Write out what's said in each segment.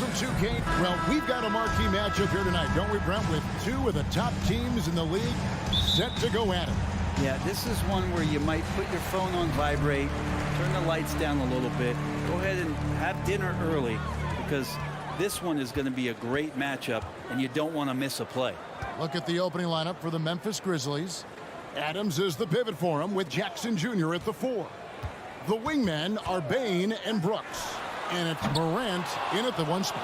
from 2K. Well, we've got a marquee matchup here tonight, don't we, Brent? With two of the top teams in the league set to go at it. Yeah, this is one where you might put your phone on vibrate, turn the lights down a little bit, go ahead and have dinner early, because this one is going to be a great matchup, and you don't want to miss a play. Look at the opening lineup for the Memphis Grizzlies. Adams is the pivot for him, with Jackson Jr. at the 4. The wingmen are Bain and Brooks. And it's Morant in at the 1 spot.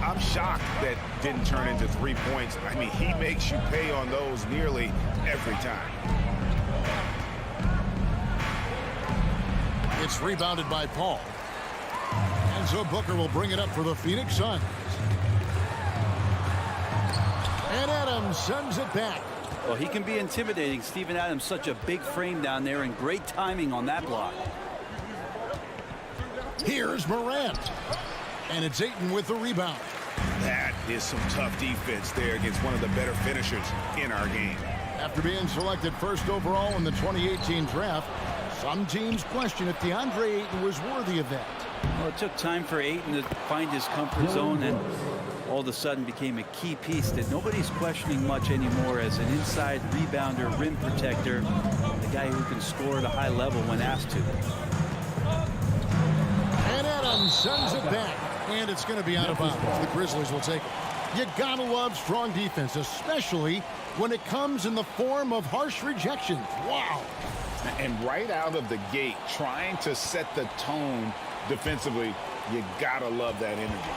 I'm shocked that didn't turn into 3 points. I mean, he makes you pay on those nearly every time. It's rebounded by Paul. And so Booker will bring it up for the Phoenix Suns. And Adams sends it back. Well, he can be intimidating. Steven Adams, such a big frame down there, and great timing on that block. Here's Morant. And it's Ayton with the rebound. That is some tough defense there against one of the better finishers in our game. After being selected first overall in the 2018 draft, some teams question if DeAndre Ayton was worthy of that. Well, it took time for Ayton to find his comfort zone, and all of a sudden became a key piece that nobody's questioning much anymore as an inside rebounder, rim protector, the guy who can score at a high level when asked to. And Adams sends it back. And it's going to be out of bounds. The Grizzlies will take it. You gotta love strong defense, especially when it comes in the form of harsh rejections. Wow. And right out of the gate, trying to set the tone defensively, you gotta love that energy.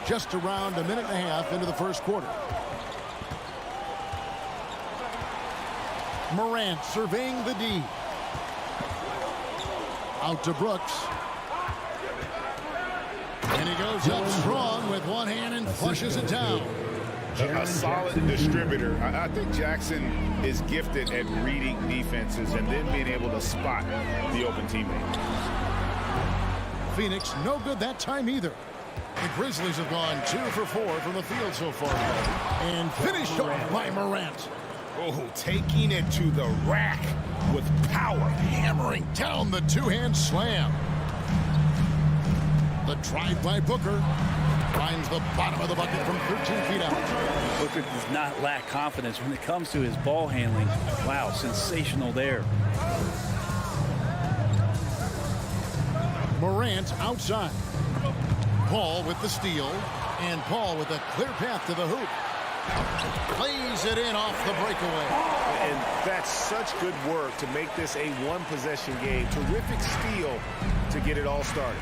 Just around a minute and a half into the first quarter. Morant surveying the D. Out to Brooks. And he goes up strong with one hand and flushes it down. A solid distributor. I think Jackson is gifted at reading defenses and then being able to spot the open teammate. Phoenix, no good that time either. The Grizzlies have gone 2 for 4 from the field so far. And finished off by Morant. Oh, taking it to the rack with power. Hammering down the two-hand slam. The drive by Booker finds the bottom of the bucket from 13 feet out. Booker does not lack confidence when it comes to his ball handling. Wow, sensational there. Morant outside. Paul with the steal. And Paul with a clear path to the hoop. Plays it in off the breakaway. And that's such good work to make this a one-possession game. Terrific steal to get it all started.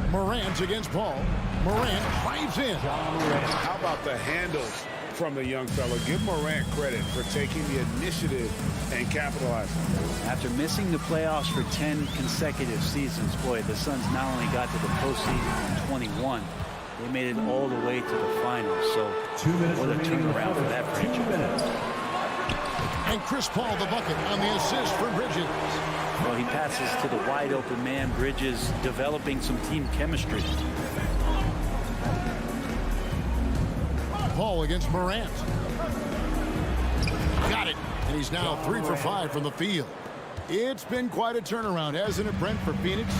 Morant against Paul. Morant drives in. How about the handles from the young fella? Give Morant credit for taking the initiative and capitalizing. After missing the playoffs for 10 consecutive seasons, boy, the Suns not only got to the postseason in 21, they made it all the way to the finals. So what a turnaround for that franchise. And Chris Paul the bucket on the assist for Bridges. Well, he passes to the wide open man. Bridges developing some team chemistry. Paul against Morant. Got it. And he's now 3 for 5 from the field. It's been quite a turnaround, hasn't it, Brent, for Phoenix?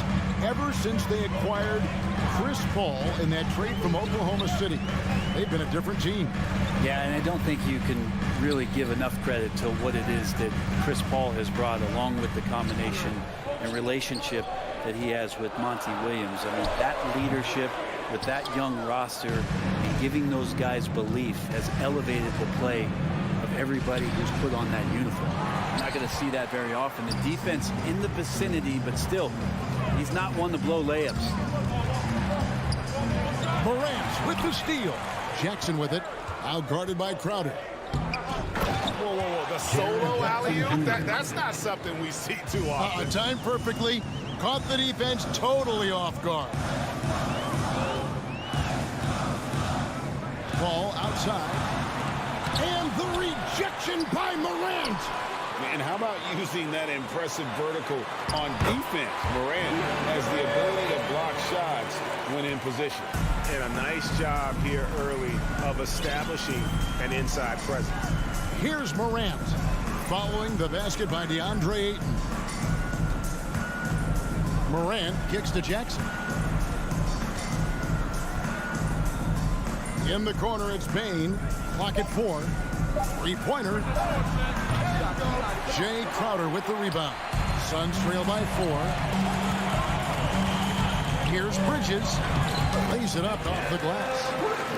Ever since they acquired Chris Paul in that trade from Oklahoma City, they've been a different team. Yeah, and I don't think you can really give enough credit to what it is that Chris Paul has brought, along with the combination and relationship that he has with Monty Williams. I mean, that leadership with that young roster and giving those guys belief has elevated the play of everybody who's put on that uniform. You're not going to see that very often. The defense in the vicinity, but still, he's not one to blow layups. Morant with the steal. Jackson with it. Out guarded by Crowder. Whoa, whoa, whoa. The solo alley-oop? That's not something we see too often. Timed perfectly. Caught the defense totally off guard. Ball outside. And the rejection by Morant. And how about using that impressive vertical on defense? Morant has the ability to block shots when in position. And a nice job here early of establishing an inside presence. Here's Morant. Following the basket by DeAndre Ayton. Morant kicks to Jackson. In the corner, it's Bain. Clock at 4. Three-pointer. Jay Crowder with the rebound. Suns trail by 4. Here's Bridges. Lays it up off the glass.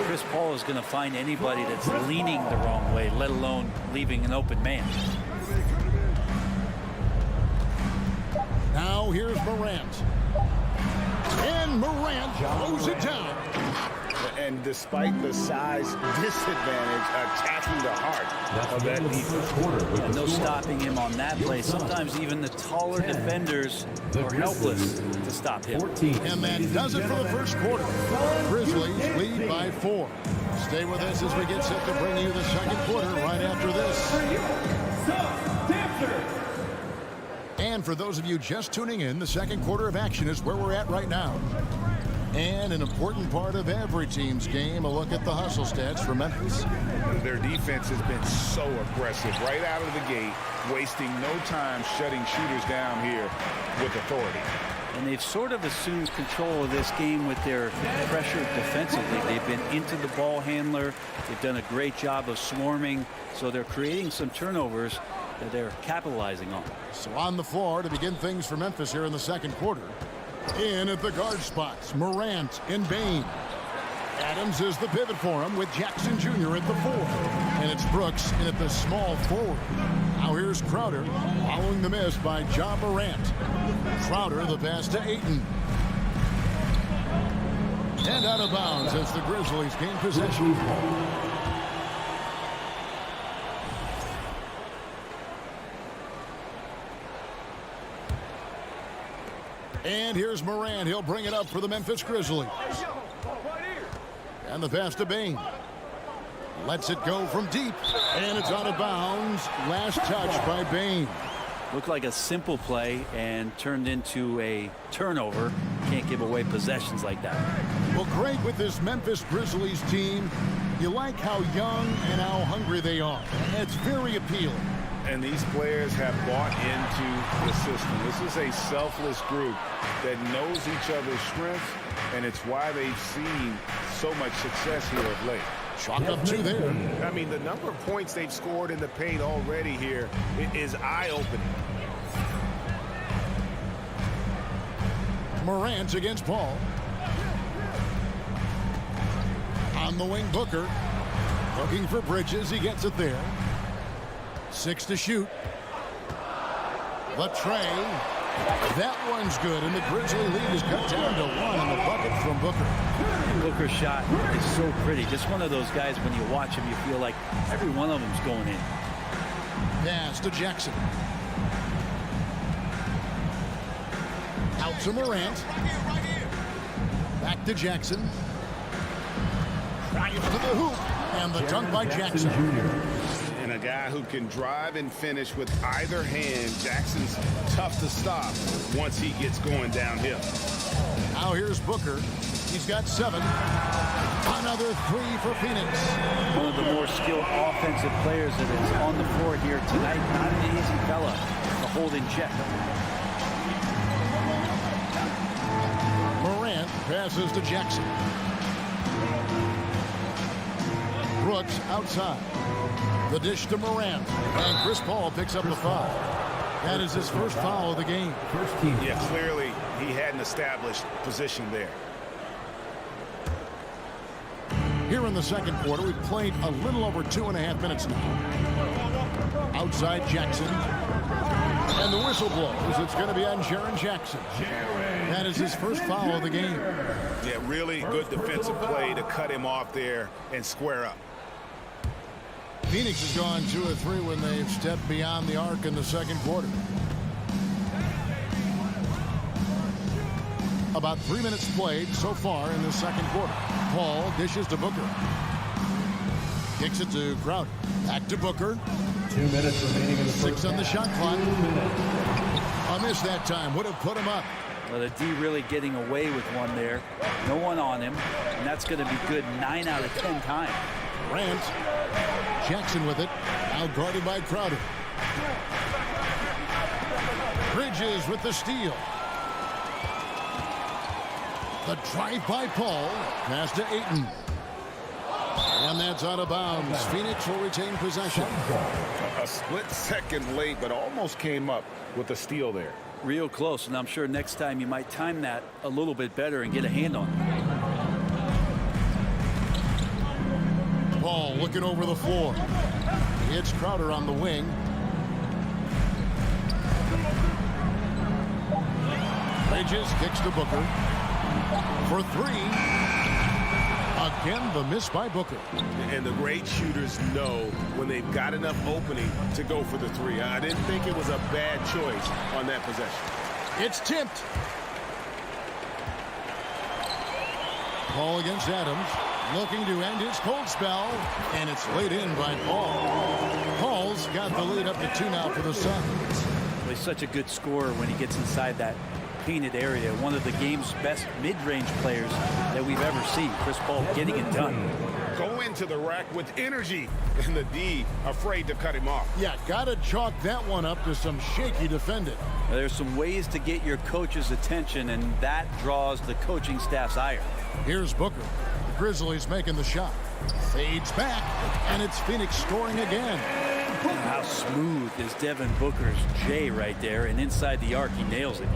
Chris Paul is going to find anybody that's leaning the wrong way, let alone leaving an open man. Now here's Morant. And Morant throws it down. And despite the size disadvantage, attacking the heart of that defense. And no stopping him on that play. Sometimes even the taller defenders are helpless to stop him. And that does it for the first quarter. Grizzlies lead by 4. Stay with us as we get set to bring you the second quarter right after this. And for those of you just tuning in, the second quarter of action is where we're at right now. And an important part of every team's game, a look at the hustle stats for Memphis. Their defense has been so aggressive right out of the gate, wasting no time shutting shooters down here with authority. And they've sort of assumed control of this game with their pressure defensively. They've been into the ball handler. They've done a great job of swarming. So they're creating some turnovers that they're capitalizing on. So on the floor to begin things for Memphis here in the second quarter. In at the guard spots, Morant and Bain. Adams is the pivot for him with Jackson Jr. at the 4. And it's Brooks in at the small forward. Now here's Crowder following the miss by Ja Morant. Crowder the pass to Ayton. And out of bounds as the Grizzlies gain possession. And here's Morant. He'll bring it up for the Memphis Grizzlies. And the pass to Bain. Lets it go from deep. And it's out of bounds. Last touch by Bain. Looked like a simple play and turned into a turnover. Can't give away possessions like that. Well, Greg, with this Memphis Grizzlies team, you like how young and how hungry they are. It's very appealing. And these players have bought into the system. This is a selfless group that knows each other's strengths, and it's why they've seen so much success here of late. Chalk up 2 there. I mean, the number of points they've scored in the paint already here is eye-opening. Morant against Paul. On the wing, Booker. Looking for Bridges. He gets it there. 6 to shoot. Latrey. That one's good, and the Grizzly lead is cut down to 1 on the bucket from Booker. Booker's shot is so pretty. Just one of those guys, when you watch him, you feel like every one of them's going in. Pass to Jackson. Out to Morant. Back to Jackson. Drives to the hoop, and the dunk by Jackson. And a guy who can drive and finish with either hand. Jackson's tough to stop once he gets going downhill. Now here's Booker. He's got 7. Another 3 for Phoenix. One of the more skilled offensive players that is on the floor here tonight. Not an easy fella to hold in check. Morant passes to Jackson. Brooks outside. The dish to Morant. And Chris Paul picks up the foul. That is his first foul of the game. First team. Yeah, clearly he hadn't established position there. Here in the second quarter, we've played a little over 2.5 minutes now. Outside Jackson. And the whistle blows. It's going to be on Jaren Jackson. That is his first foul of the game. Yeah, really good defensive play to cut him off there and square up. Phoenix has gone 2 of 3 when they've stepped beyond the arc in the second quarter. About 3 minutes played so far in the second quarter. Paul dishes to Booker. Kicks it to Crowder. Back to Booker. 2 minutes remaining in the first 6 on the shot clock. A miss that time would have put him up. Well, the D really getting away with one there. No one on him, and that's going to be good 9 out of 10 times. Grant. Jackson with it. Now guarded by Crowder. Bridges with the steal. The drive by Paul. Pass to Ayton. And that's out of bounds. Phoenix will retain possession. A split second late, but almost came up with a steal there. Real close, and I'm sure next time you might time that a little bit better and get a hand on it. Paul looking over the floor. It's Crowder on the wing. Bridges kicks to Booker. For three. Again, the miss by Booker. And the great shooters know when they've got enough opening to go for the three. I didn't think it was a bad choice on that possession. It's tipped. Paul against Adams. Looking to end his cold spell. And it's laid in by Paul. Paul's got the lead up to 2 now for the Suns. Well, he's such a good scorer when he gets inside that painted area. One of the game's best mid-range players that we've ever seen. Chris Paul getting it done. Go into the rack with energy, and the D afraid to cut him off. Yeah, gotta chalk that one up to some shaky defending. There's some ways to get your coach's attention, and that draws the coaching staff's ire. Here's Booker. The Grizzlies making the shot. Fades back, and it's Phoenix scoring again. How smooth is Devin Booker's J right there, and inside the arc, he nails it.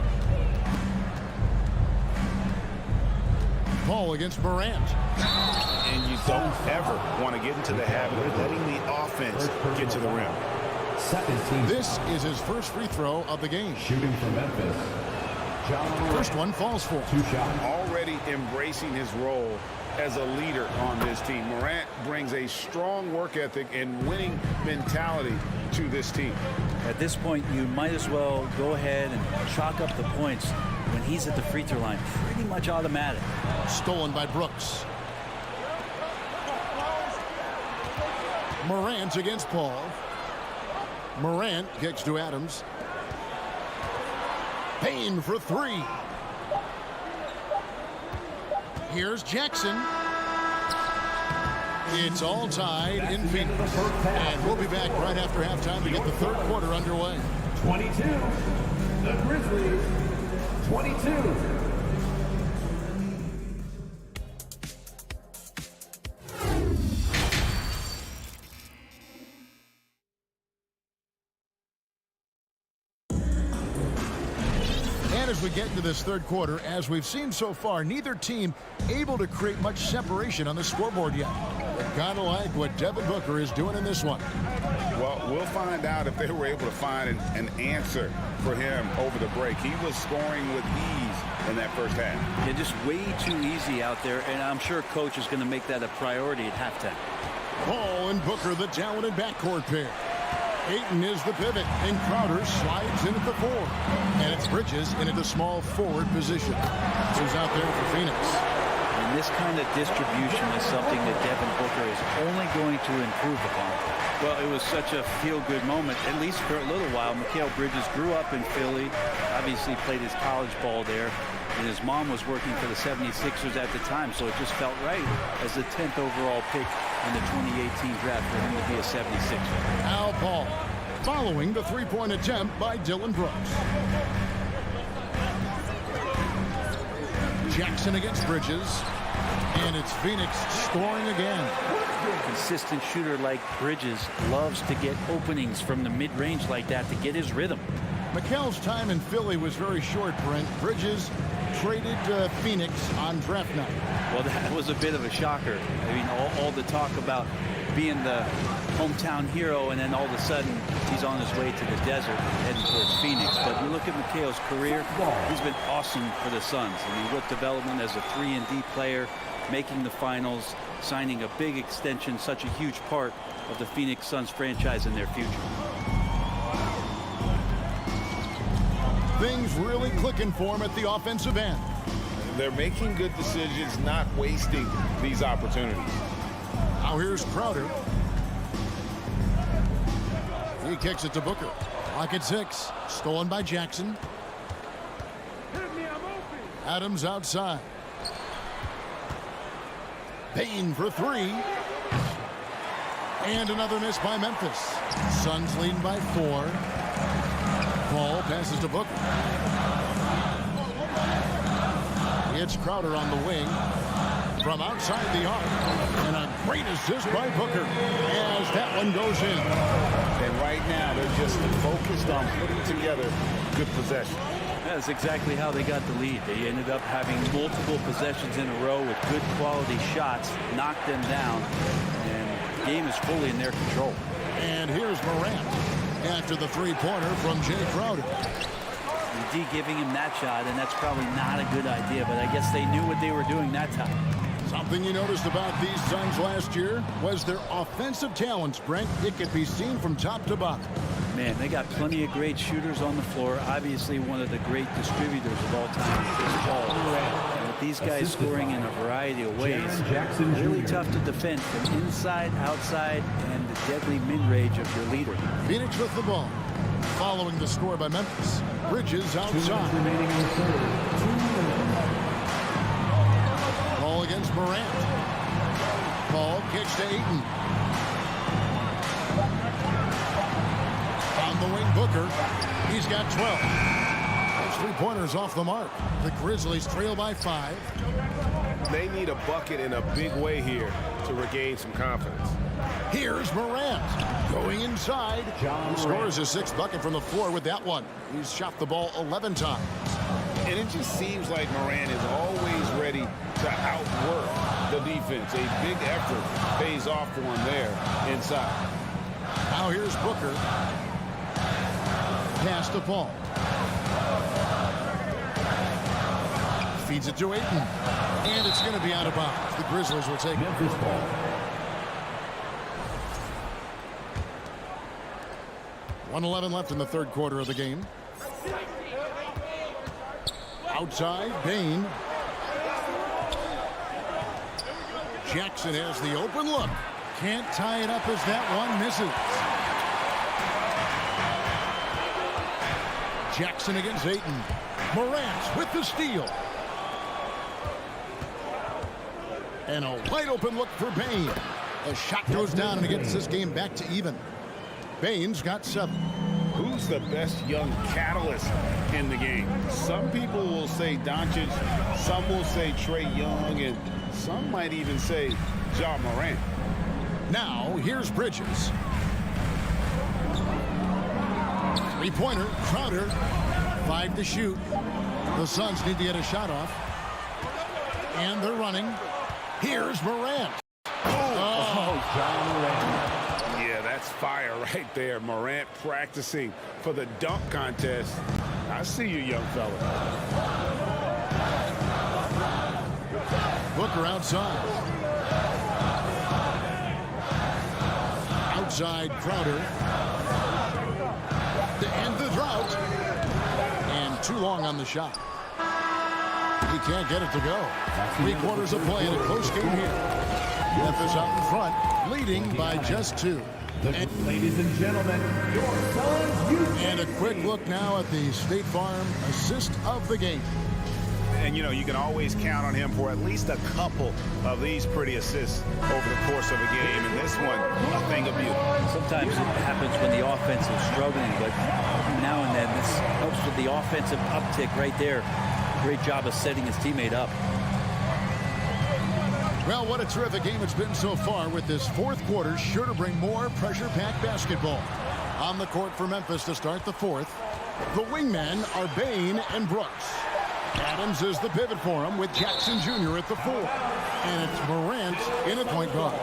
Paul against Morant. And you don't ever want to get into the habit of letting the offense get to the rim. This is his first free throw of the game. Shooting for Memphis. First one falls for. 2 shots. Already embracing his role as a leader on this team. Morant brings a strong work ethic and winning mentality to this team. At this point, you might as well go ahead and chalk up the points when he's at the free throw line. Pretty much automatic. Stolen by Brooks. Morant against Paul. Morant kicks to Adams. Payne for 3. Here's Jackson. It's all tied in Phoenix. And we'll be back right after halftime to get the third quarter underway. 22. The Grizzlies. 22. And as we get into this third quarter, as we've seen so far, neither team able to create much separation on the scoreboard yet. But gotta like what Devin Booker is doing in this one. Well, we'll find out if they were able to find an answer for him over the break. He was scoring with ease in that first half. Yeah, just way too easy out there, and I'm sure coach is going to make that a priority at halftime. Paul and Booker, the talented backcourt pair. Ayton is the pivot, and Crowder slides in at the 4. And it's Bridges in at the small forward position. Who's out there for Phoenix? And this kind of distribution is something that Devin Booker is only going to improve upon. Well, it was such a feel-good moment, at least for a little while. Mikal Bridges grew up in Philly, obviously played his college ball there, and his mom was working for the 76ers at the time, so it just felt right as the 10th overall pick in the 2018 draft for him to be a 76er. Al Paul following the three-point attempt by Dylan Brooks. Jackson against Bridges. And it's Phoenix scoring again. A consistent shooter like Bridges loves to get openings from the mid-range like that to get his rhythm. Mikal's time in Philly was very short, Brent. Bridges traded to Phoenix on draft night. Well, that was a bit of a shocker. I mean, all the talk about being the hometown hero, and then all of a sudden he's on his way to the desert heading towards Phoenix. But you look at Mikal's career, he's been awesome for the Suns. I mean, with development as a 3-and-D player, making the finals, signing a big extension, such a huge part of the Phoenix Suns franchise in their future. Things really clicking for him at the offensive end. They're making good decisions, not wasting these opportunities. Now here's Crowder. He kicks it to Booker. Clock at 6. Stolen by Jackson. Adams outside. Payne for 3. And another miss by Memphis. Suns leading by 4. Paul passes to Booker. It's Crowder on the wing. From outside the arc. And a great assist by Booker as that one goes in. And right now, they're just focused on putting together good possession. That's exactly how they got the lead. They ended up having multiple possessions in a row with good quality shots, knocked them down, and the game is fully in their control. And here's Morant after the three-pointer from Jay Crowder. D giving him that shot, and that's probably not a good idea, but I guess they knew what they were doing that time. Something you noticed about these Suns last year was their offensive talents, Brent. It could be seen from top to bottom. Man, they got plenty of great shooters on the floor. Obviously, one of the great distributors of all time, Chris Paul. And with these guys scoring in a variety of ways, really tough to defend from inside, outside, and the deadly mid-range of your leader. Phoenix with the ball. Following the score by Memphis. Bridges outside. Ball against Morant. Ball kicks to Ayton. On the wing, Booker. He's got 12. Those three-pointers off the mark. The Grizzlies trail by 5. They need a bucket in a big way here to regain some confidence. Here's Morant going inside. He scores his 6th bucket from the floor with that one. He's shot the ball 11 times. And it just seems like Morant is always ready to outwork the defense. A big effort pays off for him there inside. Now here's Booker. Pass to Paul. Feeds it to Ayton. And it's going to be out of bounds. The Grizzlies will take Memphis ball. .111 left in the third quarter of the game. Outside, Bain. Jackson has the open look. Can't tie it up as that one misses. Jackson against Ayton. Morant with the steal. And a wide open look for Bain. The shot goes down and it gets this game back to even. Bain's got 7. Who's the best young catalyst in the game? Some people will say Doncic, some will say Trae Young, and some might even say Ja Morant. Now, here's Bridges. Three-pointer, Crowder. 5 to shoot. The Suns need to get a shot off. And they're running. Here's Morant. John Morant. Yeah, that's fire right there. Morant practicing for the dunk contest. I see you, young fella. Booker outside. Outside, Crowder. To end the drought. And too long on the shot. He can't get it to go. 3 quarters of play in a close game here. Memphis out in front, leading by just 2. Ladies and gentlemen, your Suns. And a quick look now at the State Farm assist of the game. And, you know, you can always count on him for at least a couple of these pretty assists over the course of a game. And this one, a thing of beauty. Sometimes it happens when the offense is struggling, but now and then this helps with the offensive uptick right there. Great job of setting his teammate up. Well, what a terrific game it's been so far, with this 4th quarter sure to bring more pressure-packed basketball. On the court for Memphis to start the 4th, the wingmen are Bain and Brooks. Adams is the pivot for him with Jackson Jr. at the 4. And it's Morant in a point guard.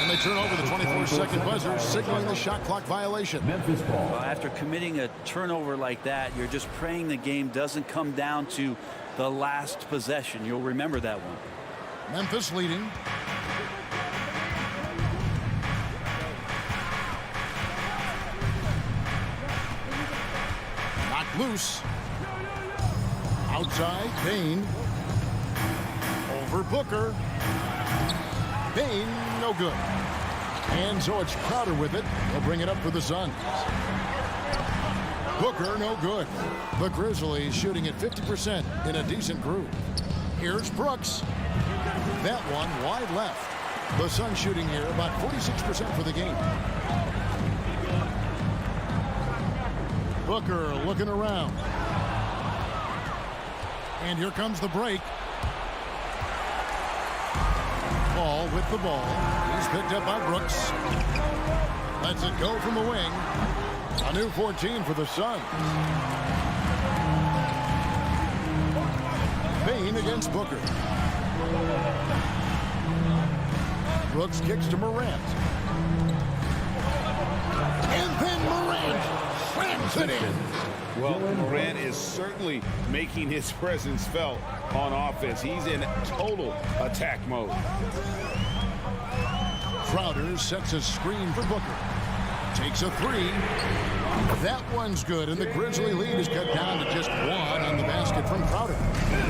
And they turn over the 24-second buzzer, signaling the shot clock violation. Memphis ball. Well, after committing a turnover like that, you're just praying the game doesn't come down to the last possession. You'll remember that one. Memphis leading. Knocked loose. Outside, Bain. Over Booker. Bain, no good. And so it's Crowder with it. They'll bring it up for the Suns. Booker, no good. The Grizzlies shooting at 50% in a decent groove. Here's Brooks. That one wide left. The Suns shooting here about 46% for the game. Booker looking around. And here comes the break. Paul with the ball. He's picked up by Brooks. Lets it go from the wing. A new 14 for the Suns. Payne against Booker. Brooks kicks to Morant. And then Morant slams it in. Well, Morant is certainly making his presence felt on offense. He's in total attack mode. Crowder sets a screen for Booker. Takes a three. That one's good, and the Grizzly lead is cut down to just one on the basket from Crowder.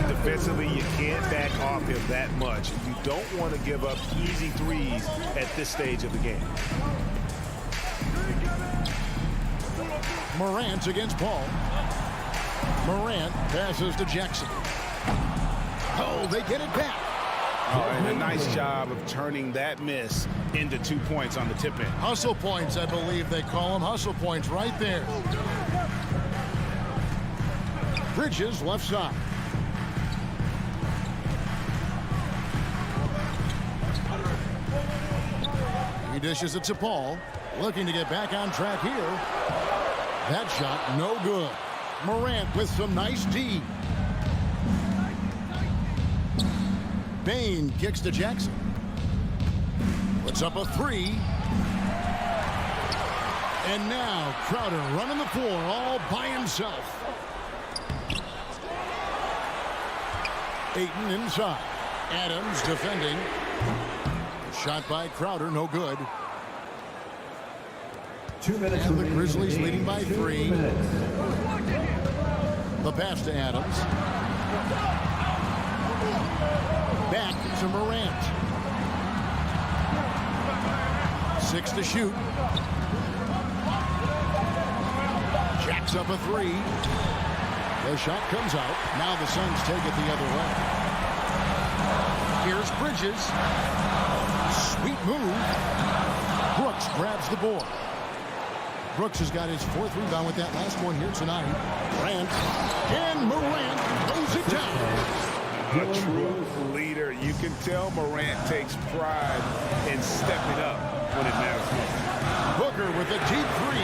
Defensively, you can't back off him that much. You don't want to give up easy threes at this stage of the game. Morant against Paul. Morant passes to Jackson. Oh, they get it back. And a nice job of turning that miss into 2 points on the tip in. Hustle points, I believe they call them. Hustle points right there. Bridges left side. He dishes it to Paul. Looking to get back on track here. That shot no good. Morant with some nice D. Payne kicks to Jackson. Puts up a three. And now Crowder running the floor all by himself. Ayton inside. Adams defending. Shot by Crowder, no good. 2 minutes. And the Grizzlies leading by 3. The pass to Adams. Back to Morant. 6 to shoot. Jacks up a 3. The shot comes out. Now the Suns take it the other way. Here's Bridges. Sweet move. Brooks grabs the board. Brooks has got his 4th rebound with that last one here tonight. Morant. And Morant throws it down. A true leader. You can tell Morant takes pride in stepping up when it matters most. Booker with a deep 3.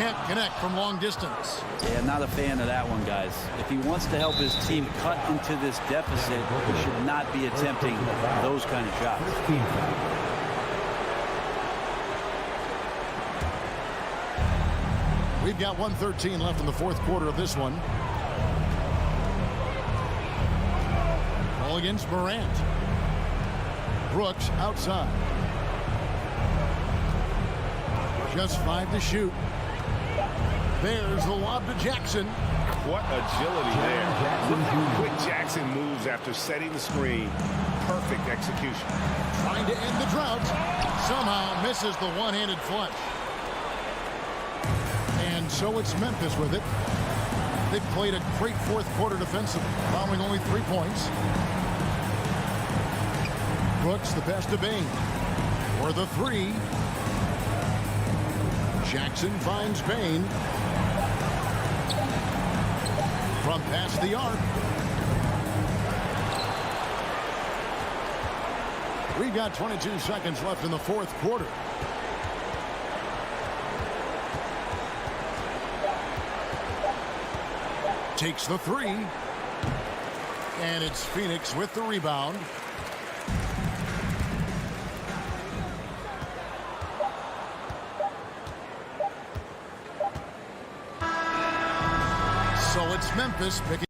Can't connect from long distance. Yeah, not a fan of that one, guys. If he wants to help his team cut into this deficit, he should not be attempting those kind of shots. We've got 1:13 left in the 4th quarter of this one. Ball against Morant. Brooks outside. Just 5 to shoot. There's the lob to Jackson. What agility there. Look how quick Jackson moves after setting the screen. Perfect execution. Trying to end the drought. Somehow misses the one-handed flush. And so it's Memphis with it. They've played a great 4th quarter defensively, allowing only 3 points. Brooks the pass to Payne. For the 3. Jackson finds Payne. From past the arc. We've got 22 seconds left in the 4th quarter. Takes the 3. And it's Phoenix with the rebound. So it's Memphis picking.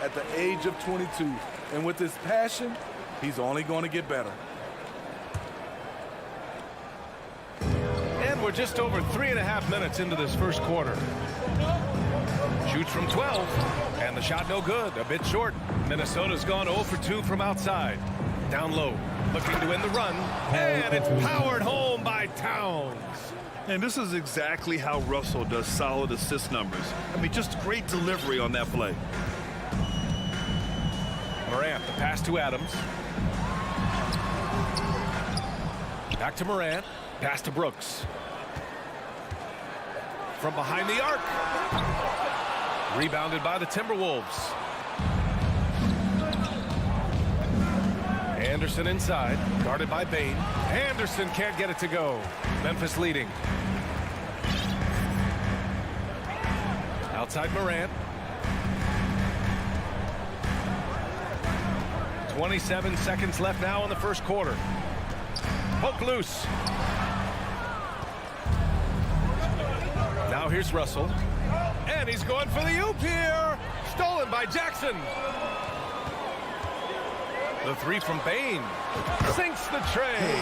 at the age of 22. And with his passion, he's only going to get better. And we're just over 3.5 minutes into this first quarter. Shoots from 12, and the shot no good, a bit short. Minnesota's gone 0 for 2 from outside. Down low, looking to win the run, and it's powered home by Towns. And this is exactly how Russell does solid assist numbers. I mean, just great delivery on that play. Morant, the pass to Adams. Back to Morant, pass to Brooks. From behind the arc. Rebounded by the Timberwolves. Anderson inside, guarded by Bane. Anderson can't get it to go. Memphis leading. Outside Morant. 27 seconds left now in the first quarter. Poke loose. Now here's Russell. And he's going for the oop here. Stolen by Jackson. The three from Bane. Sinks the tray.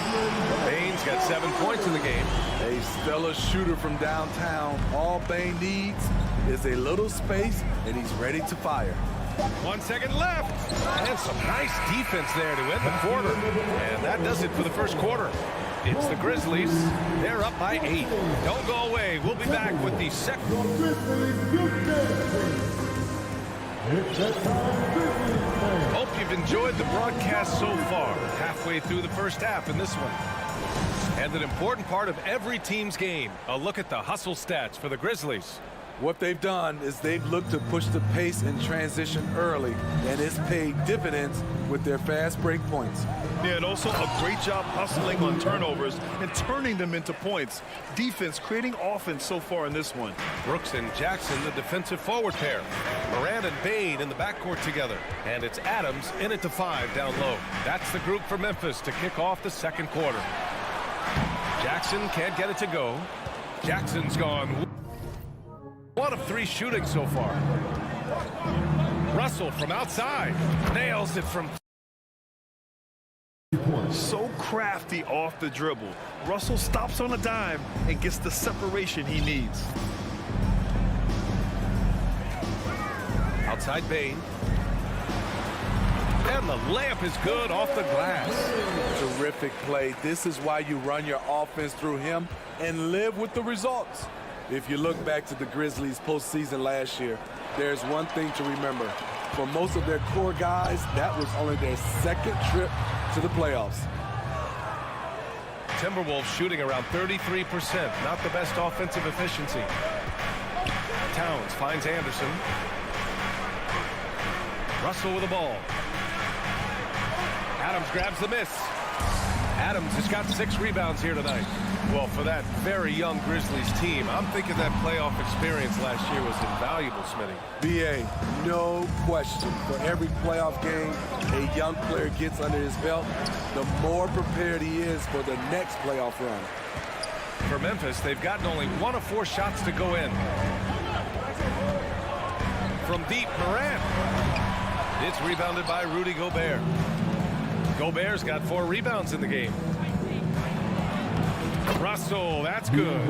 Bane's got 7 points in the game. A stellar shooter from downtown. All Bane needs is a little space, and he's ready to fire. 1 second left. And some nice defense there to end the quarter. And that does it for the first quarter. It's the Grizzlies. They're up by 8. Don't go away. We'll be back with the second. Hope you've enjoyed the broadcast so far. Halfway through the first half in this one. And an important part of every team's game. A look at the hustle stats for the Grizzlies. What they've done is they've looked to push the pace and transition early, and it's paid dividends with their fast break points. Yeah, and also a great job hustling on turnovers and turning them into points. Defense creating offense so far in this one. Brooks and Jackson, the defensive forward pair. Morant and Bane in the backcourt together. And it's Adams in it to 5 down low. That's the group for Memphis to kick off the second quarter. Jackson can't get it to go. Jackson's gone 1 of 3 shooting so far. Russell from outside. Nails it from... So crafty off the dribble. Russell stops on a dime and gets the separation he needs. Outside Bane. And the layup is good off the glass. Terrific play. This is why you run your offense through him and live with the results. If you look back to the Grizzlies postseason last year, there's one thing to remember. For most of their core guys, that was only their second trip to the playoffs. Timberwolves shooting around 33%. Not the best offensive efficiency. Towns finds Anderson. Russell with the ball. Adams grabs the miss. Adams has got 6 rebounds here tonight. Well, for that very young Grizzlies team, I'm thinking that playoff experience last year was invaluable, Smitty. BA, no question. For every playoff game a young player gets under his belt, the more prepared he is for the next playoff run. For Memphis, they've gotten only 1 of 4 shots to go in. From deep, Morant. It's rebounded by Rudy Gobert. Gobert's got 4 rebounds in the game. Russell, that's good.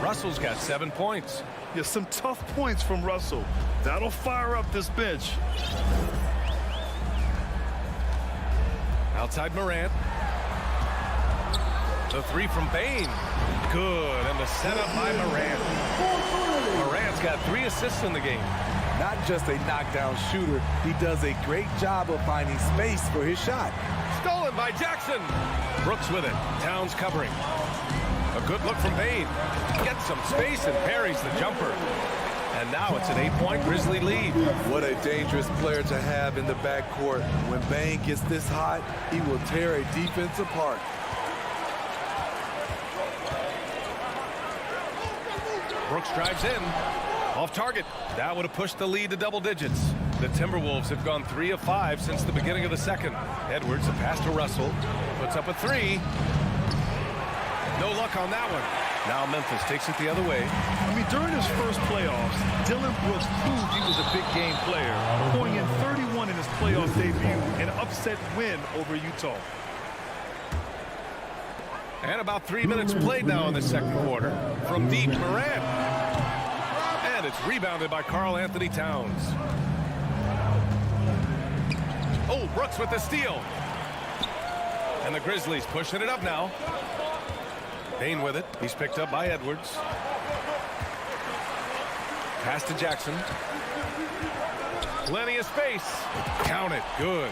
Russell's got 7 points. Yeah, some tough points from Russell. That'll fire up this bench. Outside Morant. The 3 from Bane. Good, and the setup by Morant. Morant's got 3 assists in the game. Not just a knockdown shooter, he does a great job of finding space for his shot. Stolen by Jackson. Brooks with it. Towns covering. A good look from Bane. Gets some space and parries the jumper. And now it's an 8-point Grizzly lead. What a dangerous player to have in the backcourt. When Bane gets this hot, he will tear a defense apart. Brooks drives in. Off target. That would have pushed the lead to double digits. The Timberwolves have gone 3 of 5 since the beginning of the second. Edwards, a pass to Russell. Puts up a 3. No luck on that one. Now Memphis takes it the other way. I mean, during his first playoffs, Dylan Brooks proved he was a big game player, going in playoff debut, an upset win over Utah. And about 3 minutes played now in the second quarter. From deep, Morant. And it's rebounded by Karl Anthony Towns. Oh, Brooks with the steal. And the Grizzlies pushing it up now. Bane with it. He's picked up by Edwards. Pass to Jackson. Plenty of space. Count it. Good.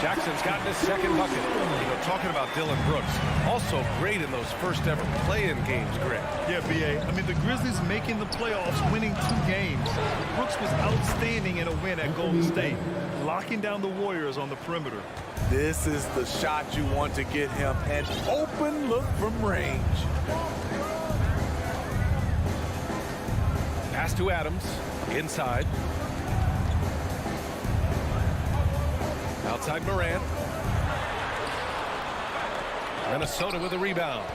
Jackson's gotten his second bucket. You know, talking about Dylan Brooks, also great in those first ever play-in games, Greg. Yeah, B.A. I mean, the Grizzlies making the playoffs, winning 2 games. Brooks was outstanding in a win at Golden State, locking down the Warriors on the perimeter. This is the shot you want to get him. An open look from range. Pass to Adams. Inside. Outside Morant. Minnesota with a rebound.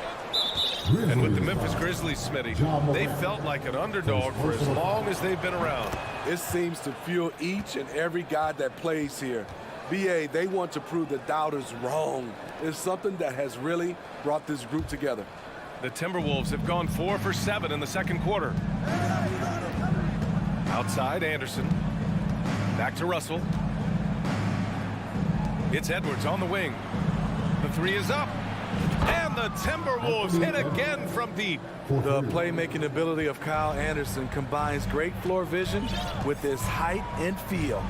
And with the Memphis Grizzlies, Smitty, they felt like an underdog for as long as they've been around. It seems to fuel each and every guy that plays here. BA, they want to prove the doubters wrong. It's something that has really brought this group together. The Timberwolves have gone 4 for 7 in the second quarter. Outside, Anderson. Back to Russell. It's Edwards on the wing. The 3 is up. And the Timberwolves hit again from deep. The playmaking ability of Kyle Anderson combines great floor vision with his height and feel.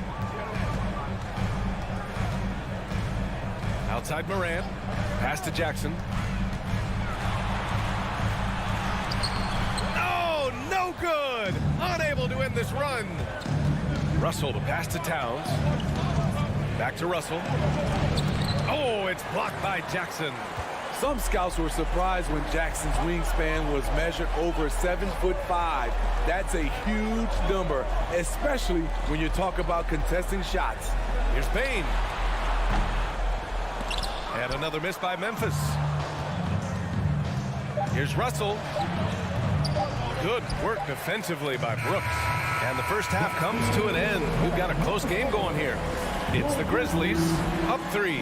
Outside Morant. Pass to Jackson. Oh, no good. Unable to end this run. Russell to pass to Towns. Back to Russell. Oh, it's blocked by Jackson. Some scouts were surprised when Jackson's wingspan was measured over 7'5". That's a huge number, especially when you talk about contesting shots. Here's Bane. And another miss by Memphis. Here's Russell. Good work defensively by Brooks. And the first half comes to an end. We've got a close game going here. It's the Grizzlies up 3.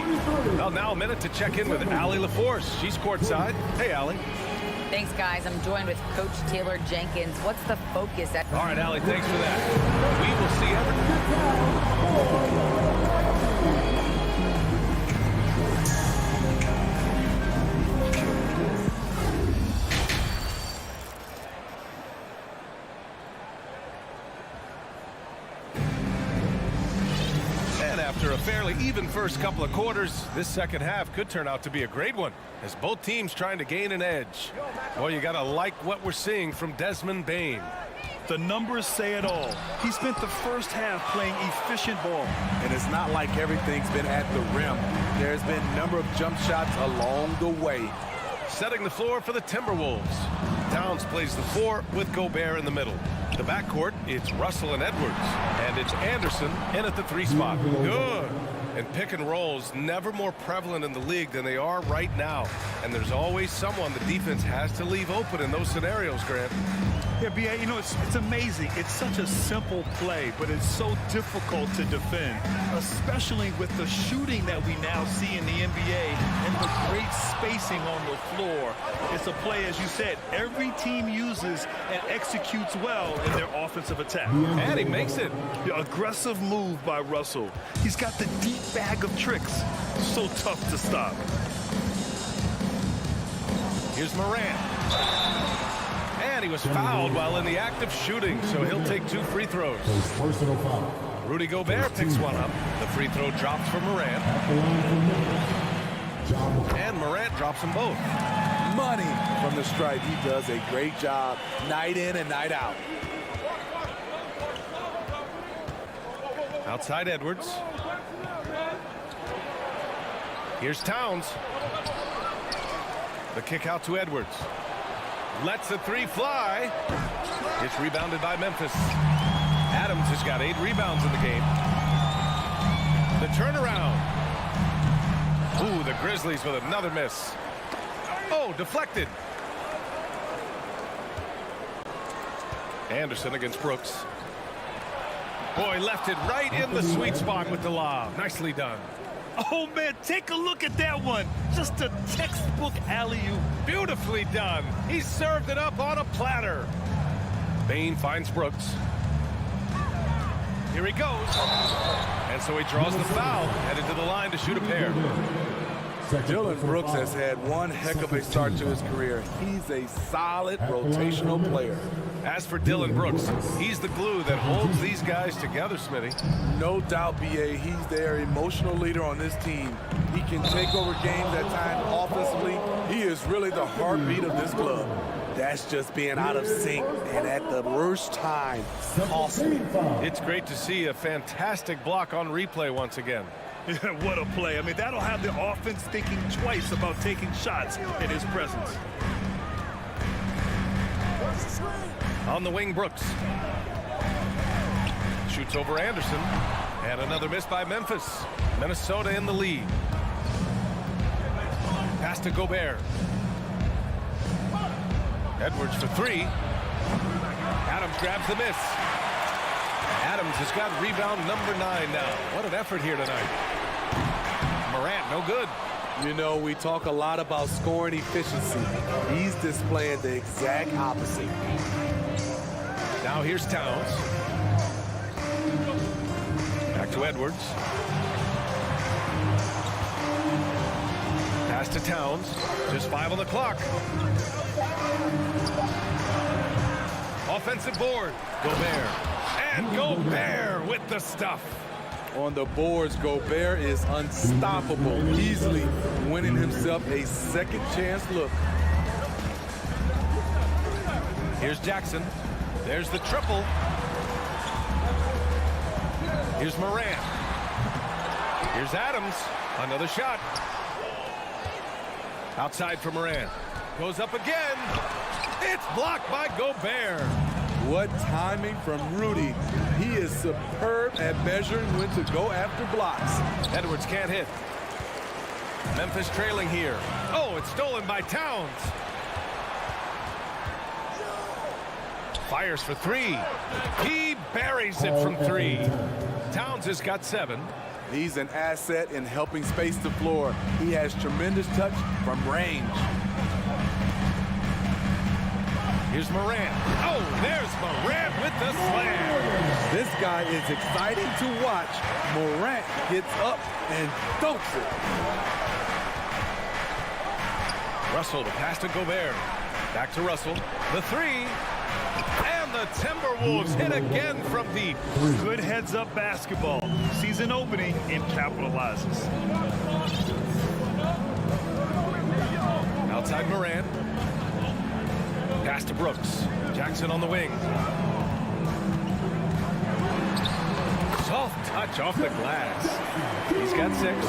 Well, now a minute to check in with Allie LaForce. She's courtside. Hey, Allie. Thanks, guys. I'm joined with Coach Taylor Jenkins. What's the focus? All right, Allie, thanks for that. We will see everything. After a fairly even first couple of quarters, this second half could turn out to be a great one as both teams trying to gain an edge. Well, you got to like what we're seeing from Desmond Bane. The numbers say it all. He spent the first half playing efficient ball. And it's not like everything's been at the rim. There's been a number of jump shots along the way. Setting the floor for the Timberwolves. Towns plays the 4 with Gobert in the middle. The backcourt, it's Russell and Edwards. And it's Anderson in at the 3 spot. Good. And pick and rolls never more prevalent in the league than they are right now. And there's always someone the defense has to leave open in those scenarios, Grant. Yeah, B.A., you know, it's amazing. It's such a simple play, but it's so difficult to defend, especially with the shooting that we now see in the NBA and the great spacing on the floor. It's a play, as you said, every team uses and executes well in their offensive attack. And he makes it. The aggressive move by Russell. He's got the deep bag of tricks. So tough to stop. Here's Morant. And he was fouled while in the act of shooting, so he'll take 2 free throws. Rudy Gobert picks one up. The free throw drops for Morant. And Morant drops them both. Money from the stripe. He does a great job night in and night out. Outside Edwards. Here's Towns. The kick out to Edwards. Lets the 3 fly. It's rebounded by Memphis. Adams has got 8 rebounds in the game. The turnaround. Ooh, the Grizzlies with another miss. Oh, deflected. Anderson against Brooks. Boy, left it right in the sweet spot with the lob. Nicely done. Oh, man, take a look at that one. Just a textbook alley-oop. Beautifully done. He served it up on a platter. Bain finds Brooks. Here he goes. And so he draws the foul, headed to the line to shoot a pair. Dillon Brooks has had one heck of a start to his career. He's a solid rotational player. As for Dillon Brooks, he's the glue that holds these guys together, Smitty. No doubt, B.A., he's their emotional leader on this team. He can take over games at times offensively. He is really the heartbeat of this club. That's just being out of sync and at the worst time. Costly. It's great to see a fantastic block on replay once again. What a play. I mean, that'll have the offense thinking twice about taking shots in his presence. On the wing, Brooks. Shoots over Anderson. And another miss by Memphis. Minnesota in the lead. Pass to Gobert. Edwards for three. Adams grabs the miss. Adams has got rebound number 9 now. What an effort here tonight. Morant, no good. You know, we talk a lot about scoring efficiency. He's displaying the exact opposite. Now here's Towns. Back to Edwards. Pass to Towns. Just 5 on the clock. Offensive board. Gobert. And Gobert with the stuff. On the boards, Gobert is unstoppable, easily winning himself a second chance look. Here's Jackson. There's the triple. Here's Morant. Here's Adams. Another shot. Outside for Morant. Goes up again. It's blocked by Gobert. What timing from Rudy. He is superb at measuring when to go after blocks. Edwards can't hit. Memphis trailing here. Oh, it's stolen by Towns. Fires for three. He buries it from 3. Towns has got 7. He's an asset in helping space the floor. He has tremendous touch from range. Here's Morant. Oh, there's Morant with the slam. This guy is exciting to watch. Morant gets up and dunks it. Russell to pass to Gobert. Back to Russell. The 3. And the Timberwolves hit again from deep. Good heads-up basketball. Season opening and capitalizes. Outside Morant. Pass to Brooks. Jackson on the wing. Soft touch off the glass. He's got 6.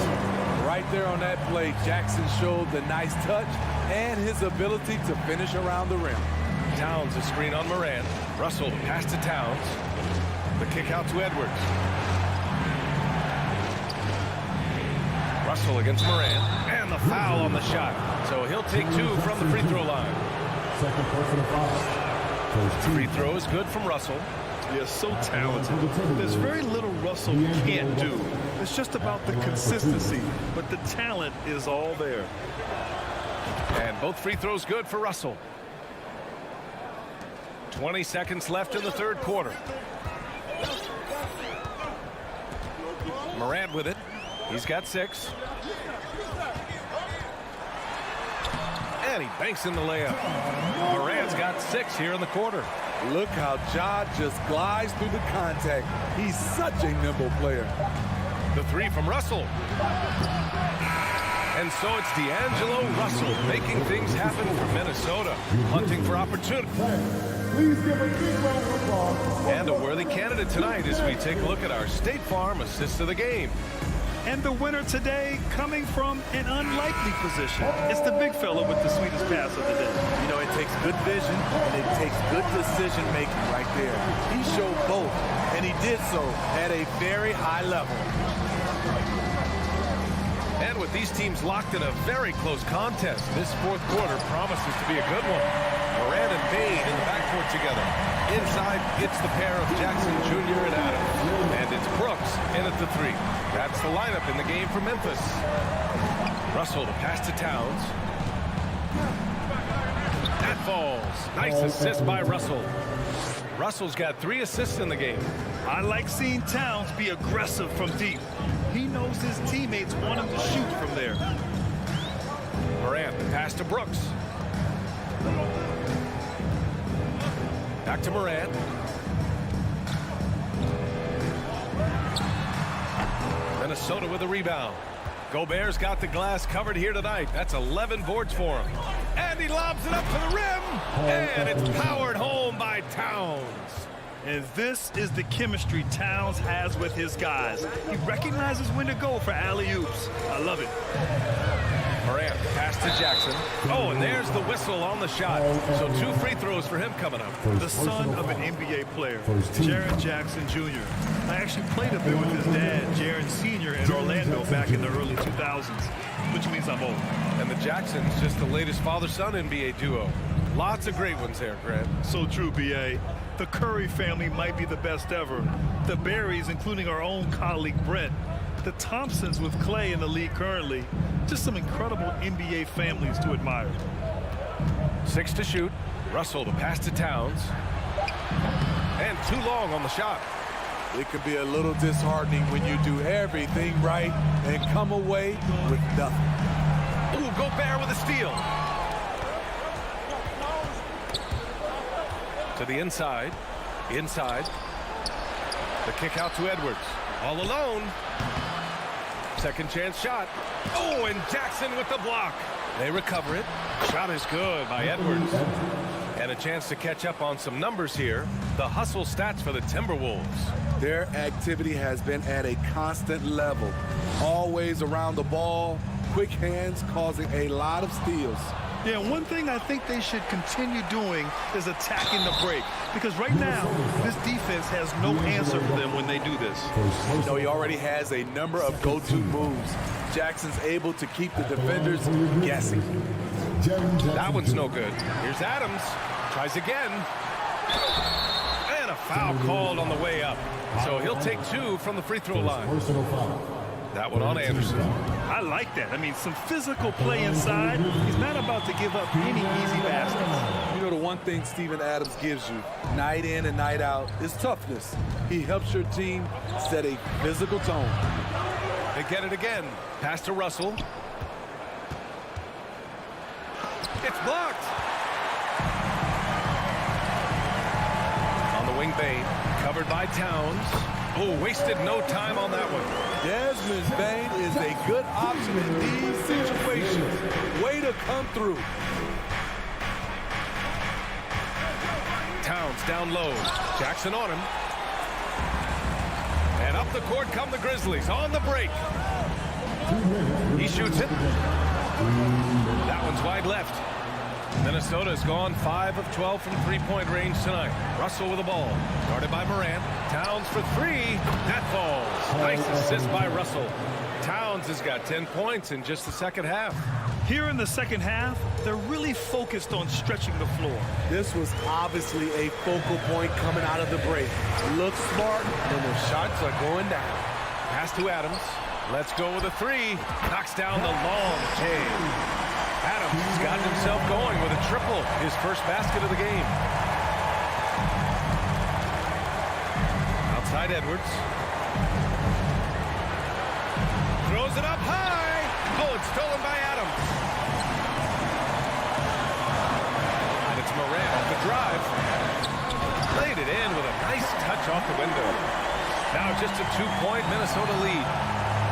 Right there on that play, Jackson showed the nice touch and his ability to finish around the rim. Towns a screen on Morant. Russell pass to Towns. The kick out to Edwards. Russell against Morant. And the foul on the shot. So he'll take 2 from the free throw line. Second personal foul. Free throw is good from Russell. Yeah, so talented. There's very little Russell can't do. It's just about the consistency, but the talent is all there. And both free throws good for Russell. 20 seconds left in the third quarter. Morant with it. He's got 6. And he banks in the layup. Morant's got 6 here in the quarter. Look how Ja just glides through the contact. He's such a nimble player. The 3 from Russell. And so it's D'Angelo Russell making things happen for Minnesota, hunting for opportunity. Please give a big round of applause. And a worthy candidate tonight as we take a look at our State Farm assist of the game. And the winner today coming from an unlikely position. It's the big fella with the sweetest pass of the day. You know, it takes good vision and it takes good decision making right there. He showed both, and he did so at a very high level. And with these teams locked in a very close contest, this fourth quarter promises to be a good one. Morant and Bain in the backcourt together. Inside, it's the pair of Jackson Jr. and Adams. And it's Brooks in at the 3. That's the lineup in the game for Memphis. Russell to pass to Towns. That falls. Nice assist by Russell. Russell's got 3 assists in the game. I like seeing Towns be aggressive from deep. He knows his teammates want him to shoot from there. Morant, the pass to Brooks. Back to Morant. Minnesota with a rebound. Gobert's got the glass covered here tonight. That's 11 boards for him. And he lobs it up to the rim. And it's powered home by Towns. And this is the chemistry Towns has with his guys. He recognizes when to go for alley-oops. I love it. Morant, pass to Jackson. Oh, and there's the whistle on the shot. So 2 free throws for him coming up. The son of an NBA player, Jaren Jackson Jr. I actually played a bit with his dad, Jaren Sr. in Orlando back in the early 2000s, which means I'm old. And the Jacksons, just the latest father-son NBA duo. Lots of great ones there, Grant. So true, B.A. The Curry family might be the best ever. The Berries, including our own colleague Brent. The Thompsons with Clay in the league currently. Just some incredible NBA families to admire. 6 to shoot. Russell to pass to Towns. And too long on the shot. It can be a little disheartening when you do everything right and come away with nothing. Ooh, Gobert with a steal. To the inside. Inside. The kick out to Edwards. All alone. Second chance shot. Oh, and Jackson with the block. They recover it. Shot is good by Edwards. And a chance to catch up on some numbers here. The hustle stats for the Timberwolves. Their activity has been at a constant level. Always around the ball. Quick hands causing a lot of steals. Yeah, one thing I think they should continue doing is attacking the break. Because right now, this defense has no answer for them when they do this. You know, he already has a number of go-to moves. Jackson's able to keep the defenders guessing. That one's no good. Here's Adams. Tries again. And a foul called on the way up. So he'll take 2 from the free throw line. That one on Anderson. I like that. I mean, some physical play inside. He's not about to give up any easy baskets. You know, the one thing Steven Adams gives you, night in and night out, is toughness. He helps your team set a physical tone. They get it again. Pass to Russell. It's blocked. On the wing, Bain. Covered by Towns. Oh, wasted no time on that one. Desmond Bain is a good option in these situations. Way to come through. Towns down low. Jackson on him. And up the court come the Grizzlies on the break. He shoots it. That one's wide left. Minnesota's gone 5 of 12 from three-point range tonight. Russell with the ball. Guarded by Morant. Towns for 3. That falls. Nice assist by Russell. Towns has got 10 points in just the second half. Here in the second half, they're really focused on stretching the floor. This was obviously a focal point coming out of the break. Looks smart, and the shots are going down. Pass to Adams. Let's go with a 3. Knocks down the long chain. Adams has gotten himself going with a triple, his first basket of the game. Outside Edwards. Throws it up high. Oh, it's stolen by Adams. And it's Morant off the drive. Laid it in with a nice touch off the window. Now just a 2-point Minnesota lead.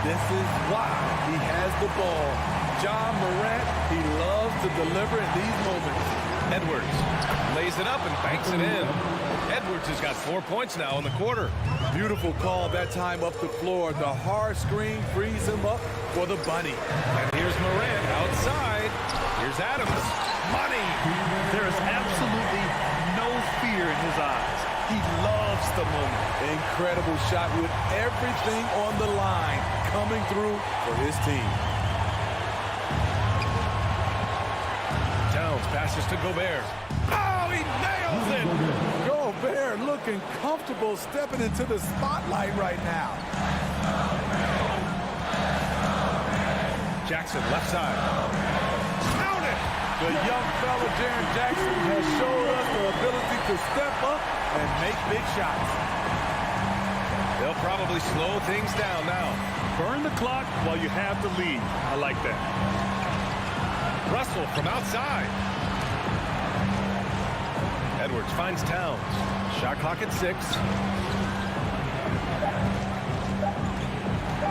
This is why he has the ball. John Morant, he loves to deliver in these moments. Edwards lays it up and banks it in. Edwards has got 4 points now in the quarter. Beautiful call that time up the floor. The hard screen frees him up for the bunny. And here's Morant outside. Here's Adams. Money. There is absolutely no fear in his eyes. He loves the moment. Incredible shot with everything on the line coming through for his team. Towns passes to Gobert. he nails it. Gobert looking comfortable stepping into the spotlight right now. Jackson, left side. Count it! The young fella, Jaren Jackson, has showed us the ability to step up and make big shots. They'll probably slow things down now. Burn the clock while you have the lead. I like that. Russell from outside. Edwards finds Towns. Shot clock at 6.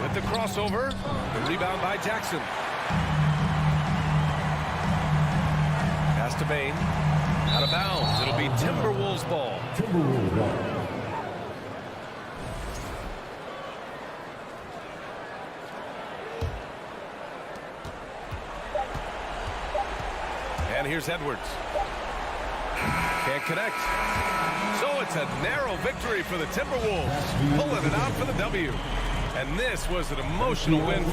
With the crossover. The rebound by Jackson. Pass to Bain. Out of bounds. It'll be Timberwolves ball. Timberwolves ball. And here's Edwards. Can't connect. So it's a narrow victory for the Timberwolves. Pulling it out for the W. And this was an emotional win.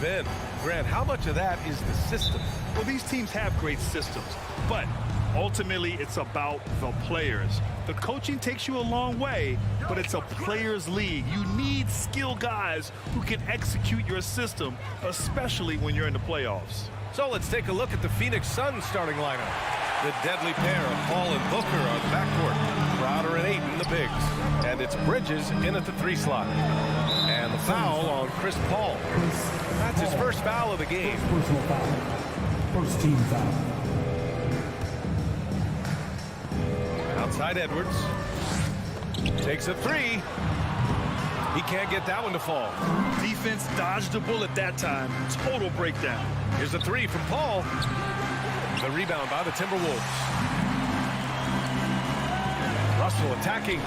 defensive end. Grant, how much of that is the system? Well, these teams have great systems, but ultimately it's about the players. The coaching takes you a long way, but it's a players' league. You need skilled guys who can execute your system, especially when you're in the playoffs. So let's take a look at the Phoenix Suns starting lineup. The deadly pair of Paul and Booker are the backcourt. Crowder and Ayton, the bigs. And it's Bridges in at the 3 slot. And the foul on Chris Paul. That's his first foul of the game. Personal foul. First team foul. Outside Edwards. Takes a 3. He can't get that one to fall. Defense dodged a bullet that time. Total breakdown. Here's a 3 from Paul. The rebound by the Timberwolves. Russell attacking.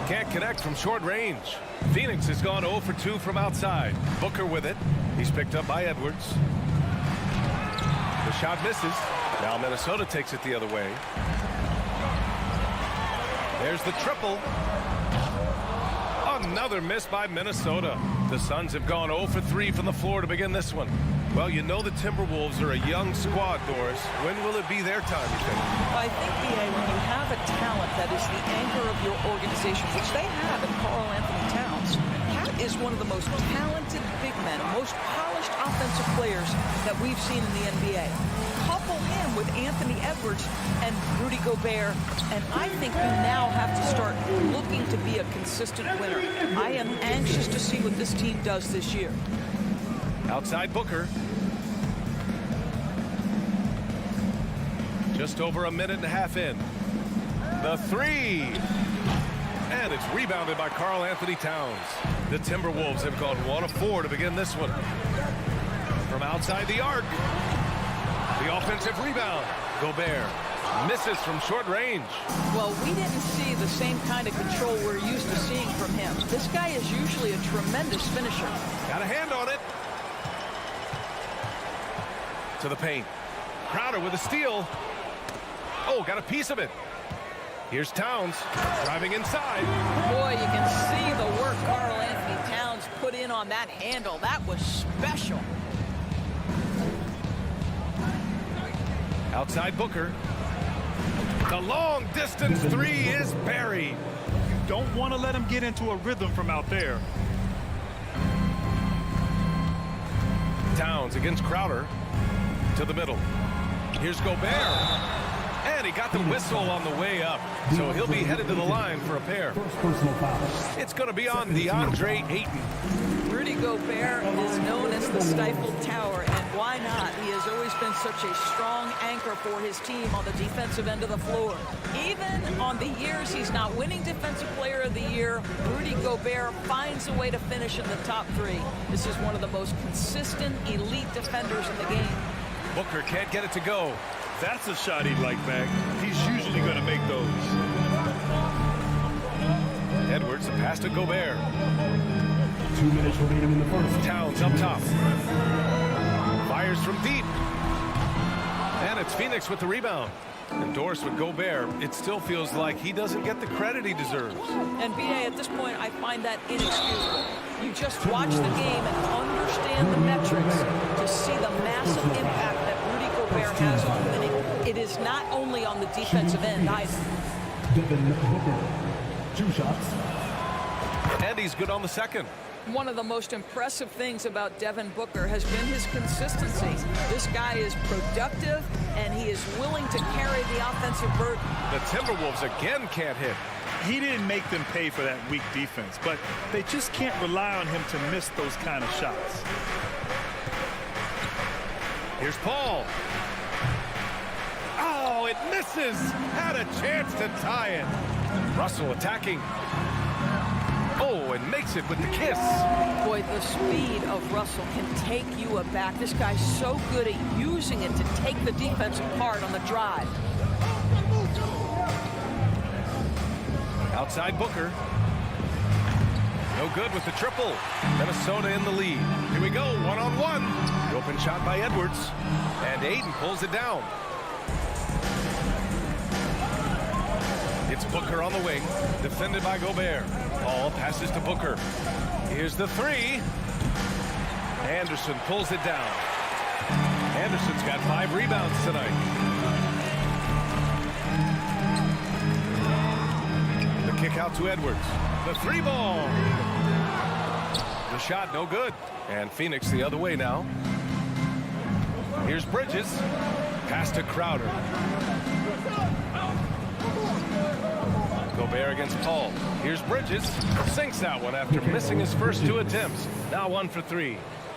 Can't connect from short range. Phoenix has gone 0 for 2 from outside. Booker with it. He's picked up by Edwards. The shot misses. Now Minnesota takes it the other way. There's the triple. Another miss by Minnesota. The Suns have gone 0 for 3 from the floor to begin this one. Well, you know the Timberwolves are a young squad, Doris. When will it be their time, you think? I think, B.A., when you have a talent that is the anchor of your organization, which they have in Karl Anthony Towns, Pat is one of the most talented big men, most polished offensive players that we've seen in the NBA. Couple him with Anthony Edwards and Rudy Gobert, and I think you now have to start looking to be a consistent winner. I am anxious to see what this team does this year. Outside Booker. Just over a minute and a half in. The 3. And it's rebounded by Karl Anthony Towns. The Timberwolves have gone 1 of 4 to begin this one. From outside the arc. The offensive rebound. Gobert misses from short range. Well, we didn't see the same kind of control we're used to seeing from him. This guy is usually a tremendous finisher. Got a hand on it. To the paint. Crowder with a steal. Oh, got a piece of it. Here's Towns driving inside. Boy, you can see the work Karl Anthony Towns put in on that handle. That was special. Outside Booker. The long distance 3 is buried. You don't want to let him get into a rhythm from out there. Towns against Crowder. To the middle. Here's Gobert. And he got the whistle on the way up. So he'll be headed to the line for a pair. First personal foul. It's going to be on DeAndre Ayton. Rudy Gobert is known as the stifled tower, and why not? He has always been such a strong anchor for his team on the defensive end of the floor. Even on the years he's not winning Defensive Player of the Year, Rudy Gobert finds a way to finish in the top 3. This is one of the most consistent, elite defenders in the game. Booker can't get it to go. That's a shot he'd like back. He's usually going to make those. Edwards, the pass to Gobert. 2 minutes remaining in the first. Towns up top. Fires from deep. And it's Phoenix with the rebound. And Doris with Gobert, it still feels like he doesn't get the credit he deserves. And B.A., at this point, I find that inexcusable. You just watch the game and understand the metrics to see the massive impact that Rudy Gobert has on winning. It is not only on the defensive end either. Devin Booker. 2 shots. And he's good on the second. One of the most impressive things about Devin Booker has been his consistency. This guy is productive, and he is willing to carry the offensive burden. The Timberwolves again can't hit. He didn't make them pay for that weak defense, but they just can't rely on him to miss those kind of shots. Here's Paul. Oh, it misses. Had a chance to tie it. Russell attacking. Oh, and makes it with the kiss. Boy, the speed of Russell can take you aback. This guy's so good at using it to take the defense apart on the drive. Outside Booker. No good with the triple. Minnesota in the lead. Here we go, one-on-one. The open shot by Edwards. And Ayton pulls it down. It's Booker on the wing, defended by Gobert. Paul passes to Booker. Here's the 3. Anderson pulls it down. Anderson's got 5 rebounds tonight. The kick out to Edwards. The 3 ball. The shot no good. And Phoenix the other way now. Here's Bridges. Pass to Crowder. Gobert against Paul. Here's Bridges. Sinks that one after missing his first 2 attempts. Now 1 for 3.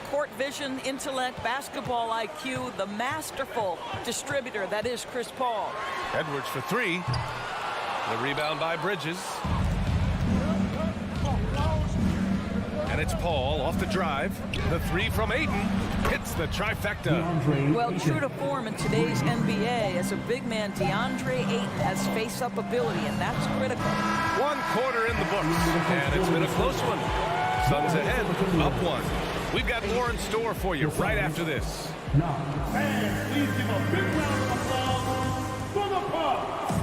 Court vision, intellect, basketball IQ, the masterful distributor that is Chris Paul. Edwards for 3. The rebound by Bridges. And it's Paul off the drive. The 3 from Ayton hits the trifecta. Well, true to form in today's NBA, as a big man, DeAndre Ayton has face-up ability, and that's critical. 1 quarter in the books, and it's been a close one. Suns ahead, up 1. We've got more in store for you right after this. And please give a big round of applause for the Bucks.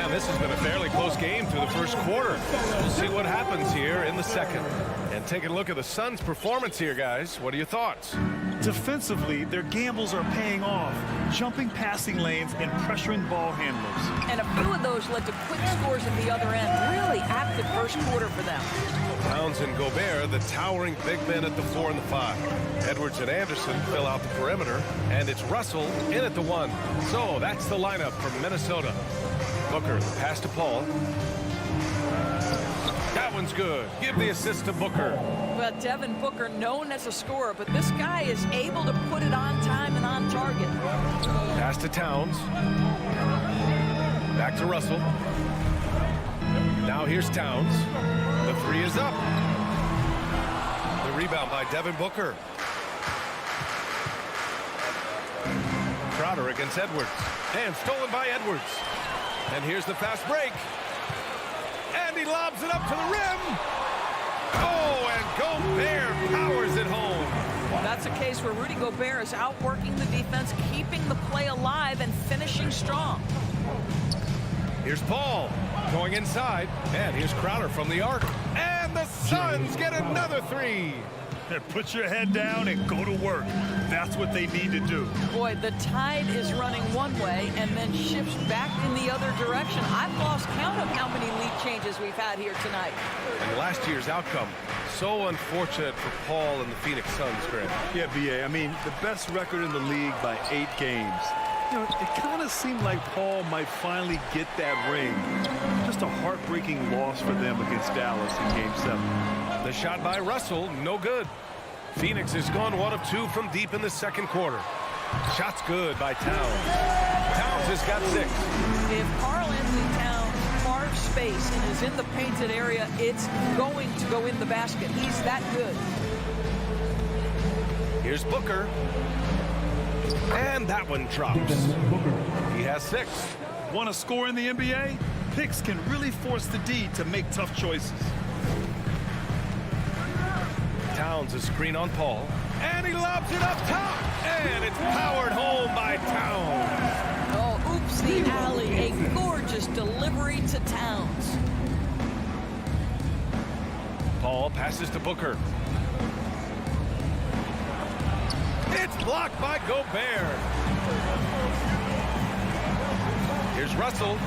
And this has been a fairly close game through the first quarter. We'll see what happens here in the second. And taking a look at the Suns' performance here, guys. What are your thoughts? Defensively, their gambles are paying off, jumping passing lanes and pressuring ball handlers. And a few of those led to quick scores at the other end. Really active first quarter for them. Towns and Gobert, the towering big men at the 4 and the 5. Edwards and Anderson fill out the perimeter, and it's Russell in at the 1. So that's the lineup from Minnesota. Booker, pass to Paul. That one's good. Give the assist to Booker. Well, Devin Booker, known as a scorer, but this guy is able to put it on time and on target. Pass to Towns. Back to Russell. Now here's Towns. The 3 is up. The rebound by Devin Booker. Crowder against Edwards. And stolen by Edwards. And here's the fast break. And he lobs it up to the rim. Oh, and Gobert powers it home. That's a case where Rudy Gobert is outworking the defense, keeping the play alive, and finishing strong. Here's Paul going inside. And here's Crowder from the arc. And the Suns get another 3. Put your head down and go to work. That's what they need to do. Boy, the tide is running one way and then shifts back in the other direction. I've lost count of how many lead changes we've had here tonight. And last year's outcome, so unfortunate for Paul and the Phoenix Suns, Grant. Yeah, B.A., I mean, the best record in the league by 8 games. You know, it kind of seemed like Paul might finally get that ring. Just a heartbreaking loss for them against Dallas in Game 7. The shot by Russell, no good. Phoenix has gone 1 of 2 from deep in the second quarter. Shot's good by Towns. Towns has got 6. If Karl Anthony Towns carves space and is in the painted area, it's going to go in the basket. He's that good. Here's Booker. And that one drops. He has 6. Want to score in the NBA? Picks can really force the D to make tough choices. Towns a screen on Paul. And he lobs it up top. And it's powered home by Towns. Oh, oops, the alley. A gorgeous delivery to Towns. Paul passes to Booker. It's blocked by Gobert. Here's Russell.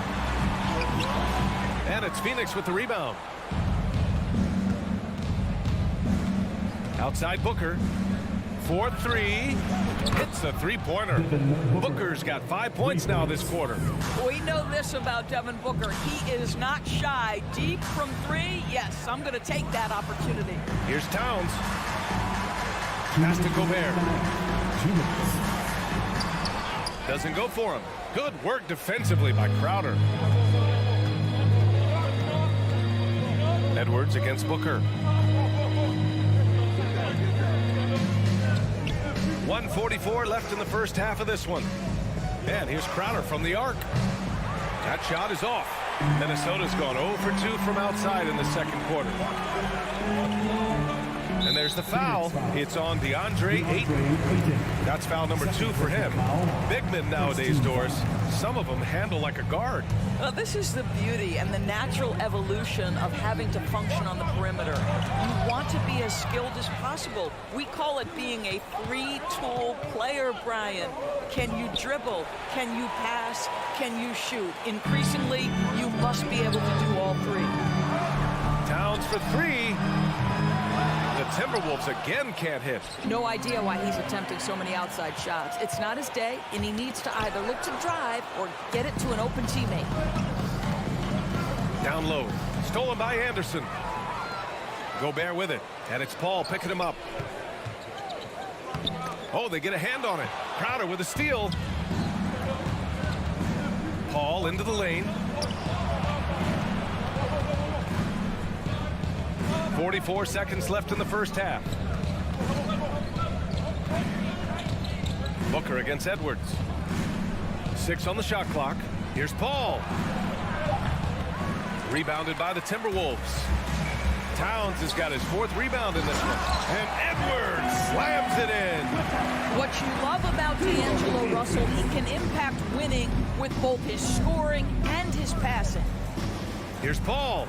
And it's Phoenix with the rebound. Outside Booker. 4-3. Hits the 3-pointer. Booker's got 5 points now this quarter. We know this about Devin Booker. He is not shy. Deep from 3, yes, I'm going to take that opportunity. Here's Towns. Pass to Gobert. Doesn't go for him. Good work defensively by Crowder. Edwards against Booker. 1:44 left in the first half of this one. And here's Crowder from the arc. That shot is off. Minnesota's gone 0 for 2 from outside in the second quarter. And there's the foul. It's on DeAndre Ayton. That's foul number 2 for him. Big men nowadays, Doris, some of them handle like a guard. Well, this is the beauty and the natural evolution of having to function on the perimeter. You want to be as skilled as possible. We call it being a three-tool player, Brian. Can you dribble? Can you pass? Can you shoot? Increasingly, you must be able to do all three. Towns for 3. The Timberwolves again can't hit. No idea why he's attempting so many outside shots. It's not his day, and he needs to either look to drive or get it to an open teammate. Down low. Stolen by Anderson. Gobert with it. And it's Paul picking him up. Oh, they get a hand on it. Crowder with a steal. Paul into the lane. 44 seconds left in the first half. Booker against Edwards. 6 on the shot clock. Here's Paul. Rebounded by the Timberwolves. Towns has got his 4th rebound in this one. And Edwards slams it in. What you love about D'Angelo Russell, he can impact winning with both his scoring and his passing. Here's Paul.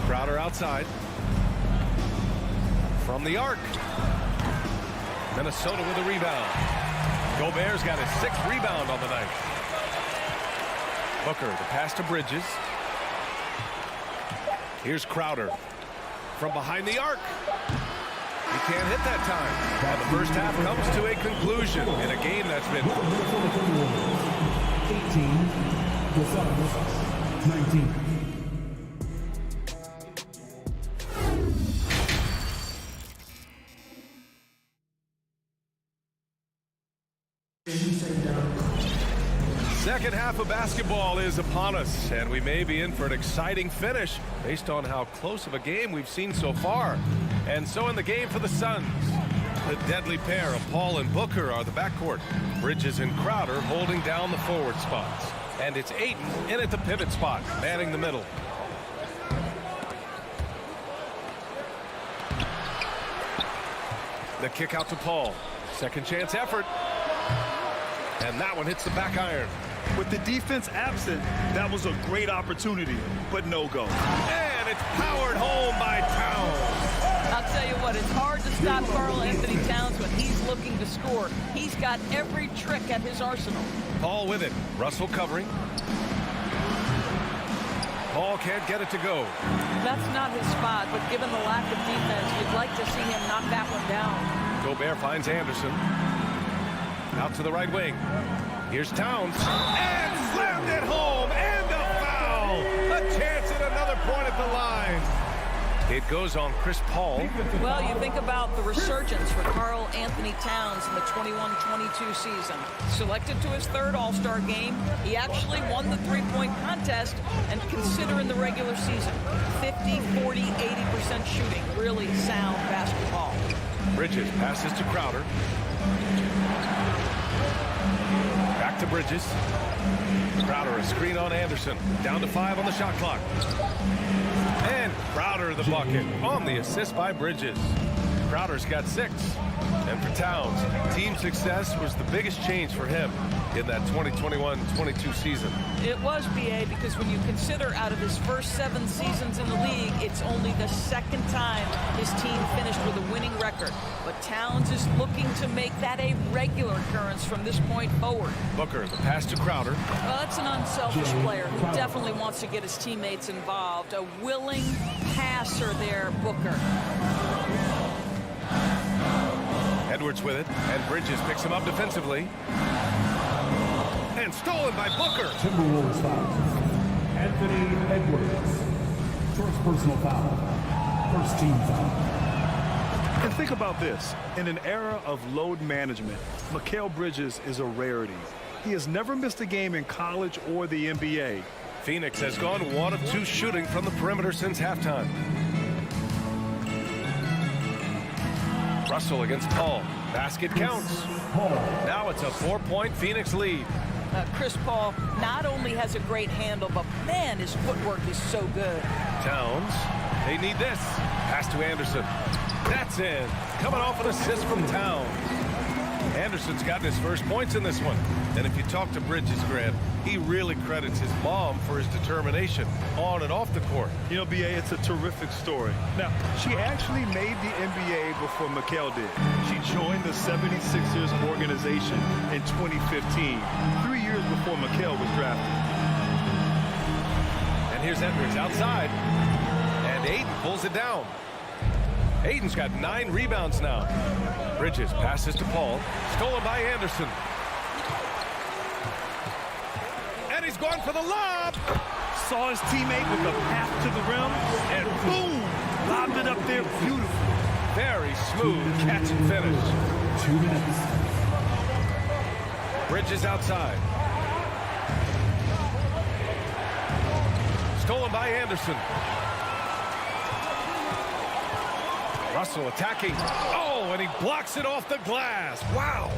Crowder outside. From the arc. Minnesota with a rebound. Gobert's got his 6th rebound on the night. Booker, the pass to Bridges. Here's Crowder. From behind the arc. He can't hit that time. And the first half comes to a conclusion in a game that's been 18, 19. Second half of basketball is upon us, and we may be in for an exciting finish based on how close of a game we've seen so far. And so in the game for the Suns, the deadly pair of Paul and Booker are the backcourt. Bridges and Crowder holding down the forward spots. And it's Ayton in at the pivot spot, manning the middle. The kick out to Paul. Second chance effort. And that one hits the back iron. With the defense absent, that was a great opportunity, but no go. And it's powered home by Towns. I'll tell you what, it's hard to stop Karl Anthony Towns when he's looking to score. He's got every trick at his arsenal. Paul with it. Russell covering. Paul can't get it to go. That's not his spot, but given the lack of defense, you'd like to see him knock that one down. Gobert finds Anderson. Out to the right wing. Here's Towns. And slammed it home. And a foul. A chance at another point at the line. It goes on Chris Paul. Well, you think about the resurgence for Karl Anthony Towns in the 21-22 season. Selected to his 3rd All-Star game, he actually won the three-point contest, and consider in the regular season, 50, 40, 80% shooting. Really sound basketball. Bridges passes to Crowder. Back to Bridges. Crowder, a screen on Anderson. Down to 5 on the shot clock. And Crowder the bucket on the assist by Bridges. Crowder's got 6. And for Towns, team success was the biggest change for him in that 2021-22 season. It was, B.A., because when you consider out of his first 7 seasons in the league, it's only the 2nd time his team finished with a winning record. But Towns is looking to make that a regular occurrence from this point forward. Booker, the pass to Crowder. Well, that's an unselfish player who definitely wants to get his teammates involved. A willing passer there, Booker. Edwards with it, and Bridges picks him up defensively. And stolen by Booker. Timberwolves foul. Anthony Edwards. First personal foul. First team foul. And think about this. In an era of load management, Mikal Bridges is a rarity. He has never missed a game in college or the NBA. Phoenix has gone 1 of 2 shooting from the perimeter since halftime. Russell against Paul. Basket counts. Now it's a 4-point Phoenix lead. Chris Paul not only has a great handle, but man, his footwork is so good. Towns, they need this. Pass to Anderson. That's in. Coming off an assist from Towns. Anderson's gotten his first points in this one. And if you talk to Bridges, Grant, he really credits his mom for his determination on and off the court. You know, B.A., it's a terrific story. Now, she actually made the NBA before Mikal did. She joined the 76ers organization in 2015, 3 years before Mikal was drafted. And here's Edwards outside. And Ayton pulls it down. Ayton's got 9 rebounds now. Bridges passes to Paul. Stolen by Anderson. And he's going for the lob. Saw his teammate with the path to the rim, and boom! Lobbed it up there beautifully. Very smooth catch and finish. 2 minutes. Bridges outside. Stolen by Anderson. Russell attacking. Oh, and he blocks it off the glass. Wow.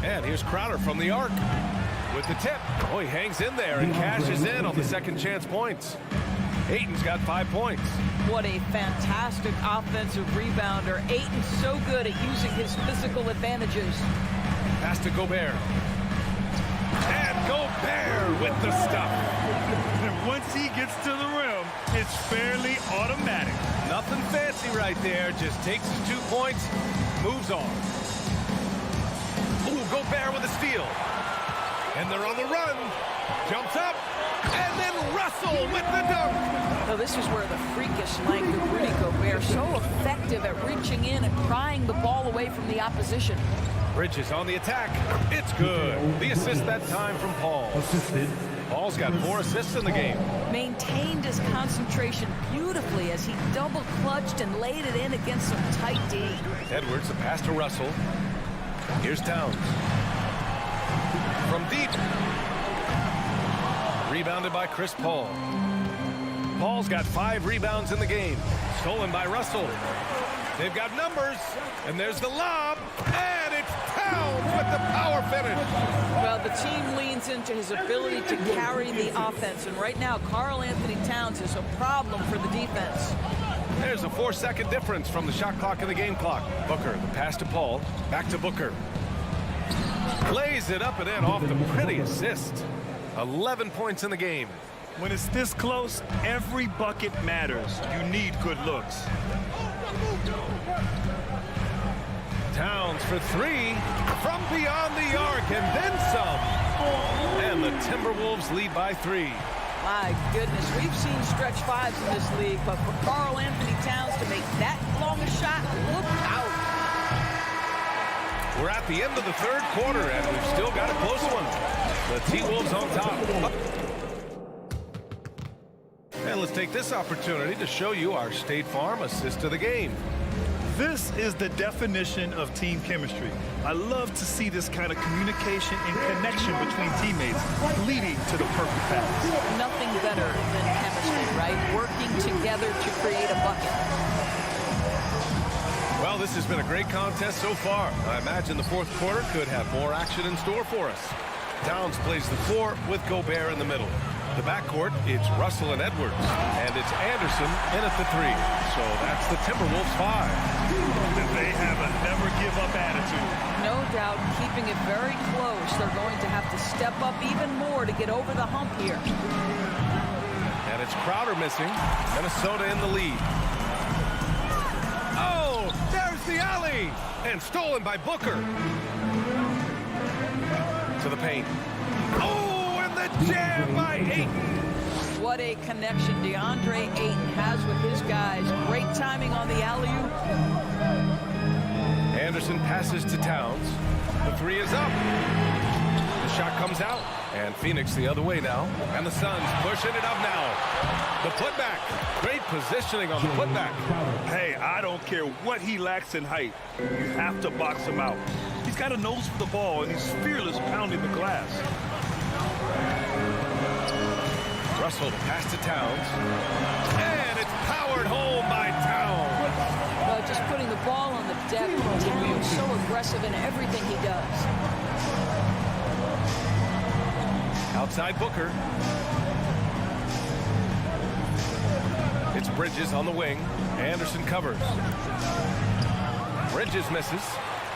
And here's Crowder from the arc with the tip. Oh, he hangs in there and cashes in on the second chance points. Ayton's got 5 points. What a fantastic offensive rebounder. Ayton's so good at using his physical advantages. Pass to Gobert. And Gobert with the stuff. And once he gets to the rim, it's fairly automatic. Nothing fancy right there. Just takes his 2 points, moves on. Ooh, Gobert with a steal. And they're on the run. Jumps up. And then Russell with the dunk. Now, this is where the freakish length of Rudy Gobert so effective at reaching in and prying the ball away from the opposition. Bridges on the attack. It's good. The assist that time from Paul. Assisted. Paul's got 4 assists in the game. Maintained his concentration beautifully as he double clutched and laid it in against some tight D. Edwards, the pass to Russell. Here's Towns. From deep. Rebounded by Chris Paul. Paul's got 5 rebounds in the game. Stolen by Russell. They've got numbers. And there's the lob. And it's Towns with the power finish. Well, the team leans into his ability to carry the offense. And right now, Karl Anthony Towns is a problem for the defense. There's a 4-second difference from the shot clock and the game clock. Booker, the pass to Paul. Back to Booker. Lays it up and in off the pretty assist. 11 points in the game. When it's this close, every bucket matters. You need good looks. Towns for 3 from beyond the arc and then some. And the Timberwolves lead by 3. My goodness, we've seen stretch 5s in this league, but for Karl Anthony Towns to make that long a shot, look out. We're at the end of the 3rd quarter, and we've still got a close one. The T-Wolves on top. And let's take this opportunity to show you our State Farm assist of the game. This is the definition of team chemistry. I love to see this kind of communication and connection between teammates leading to the perfect pass. Nothing better than chemistry, right? Working together to create a bucket. Well, this has been a great contest so far. I imagine the 4th quarter could have more action in store for us. Towns plays the 4 with Gobert in the middle. The backcourt, it's Russell and Edwards. And it's Anderson in at the 3. So that's the Timberwolves 5. They have a never-give-up attitude. No doubt, keeping it very close. They're going to have to step up even more to get over the hump here. And it's Crowder missing. Minnesota in the lead. Oh, there's the alley. And stolen by Booker. To the paint. Oh, and the jam by Ayton. What a connection DeAndre Ayton has with his guys. Great timing on the alley-oop. Anderson passes to Towns. The 3 is up. The shot comes out. And Phoenix the other way now. And the Suns pushing it up now. The putback. Great positioning on the putback. Hey, I don't care what he lacks in height. You have to box him out. He's got a nose for the ball, and he's fearless pounding the glass. Russell, the pass to Towns. And it's powered home by Towns. Well, just putting the ball on the deck. Towns so aggressive in everything he does. Outside Booker. It's Bridges on the wing. Anderson covers. Bridges misses.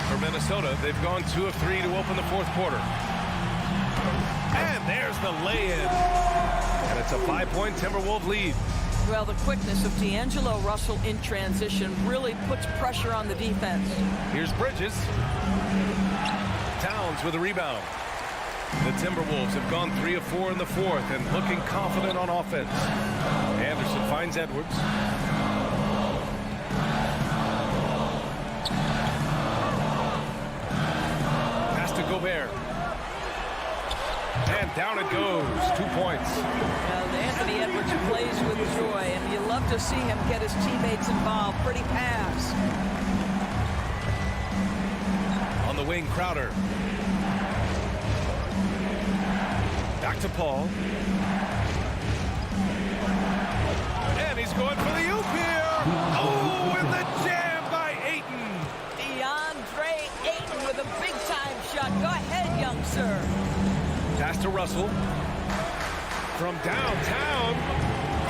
For Minnesota, they've gone 2 of 3 to open the fourth quarter. And there's the lay-in. And it's a 5-point Timberwolves lead. Well, the quickness of D'Angelo Russell in transition really puts pressure on the defense. Here's Bridges. Towns with a rebound. The Timberwolves have gone 3 of 4 in the fourth and looking confident on offense. Anderson finds Edwards. Pass to Gobert. And down it goes. 2 points. Well, Anthony Edwards plays with joy, and you love to see him get his teammates involved. Pretty pass. On the wing, Crowder. Back to Paul. And he's going for the oop here. Oh, and the jam by Ayton. DeAndre Ayton with a big-time shot. Go ahead, young sir. Pass to Russell. From downtown.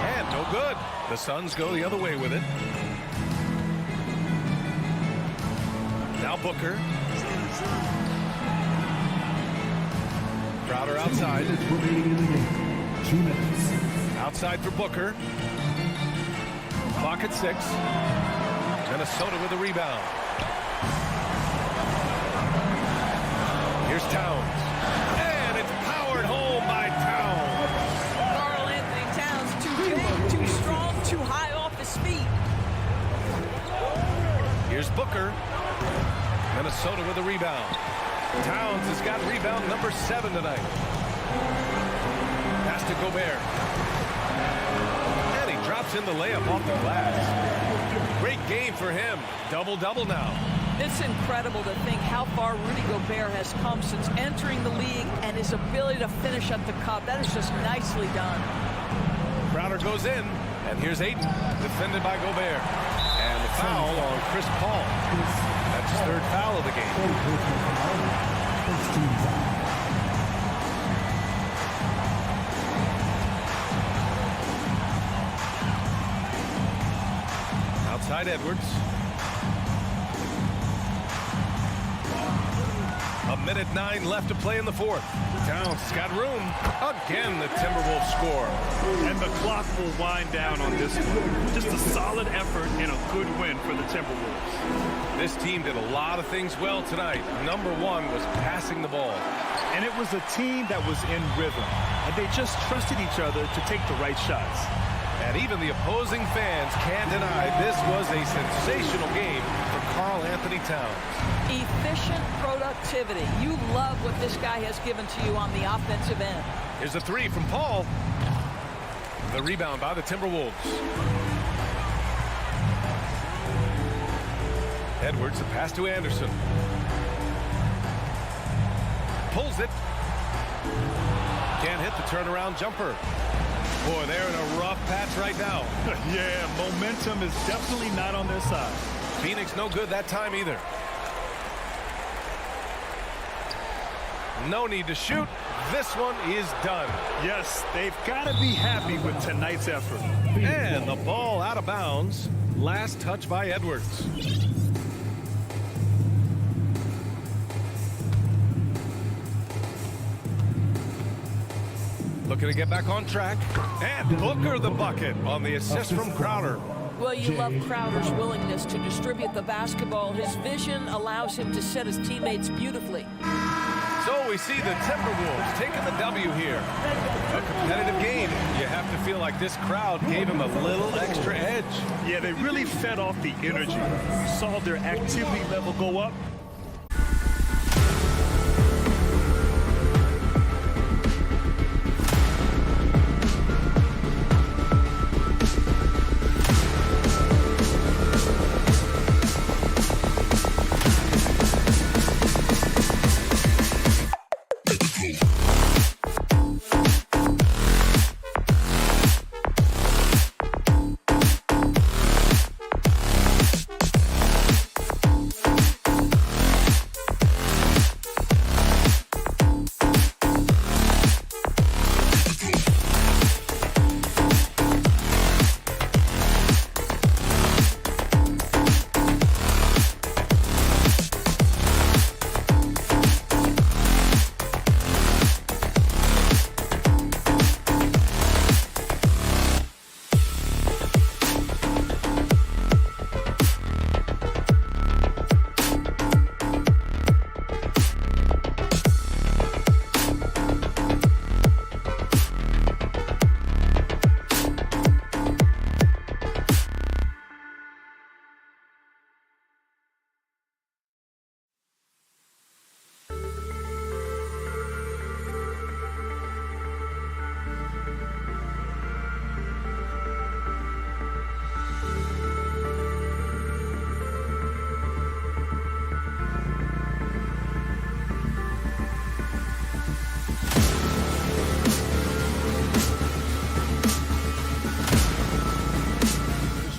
And no good. The Suns go the other way with it. Now Booker. Crowder outside. 2 minutes remaining in the game. 2 minutes. Outside for Booker. Clock at 6. Minnesota with a rebound. Here's Towns. And it's powered home by Towns. Karl Anthony Towns, too big, too strong, too high off his feet. Here's Booker. Minnesota with a rebound. Towns has got rebound number 7 tonight. Pass to Gobert. And he drops in the layup off the glass. Great game for him. Double-double now. It's incredible to think how far Rudy Gobert has come since entering the league and his ability to finish at the cup. That is just nicely done. Crowder goes in. And here's Ayton, defended by Gobert. And the foul on Chris Paul. That's his 3rd foul of the game. First team foul. Outside Edwards. A minute 9 left to play in the fourth. Towns has got room. Again, the Timberwolves score. And the clock will wind down on this one. Just a solid effort and a good win for the Timberwolves. This team did a lot of things well tonight. Number 1 was passing the ball. And it was a team that was in rhythm. And they just trusted each other to take the right shots. And even the opposing fans can't deny this was a sensational game for Karl Anthony Towns. Efficient productivity. You love what this guy has given to you on the offensive end. Here's a 3 from Paul. The rebound by the Timberwolves. Edwards, the pass to Anderson. Pulls it. Can't hit the turnaround jumper. Boy, they're in a rough patch right now. Yeah, momentum is definitely not on their side. Phoenix no good that time either. No need to shoot. This one is done. Yes, they've got to be happy with tonight's effort. And the ball out of bounds. Last touch by Edwards. Looking to get back on track. And Booker the bucket on the assist from Crowder. Well, you love Crowder's willingness to distribute the basketball. His vision allows him to set his teammates beautifully. So we see the Timberwolves taking the W here. A competitive game. You have to feel like this crowd gave him a little extra edge. Yeah, they really fed off the energy. You saw their activity level go up.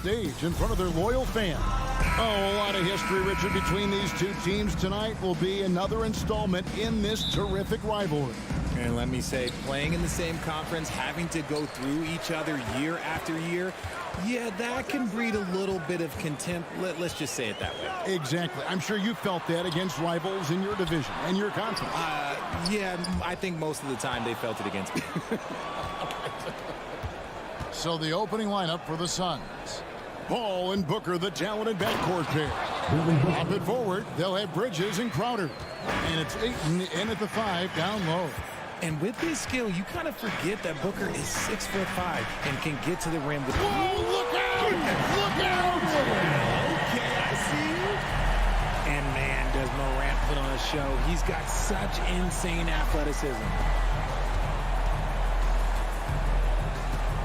stage in front of their loyal fans. Oh, a lot of history, Richard, between these two teams tonight will be another installment in this terrific rivalry. And let me say, playing in the same conference, having to go through each other year after year, yeah, that can breed a little bit of contempt. Let's just say it that way. Exactly. I'm sure you felt that against rivals in your division and your conference. Yeah, I think most of the time they felt it against me. So the opening lineup for the Suns. Paul and Booker, the talented backcourt pair. Up and forward, they'll have Bridges and Crowder. And it's Ayton in at the 5 down low. And with his skill, you kind of forget that Booker is 6'5" and can get to the rim with... Whoa, look out! Look out! Okay, I see you. And man, does Morant put on a show. He's got such insane athleticism.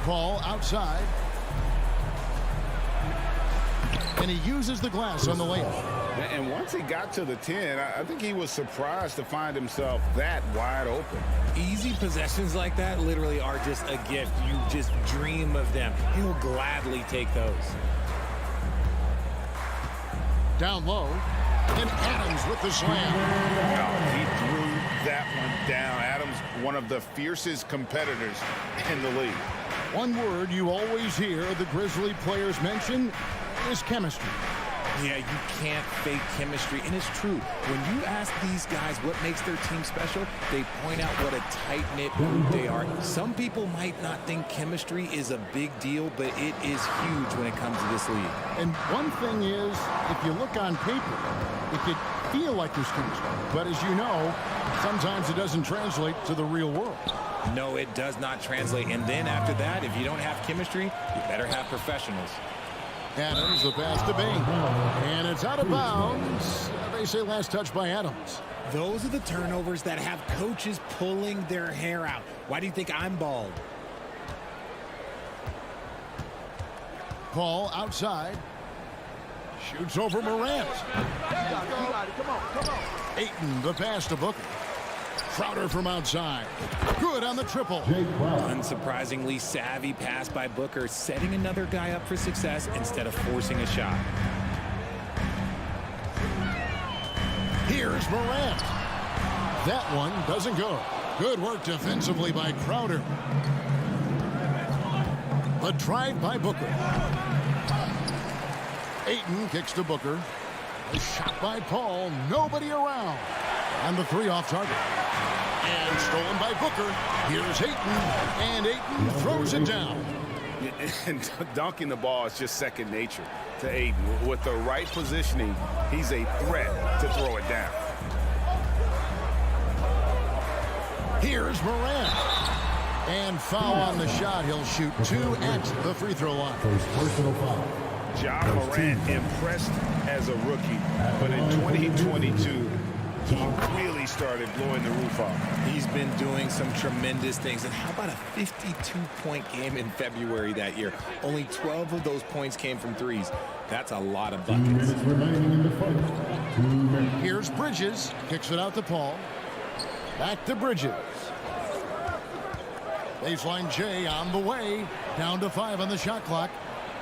Paul outside. And he uses the glass on the layup. And once he got to the 10, I think he was surprised to find himself that wide open. Easy possessions like that literally are just a gift. You just dream of them. He'll gladly take those. Down low. And Adams with the slam. Oh, he threw that one down. Adams, one of the fiercest competitors in the league. One word you always hear the Grizzly players mention is chemistry. Yeah, you can't fake chemistry, and it's true. When you ask these guys what makes their team special, they point out what a tight-knit group they are. Some people might not think chemistry is a big deal, but it is huge when it comes to this league. And one thing is, if you look on paper, it could feel like there's chemistry. But as you know, sometimes it doesn't translate to the real world. No, it does not translate. And then after that, if you don't have chemistry, you better have professionals. Adams, the pass to Bain. And it's out of bounds. They say last touch by Adams. Those are the turnovers that have coaches pulling their hair out. Why do you think I'm bald? Paul outside. Shoots over Morant. Come on. Ayton, the pass to Booker. Crowder from outside. Good on the triple. Unsurprisingly savvy pass by Booker, setting another guy up for success instead of forcing a shot. Here's Morant. That one doesn't go. Good work defensively by Crowder. A drive by Booker. Ayton kicks to Booker. A shot by Paul. Nobody around. And the 3 off target. And stolen by Booker. Here's Ayton. And Ayton throws it down. And dunking the ball is just second nature to Ayton. With the right positioning, he's a threat to throw it down. Here's Morant. And foul on the shot. He'll shoot 2 at the free throw line. First personal foul. Ja Morant impressed as a rookie, but in 2022, he really started blowing the roof off. He's been doing some tremendous things. And how about a 52-point game in February that year? Only 12 of those points came from threes. That's a lot of 2 buckets. minutes remaining in the fight. 2 minutes. Here's Bridges. Kicks it out to Paul. Back to Bridges. Baseline J on the way. Down to 5 on the shot clock.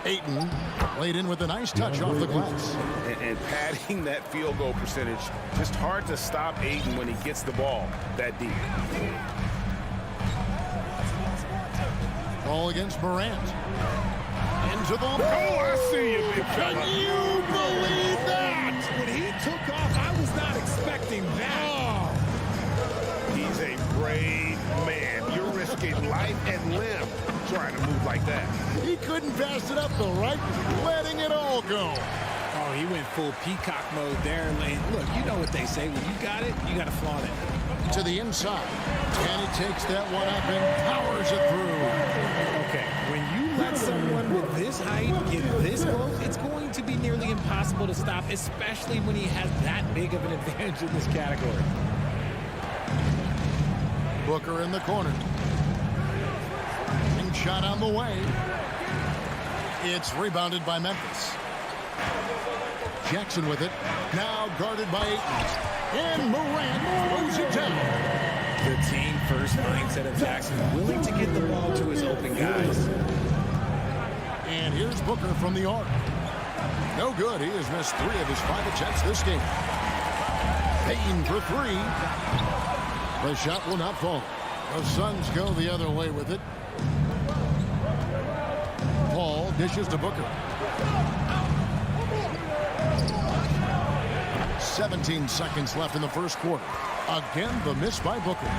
Ayton laid in with a nice touch off the glass. And padding that field goal percentage, just hard to stop Ayton when he gets the ball that deep. Ball against Morant. Into the... Oh, I see you, big Can fella. you believe that? When he took off, I was not expecting that. He's a brave man. You're risking life and limb trying to move like that. He couldn't pass it up the right, letting it all go. Oh, he went full peacock mode there. Look, you know what they say. When you got it, you got to flaunt it. To the inside. And he takes that one up and powers it through. Okay, when you let someone with this height get this close, it's going to be nearly impossible to stop, especially when he has that big of an advantage in this category. Booker in the corner. And shot on the way. It's rebounded by Memphis. Jackson with it. Now guarded by Ayton. And Morant throws it down. The team first mindset of Jackson, willing to get the ball to his open guys. And here's Booker from the arc. No good. He has missed 3 of his 5 attempts this game. Payton for 3. The shot will not fall. The Suns go the other way with it. Paul dishes to Booker. 17 seconds left in the first quarter. Again, the miss by Booker.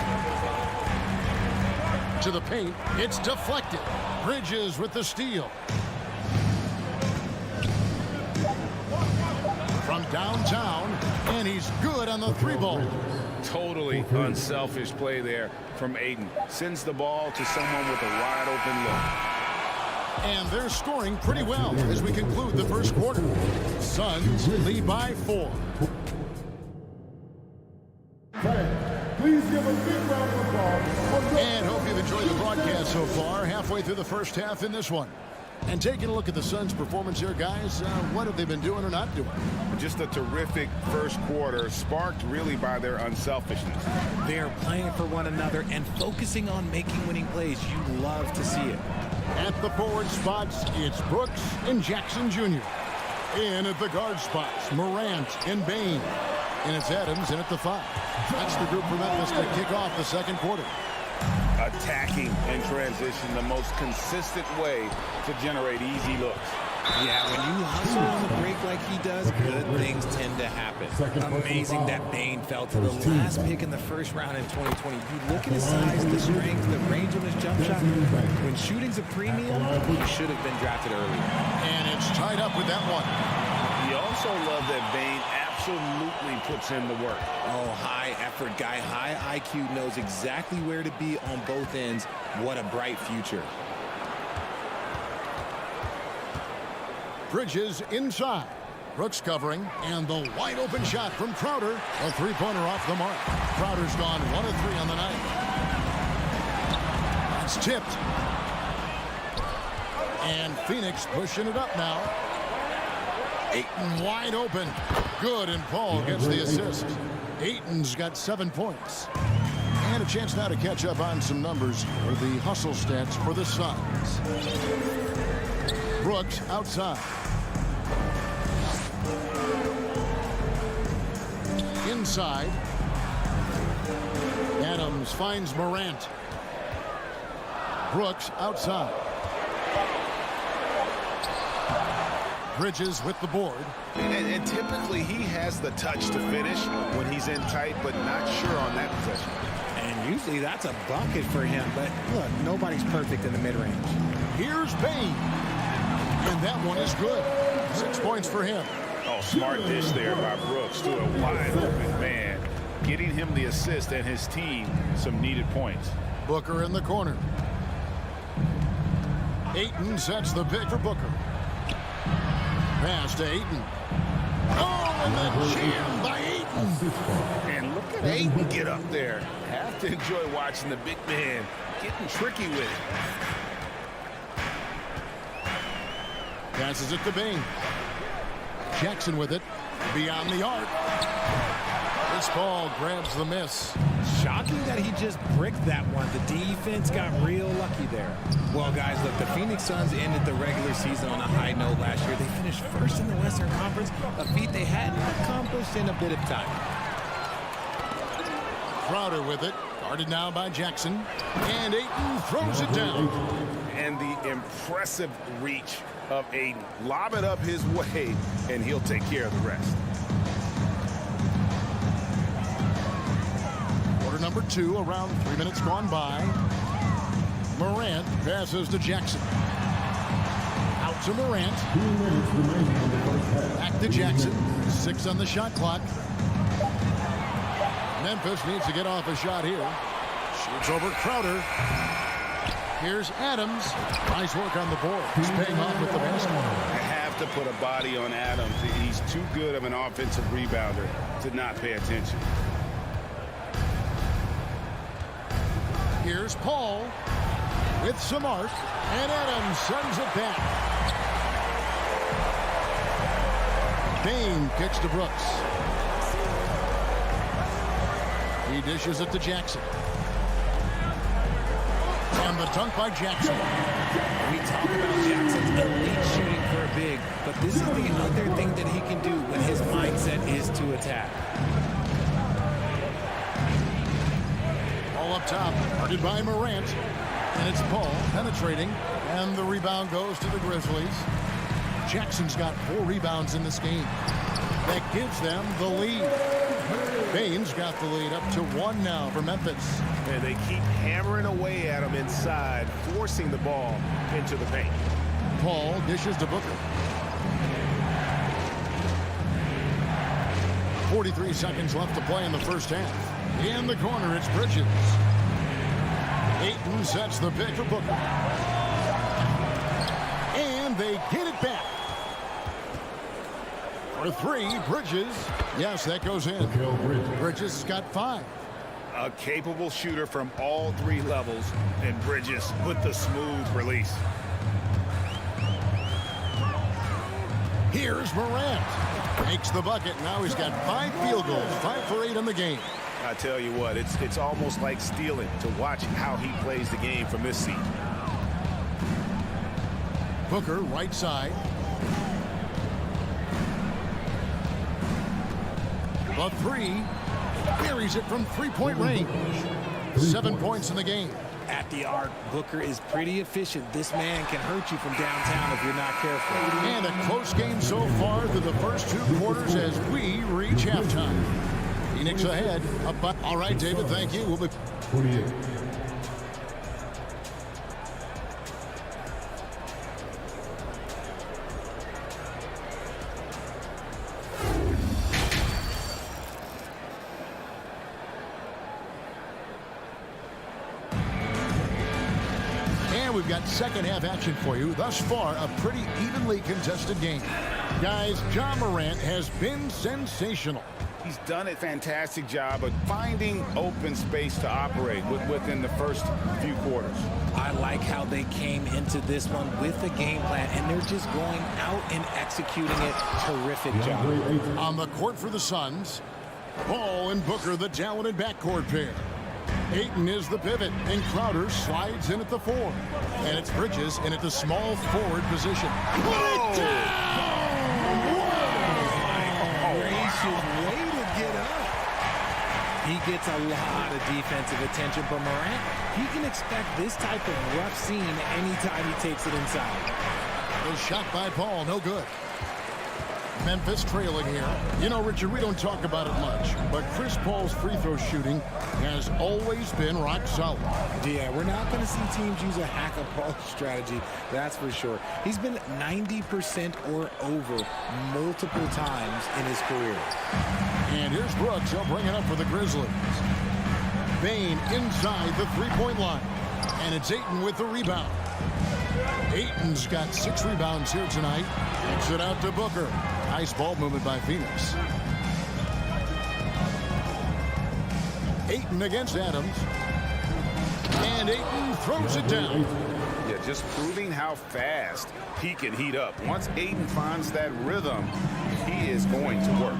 To the paint. It's deflected. Bridges with the steal. From downtown, and he's good on the 3-ball. Totally unselfish play there from Ayton. Sends the ball to someone with a wide open look. And they're scoring pretty well as we conclude the first quarter. Suns lead by 4. Please give a big round of applause. And hope you've enjoyed the broadcast so far. Halfway through the first half in this one. And taking a look at the Suns' performance here, guys, what have they been doing or not doing? Just a terrific first quarter, sparked really by their unselfishness. They're playing for one another and focusing on making winning plays. You love to see it. At the forward spots, it's Brooks and Jackson Jr. In at the guard spots, Morant and Bane. And it's Adams in at the 5. That's the group for Memphis to kick off the second quarter. Attacking in transition, the most consistent way to generate easy looks. Yeah, when you hustle on the break like he does, good things tend to happen. Amazing that Bane fell to the last pick in the first round in 2020. You look at his size, the strength, the range of his jump shot. When shooting's a premium, he should have been drafted earlier. And it's tied up with that one. You also love that Bane absolutely puts in the work. Oh, high effort guy, high IQ, knows exactly where to be on both ends. What a bright future. Bridges inside. Brooks covering, and the wide open shot from Crowder. A 3-pointer off the mark. Crowder's gone 1 of 3 on the night. It's tipped. And Phoenix pushing it up now. Ayton wide open. Good, and Paul gets the assist. Ayton's got 7 points. And a chance now to catch up on some numbers for the hustle stats for the Suns. Brooks outside. Inside. Adams finds Morant. Brooks outside. Bridges with the board. And typically he has the touch to finish when he's in tight, but not sure on that possession. And usually that's a bucket for him, but look, nobody's perfect in the mid-range. Here's Bane. And that one is good. 6 points for him. Oh, smart dish there by Brooks to a wide open man. Getting him the assist and his team some needed points. Booker in the corner. Ayton sets the pick for Booker. Pass to Ayton. Oh, and then jammed by Ayton. And look at Ayton get up there. Have to enjoy watching the big man getting tricky with it. Passes it to Bane. Jackson with it. Beyond the arc. This ball grabs the miss. Shocking that he just bricked that one. The defense got real lucky there. Well, guys, look, the Phoenix Suns ended the regular season on a high note last year. They finished first in the Western Conference, a feat they hadn't accomplished in a bit of time. Crowder with it. Guarded now by Jackson. And Ayton throws it down. And the impressive reach of Ayton. Lob it up his way, and he'll take care of the rest. Quarter number 2, around 3 minutes gone by. Morant passes to Jackson. Out to Morant. Back to Jackson. 6 on the shot clock. Memphis needs to get off a shot here. Shoots over Crowder. Here's Adams. Nice work on the board. He's paying off with the basket. I have to put a body on Adams. He's too good of an offensive rebounder to not pay attention. Here's Paul with some arc, and Adams sends it back. Bane kicks to Brooks. He dishes it to Jackson. And a dunk by Jackson. We talk about Jackson's elite shooting for a big, but this is the other thing that he can do when his mindset is to attack. All up top, guarded by Morant. And it's Paul penetrating, and the rebound goes to the Grizzlies. Jackson's got 4 rebounds in this game. That gives them the lead. Bane's got the lead up to 1 now for Memphis. And they keep hammering away at him inside, forcing the ball into the paint. Paul dishes to Booker. 43 seconds left to play in the first half. In the corner, it's Bridges. Ayton sets the pick for Booker. And they get it back. For 3, Bridges. Yes, that goes in. Bridges has got 5. A capable shooter from all 3 levels, and Bridges with the smooth release. Here's Morant. Makes the bucket. Now he's got 5 field goals, 5 for 8 in the game. I tell you what, it's almost like stealing to watch how he plays the game from this seat. Booker, right side. The 3. Buries it from 3-point range. 7 points in the game. At the arc, Booker is pretty efficient. This man can hurt you from downtown if you're not careful. And a close game so far through the first 2 quarters as we reach halftime. Phoenix ahead. All right, David, thank you. We'll be 48. And we've got second half action for you. Thus far, a pretty evenly contested game. Guys, Ja Morant has been sensational. He's done a fantastic job of finding open space to operate within the first few quarters. I like how they came into this one with a game plan, and they're just going out and executing it. Terrific job. On the court for the Suns, Paul and Booker, the talented backcourt pair. Ayton is the pivot, and Crowder slides in at the 4. And it's Bridges in at the small forward position. Put it down! Way to get up. He gets a lot of defensive attention, but Morant, he can expect this type of rough scene anytime he takes it inside. The shot by Paul, no good. Memphis trailing here. You know, Richard, we don't talk about it much, but Chris Paul's free throw shooting has always been rock solid. Yeah, we're not going to see teams use a hack-a-Paul strategy, that's for sure. He's been 90% or over multiple times in his career. And here's Brooks. He'll bring it up for the Grizzlies. Bane inside the three-point line. And it's Ayton with the rebound. Ayton's got 6 rebounds here tonight. Kicks it out to Booker. Nice ball movement by Phoenix. Ayton against Adams. And Ayton throws it down. Yeah, just proving how fast he can heat up. Once Ayton finds that rhythm, he is going to work.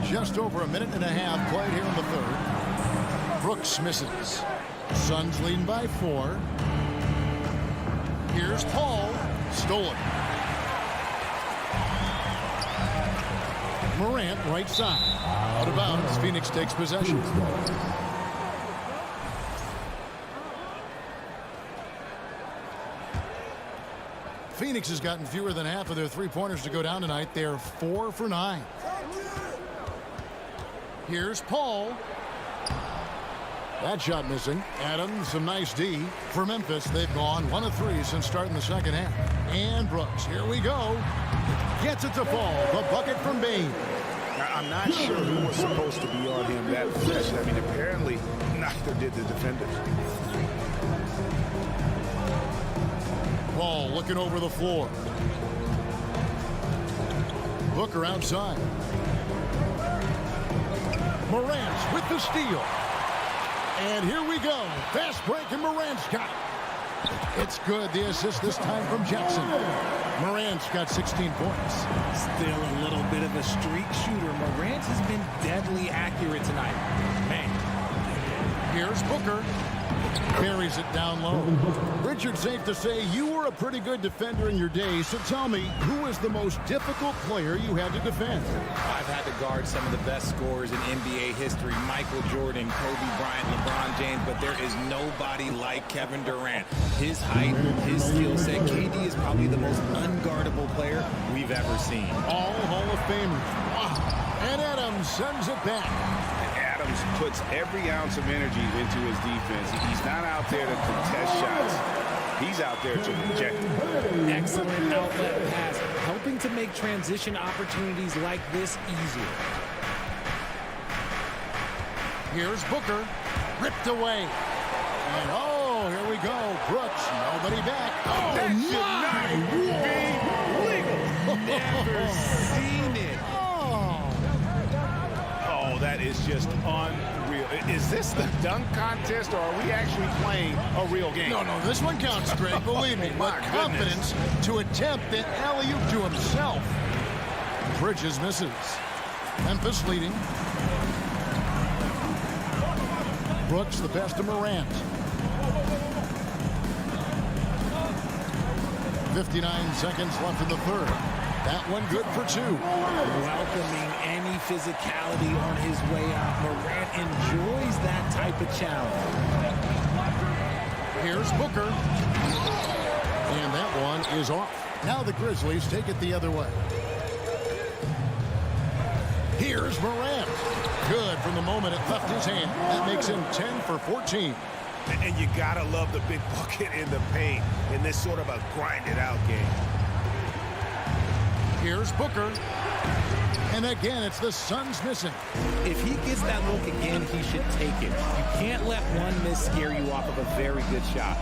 Just over a minute and a half played here in the third. Brooks misses. Suns leading by 4. Here's Paul. Stolen. Morant right side. Out of bounds. Phoenix takes possession. Phoenix has gotten fewer than half of their three-pointers to go down tonight. They're 4 for 9. Here's Paul. That shot missing. Adams, some nice D. For Memphis, they've gone 1 of 3 since starting the second half. And Brooks, here we go. Gets it to fall. The bucket from Bane. Now, I'm not sure who was supposed to be on him that possession. I mean, apparently, neither did the defenders. Paul looking over the floor. Booker outside. Morant with the steal. And here we go. Fast break, and Morant's got it. It's good. The assist this time from Jackson. Morant's got 16 points. Still a little bit of a streak shooter. Morant has been deadly accurate tonight. Man. Here's Booker. Carries it down low. Richard, safe to say you were a pretty good defender in your day, so tell me, who was the most difficult player you had to defend? I've had to guard some of the best scorers in NBA history, Michael Jordan, Kobe Bryant, LeBron James, but there is nobody like Kevin Durant. His height, his skill set, KD is probably the most unguardable player we've ever seen. All Hall of Famers. Wow. And Adams sends it back. Adams puts every ounce of energy into his defense. He's not out there to contest shots. He's out there to reject them. Excellent outlet pass, helping to make transition opportunities like this easier. Here's Booker. Ripped away. And oh, here we go. Brooks, nobody back. Oh, that should not be legal. Never seen it. Oh, that is just unreal. Is this the dunk contest, or are we actually playing a real game? No, this one counts, Greg, believe me. But confidence to attempt the alley-oop to himself. Bridges misses. Memphis leading. Brooks the pass to Morant. 59 seconds left in the third. That one good for two. Welcoming any physicality on his way out. Morant enjoys that type of challenge. Here's Booker. And that one is off. Now the Grizzlies take it the other way. Here's Morant. Good from the moment it left his hand. That makes him 10 for 14. And you gotta love the big bucket in the paint in this sort of a grinded-out game. Here's Booker. And again, it's the Suns missing. If he gets that look again, he should take it. You can't let one miss scare you off of a very good shot.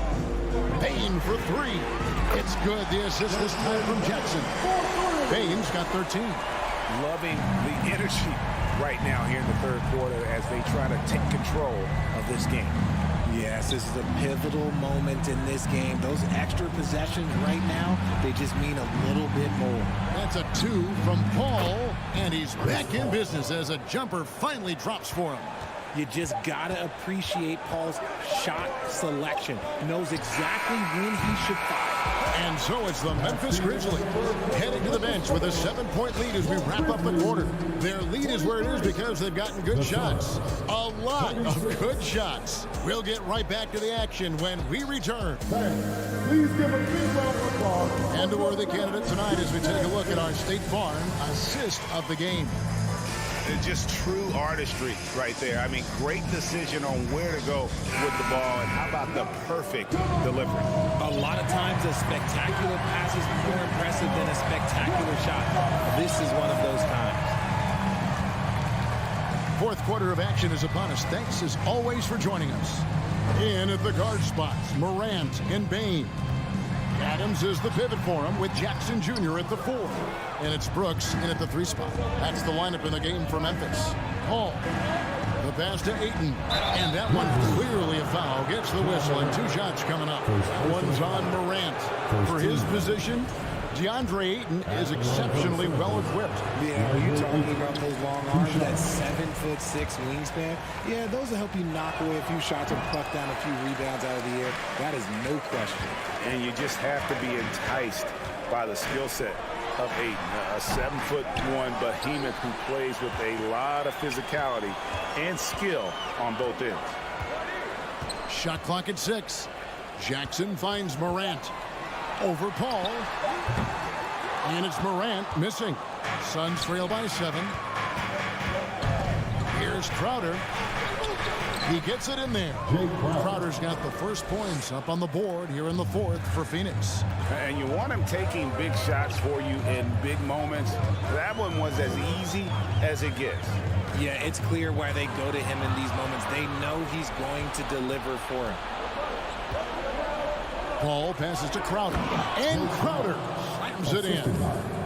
Payne for three. It's good. The assist this time from Jackson. Payne's got 13. Loving the energy right now here in the third quarter as they try to take control of this game. Yes, this is a pivotal moment in this game. Those extra possessions right now, they just mean a little bit more. That's a two from Paul, and he's back in business as a jumper finally drops for him. You just gotta appreciate Paul's shot selection. Knows exactly when he should fire. And so it's the Memphis Grizzlies heading to the bench with a 7-point lead as we wrap up the quarter. Their lead is where it is because they've gotten good shots. A lot of good shots. We'll get right back to the action when we return. Please give a big round of applause. And a worthy candidate tonight as we take a look at our State Farm assist of the game. It's just true artistry right there. I mean, great decision on where to go with the ball, and how about the perfect delivery? A lot of times a spectacular pass is more impressive than a spectacular shot. This is one of those times. Fourth quarter of action is upon us. Thanks as always for joining us. In at the guard spots, Morant and Bane. Adams is the pivot for him with Jackson Jr. at the 4. And it's Brooks in at the 3 spot. That's the lineup in the game for Memphis. Paul, the pass to Ayton. And that one clearly a foul. Gets the whistle and 2 shots coming up. One's on Morant. For his position, DeAndre Ayton is exceptionally well equipped. Yeah, when you're talking about those long arms, that 7'6" wingspan, yeah, those will help you knock away a few shots or pluck down a few rebounds out of the air. That is no question. And you just have to be enticed by the skill set of Ayton, a 7'1" behemoth who plays with a lot of physicality and skill on both ends. Shot clock at 6. Jackson finds Morant. Over Paul. And it's Morant missing. Suns trail by 7. Here's Crowder. He gets it in there. Crowder's got the first points up on the board here in the 4th for Phoenix. And you want him taking big shots for you in big moments. That one was as easy as it gets. Yeah, it's clear why they go to him in these moments. They know he's going to deliver for him. Paul passes to Crowder, and Crowder slams it in.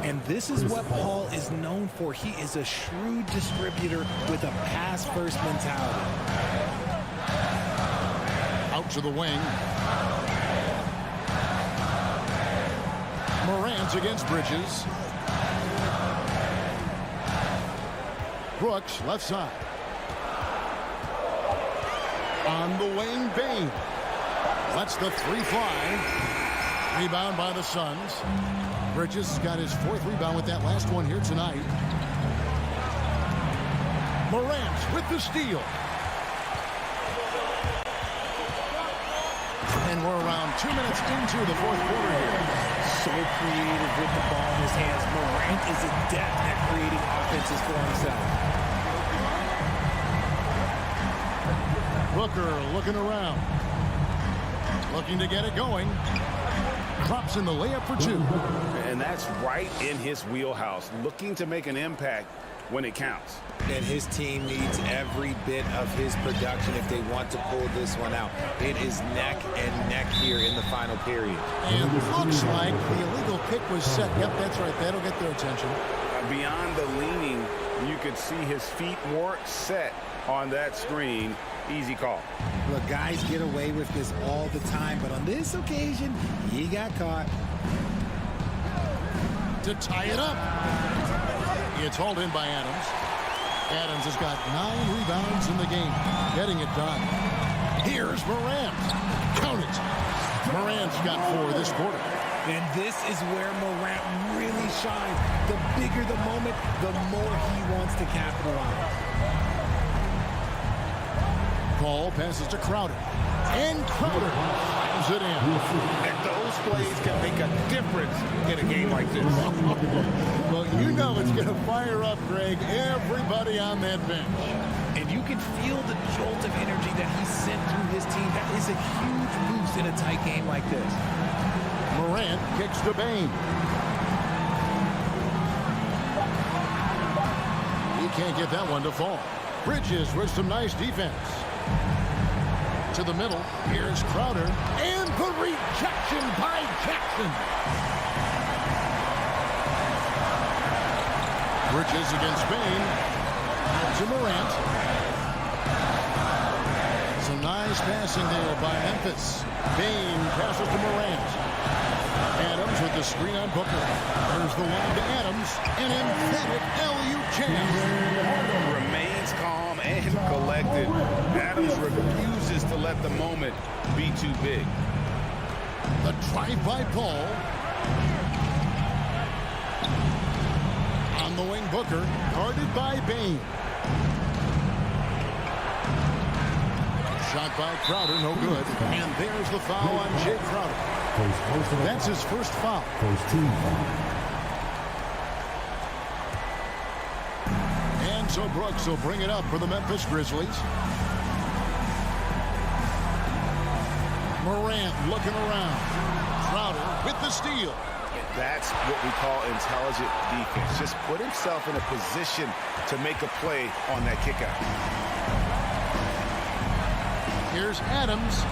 And this is what Paul is known for. He is a shrewd distributor with a pass-first mentality. Out to the wing. Morant against Bridges. Brooks, left side. On the wing, Bain. Lets the three fly. Rebound by the Suns. Bridges has got his fourth rebound with that last one here tonight. Morant with the steal. And we're around 2 minutes into the fourth quarter here. So creative with the ball in his hands. Morant is adept at creating offenses for himself. Booker looking around. Looking to get it going. Drops in the layup for two. And that's right in his wheelhouse. Looking to make an impact when it counts. And his team needs every bit of his production if they want to pull this one out. It is neck and neck here in the final period. And looks like the illegal pick was set. Yep, that's right. That'll get their attention. Beyond the leaning, you could see his feet weren't set on that screen. Easy call. Look, guys get away with this all the time, but on this occasion, he got caught. To tie it up. It's hauled in by Adams. Adams has got 9 rebounds in the game. Getting it done. Here's Morant. Count it. Morant's got 4 this quarter. And this is where Morant really shines. The bigger the moment, the more he wants to capitalize. Paul passes to Crowder. And Crowder slams it in. And those plays can make a difference in a game like this. Well, you know it's going to fire up, Greg, everybody on that bench. And you can feel the jolt of energy that he sent through his team. That is a huge boost in a tight game like this. Morant kicks to Bain. He can't get that one to fall. Bridges with some nice defense. To the middle. Here's Crowder. And the rejection by Jackson. Bridges against Bain. Out to Morant. Some nice passing there by Memphis. Bain passes to Morant. Adams with the screen on Booker. There's the one to Adams. An emphatic LU jam. Remains calm and collected. Adams refuses to let the moment be too big. The drive by Paul. On the wing, Booker. Guarded by Bain. Shot by Crowder, no good. And there's the foul on Jay Crowder. That's his first foul. First team foul. And so Brooks will bring it up for the Memphis Grizzlies. Morant looking around. Crowder with the steal. That's what we call intelligent defense. Just put himself in a position to make a play on that kickout. Here's Adams.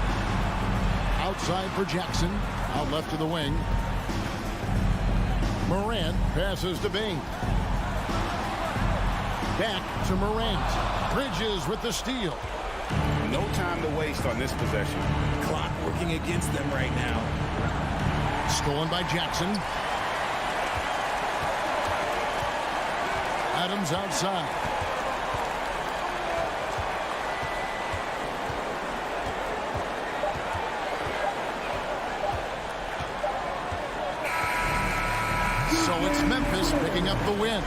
Outside for Jackson. Out left to the wing. Morant passes to Bain. Back to Morant. Bridges with the steal. No time to waste on this possession. Clock working against them right now. Stolen by Jackson. Adams outside. So it's Memphis picking up the win.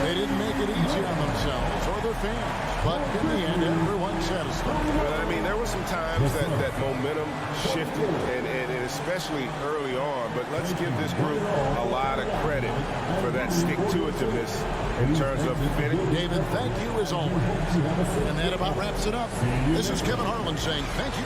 They didn't make it easy on themselves or their fans, but in the end, everyone's satisfied. Well, I mean, there were some times that momentum shifted, and especially early on, but let's give this group a lot of credit for that stick-to-itiveness in terms of finishing. David, thank you as always. And that about wraps it up. This is Kevin Harlan saying thank you.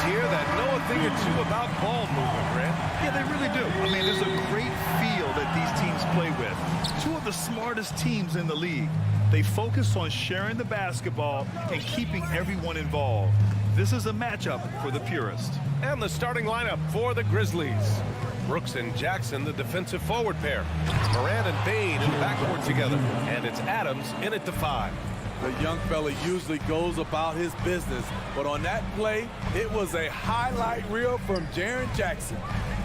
here that know a thing or two about ball movement, Grant. Yeah, they really do. I mean, there's a great feel that these teams play with. Two of the smartest teams in the league. They focus on sharing the basketball and keeping everyone involved. This is a matchup for the purist. And the starting lineup for the Grizzlies. Brooks and Jackson, the defensive forward pair. Morant and Bain in the backcourt together. And it's Adams in at the 5. The young fella usually goes about his business, but on that play, it was a highlight reel from Jaren Jackson.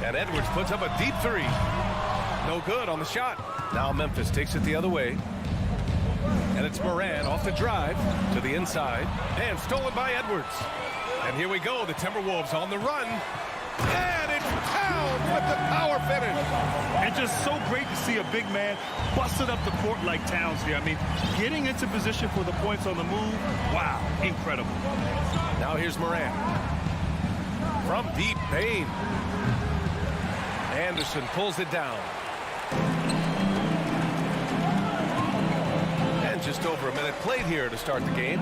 And Edwards puts up a deep 3. No good on the shot. Now Memphis takes it the other way. And it's Morant off the drive to the inside. And stolen by Edwards. And here we go, the Timberwolves on the run. And it's Towns with the power finish. And just so great to see a big man busted up the court like Towns here. I mean, getting into position for the points on the move, wow, incredible. Now here's Morant. From deep, Bain. Anderson pulls it down. And just over a minute played here to start the game.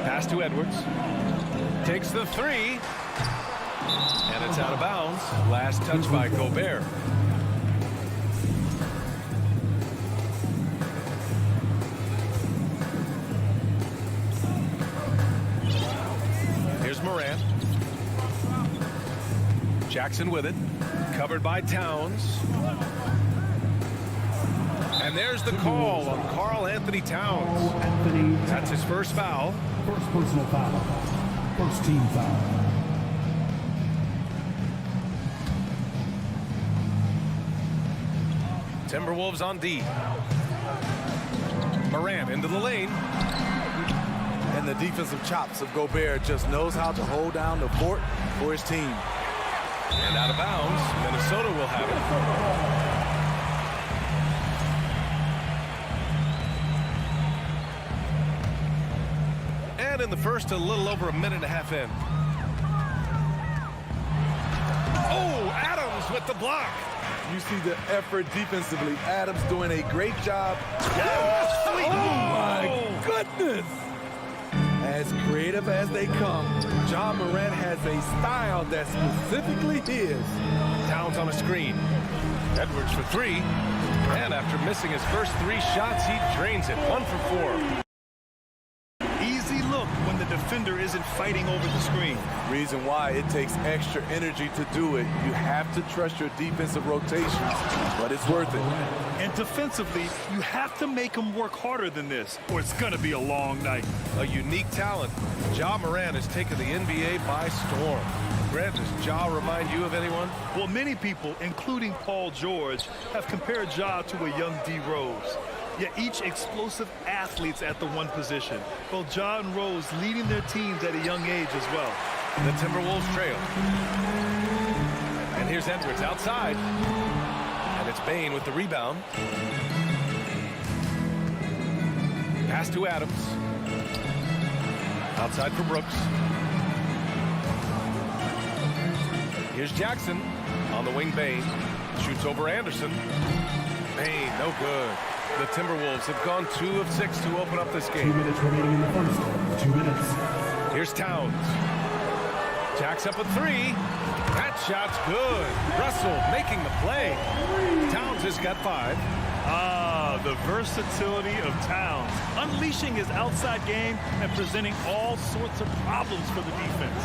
Pass to Edwards. Takes the 3. And it's out of bounds. Last touch by Gobert. Here's Morant. Jackson with it. Covered by Towns. And there's the call on Karl Anthony Towns. That's his first foul. First personal foul. First team foul. Timberwolves on D. Morant into the lane. And the defensive chops of Gobert just knows how to hold down the fort for his team. And out of bounds, Minnesota will have it. And in the first, a little over a minute and a half in. Oh, Adams with the block. You see the effort defensively. Adams doing a great job. Oh, my goodness. As creative as they come, John Morant has a style that's specifically his. Towns on a screen. Edwards for 3. And after missing his first 3 shots, he drains it. 1 for 4. Easy look when the defender isn't fighting over the screen. Reason why it takes extra energy to do it. You have to trust your defensive rotations, but it's worth it. And defensively, you have to make them work harder than this, or it's going to be a long night. A unique talent. Ja Morant has taken the NBA by storm. Grant, does Ja remind you of anyone? Well, many people, including Paul George, have compared Ja to a young D. Rose. Yet each explosive athletes at the one position. Both Ja and Rose leading their teams at a young age as well. The Timberwolves trail. And here's Edwards outside. And it's Bain with the rebound. Pass to Adams. Outside for Brooks. Here's Jackson on the wing. Bain shoots over Anderson. Bain, no good. The Timberwolves have gone 2 of 6 to open up this game. 2 minutes remaining in the first. 2 minutes. Here's Towns. Jacks up a 3. That shot's good. Russell making the play. Towns has got 5. Ah, the versatility of Towns. Unleashing his outside game and presenting all sorts of problems for the defense.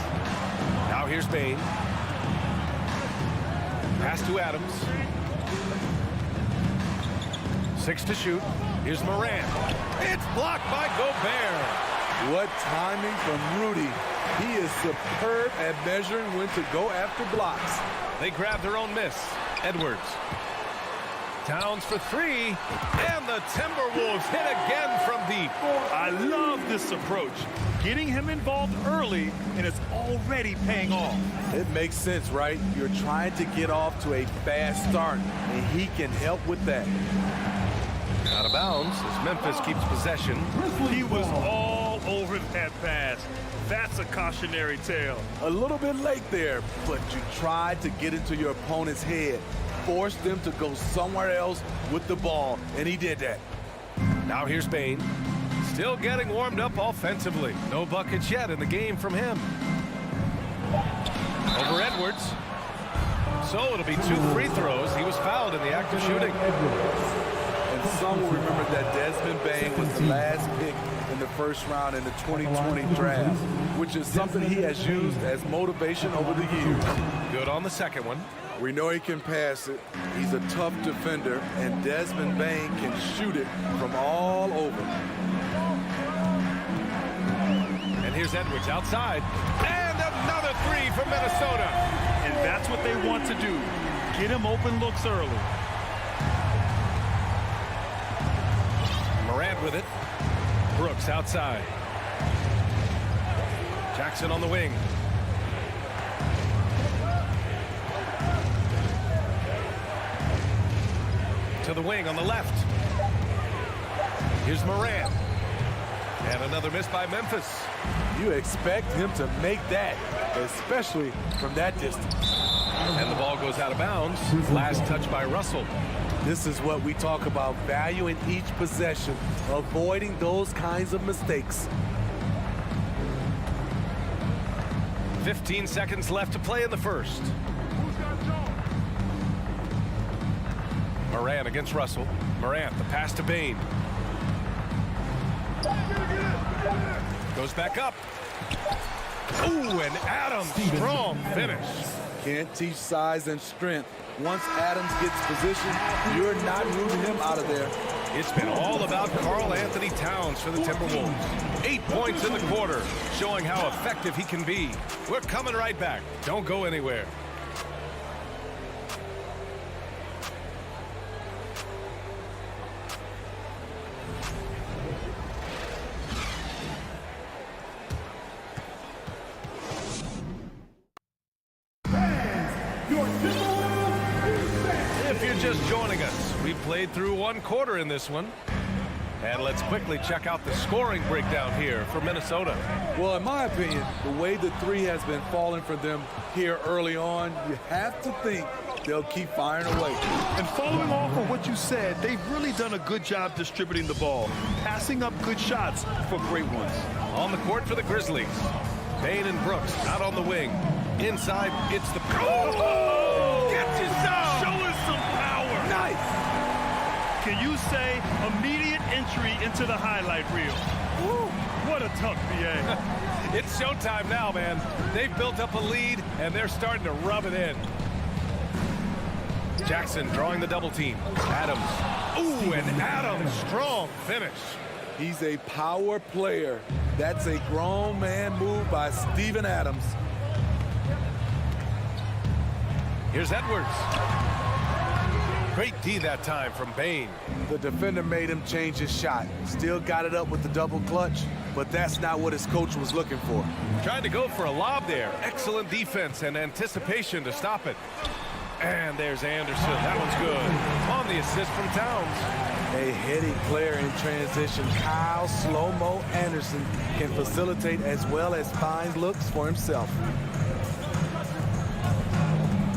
Now here's Bain. Pass to Adams. 6 to shoot. Here's Morant. It's blocked by Gobert. What timing from Rudy. He is superb at measuring when to go after blocks. They grab their own miss. Edwards. Towns for 3. And the Timberwolves hit again from deep. I love this approach. Getting him involved early, and it's already paying off. It makes sense, right? You're trying to get off to a fast start, and he can help with that. Out of bounds as Memphis keeps possession. He was all over that pass. That's a cautionary tale. A little bit late there, but you tried to get into your opponent's head. Force them to go somewhere else with the ball, and he did that. Now here's Bain. Still getting warmed up offensively. No buckets yet in the game from him. Over Edwards. So it'll be 2 free throws. He was fouled in the act of shooting. And some will remember that Desmond Bain was the last pick in the first round in the 2020 draft, which is something he has used as motivation over the years. Good on the second one. We know he can pass it. He's a tough defender, and Desmond Bain can shoot it from all over. And here's Edwards outside. And another 3 from Minnesota. And that's what they want to do. Get him open looks early. Morant with it. Brooks outside. Jackson on the wing. To the wing on the left. Here's Morant. And another miss by Memphis. You expect him to make that, especially from that distance. And the ball goes out of bounds. Last touch by Russell. This is what we talk about, valuing each possession, avoiding those kinds of mistakes. 15 seconds left to play in the first. Morant against Russell. Morant, the pass to Bain. Goes back up. Ooh, and Adams, strong finish. Can't teach size and strength. Once Adams gets position, you're not rooting him out of there. It's been all about Karl Anthony Towns for the Timberwolves. 8 points in the quarter, showing how effective he can be. We're coming right back. Don't go anywhere. If you're just joining us, we played through 1 quarter in this one. And let's quickly check out the scoring breakdown here for Minnesota. Well, in my opinion, the way the 3 has been falling for them here early on, you have to think they'll keep firing away. And following off of what you said, they've really done a good job distributing the ball, passing up good shots for great ones. On the court for the Grizzlies, Bain and Brooks out on the wing. Inside, it's the... Oh! Gets his down! Show us some power! Nice! Can you say immediate entry into the highlight reel? Woo, what a tough BA. It's showtime now, man. They've built up a lead, and they're starting to rub it in. Jackson drawing the double team. Adams. Ooh, and Adams, strong finish. He's a power player. That's a grown man move by Steven Adams. Here's Edwards. Great D that time from Bain. The defender made him change his shot. Still got it up with the double clutch, but that's not what his coach was looking for. Trying to go for a lob there. Excellent defense and anticipation to stop it. And there's Anderson. That one's good. On the assist from Towns. A heady player in transition. Kyle Slow-Mo Anderson can facilitate as well as find looks for himself.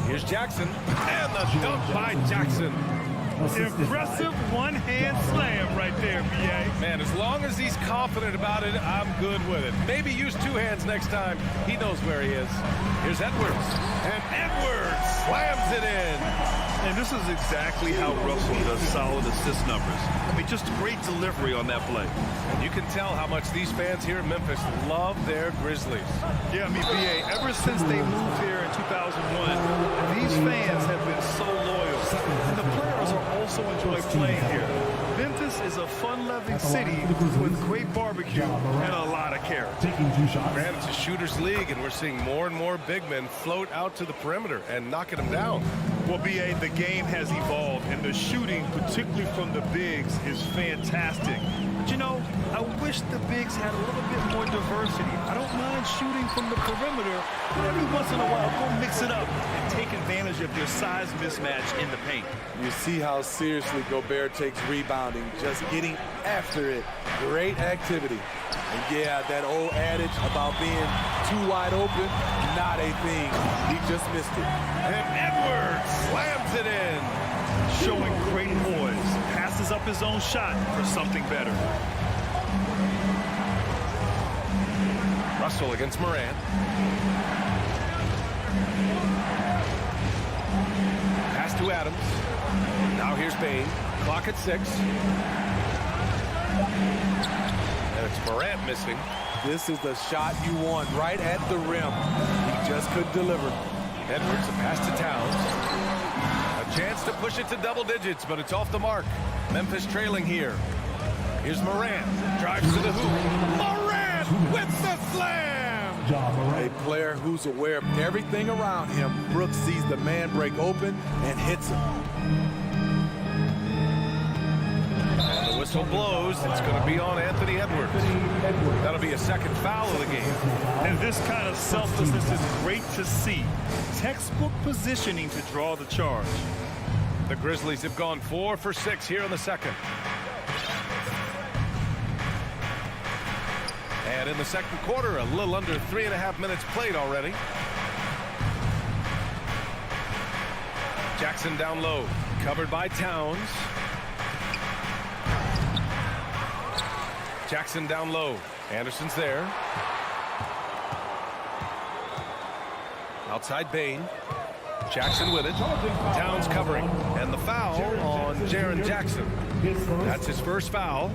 Here's Jackson. And the dunk by Jackson. Impressive one-hand slam right there, B.A. Man, as long as he's confident about it, I'm good with it. Maybe use 2 hands next time. He knows where he is. Here's Edwards. And Edwards slams it in. And this is exactly how Russell does solid assist numbers. I mean, just great delivery on that play. And you can tell how much these fans here in Memphis love their Grizzlies. Yeah, I mean, B.A., ever since they moved here in 2001, these fans have been so loyal. And the players are also enjoy playing here. Memphis is a fun-loving city with great barbecue and a lot of character. Man, it's a shooter's league, and we're seeing more and more big men float out to the perimeter and knocking them down. Well, B.A., the game has evolved, and the shooting, particularly from the bigs, is fantastic. But, you know, I wish the bigs had a little bit more diversity. I don't mind shooting from the perimeter, but every once in a while, go mix it up and take advantage of your size mismatch in the paint. You see how seriously Gobert takes rebounding, just getting after it. Great activity. And yeah, that old adage about being too wide open, not a thing. He just missed it. And Edwards slams it in. Showing great poise. Passes up his own shot for something better. Russell against Morant. Adams. Now here's Bain. Clock at 6. And it's Morant missing. This is the shot you want right at the rim. He just couldn't deliver. Edwards, a pass to Towns. A chance to push it to double digits, but it's off the mark. Memphis trailing here. Here's Morant. Drives to the hoop. Morant with the slam! A player who's aware of everything around him. Brooks sees the man break open and hits him. And the whistle blows. It's going to be on Anthony Edwards. That'll be a second foul of the game. And this kind of selflessness is great to see. Textbook positioning to draw the charge. The Grizzlies have gone 4 for 6 here in the second. And in the second quarter, a little under 3.5 minutes played already. Jackson down low, covered by Towns. Jackson down low. Anderson's there. Outside Bain. Jackson with it. Towns covering. And the foul on Jaren Jackson. That's his first foul.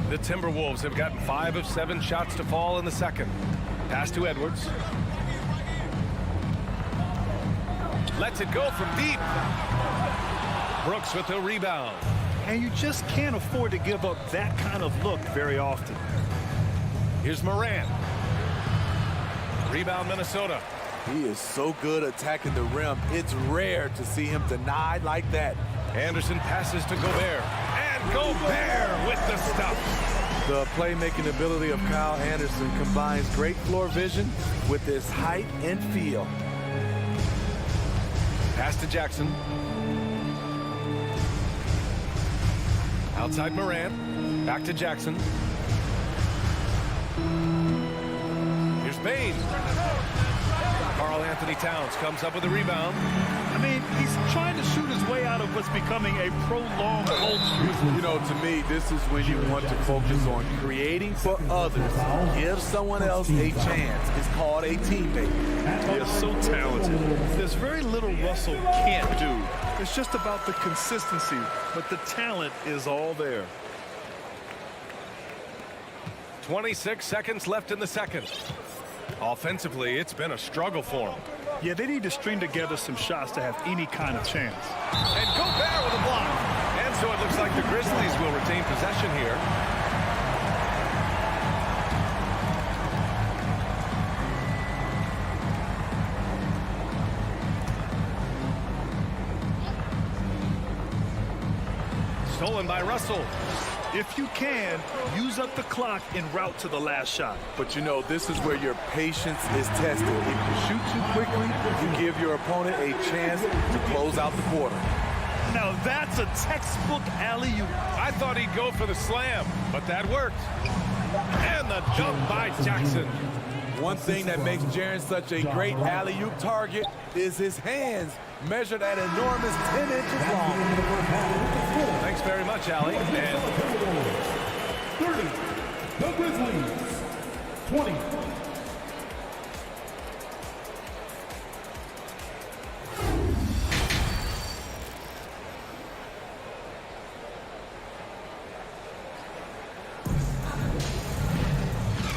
The Timberwolves have gotten 5 of 7 shots to fall in the second. Pass to Edwards. Lets it go from deep. Brooks with the rebound. And you just can't afford to give up that kind of look very often. Here's Morant. Rebound Minnesota. He is so good attacking the rim. It's rare to see him denied like that. Anderson passes to Gobert. And Gobert with the stuff. The playmaking ability of Kyle Anderson combines great floor vision with his height and feel. Pass to Jackson. Outside Morant. Back to Jackson. Here's Bain. Karl Anthony Towns comes up with a rebound. I mean, he's trying to shoot his way out of what's becoming a prolonged cold streak. You know, to me, this is when you want to focus on creating for others. Give someone else a chance. It's called a teammate. He is so talented. There's very little Russell can't do. It's just about the consistency, but the talent is all there. 26 seconds left in the second. Offensively, it's been a struggle for him. Yeah, they need to string together some shots to have any kind of chance. And Gobert with a block. And so it looks like the Grizzlies will retain possession here. Stolen by Russell. If you can, use up the clock en route to the last shot. But you know, this is where your patience is tested. If you shoot too quickly, you give your opponent a chance to close out the quarter. Now that's a textbook alley-oop. I thought he'd go for the slam, but that worked. And the dunk by Jackson. One thing that makes Jaren such a great alley-oop target is his hands, measured at enormous 10 inches long. Thanks very much, Allie. And 30, the Grizzlies, 20.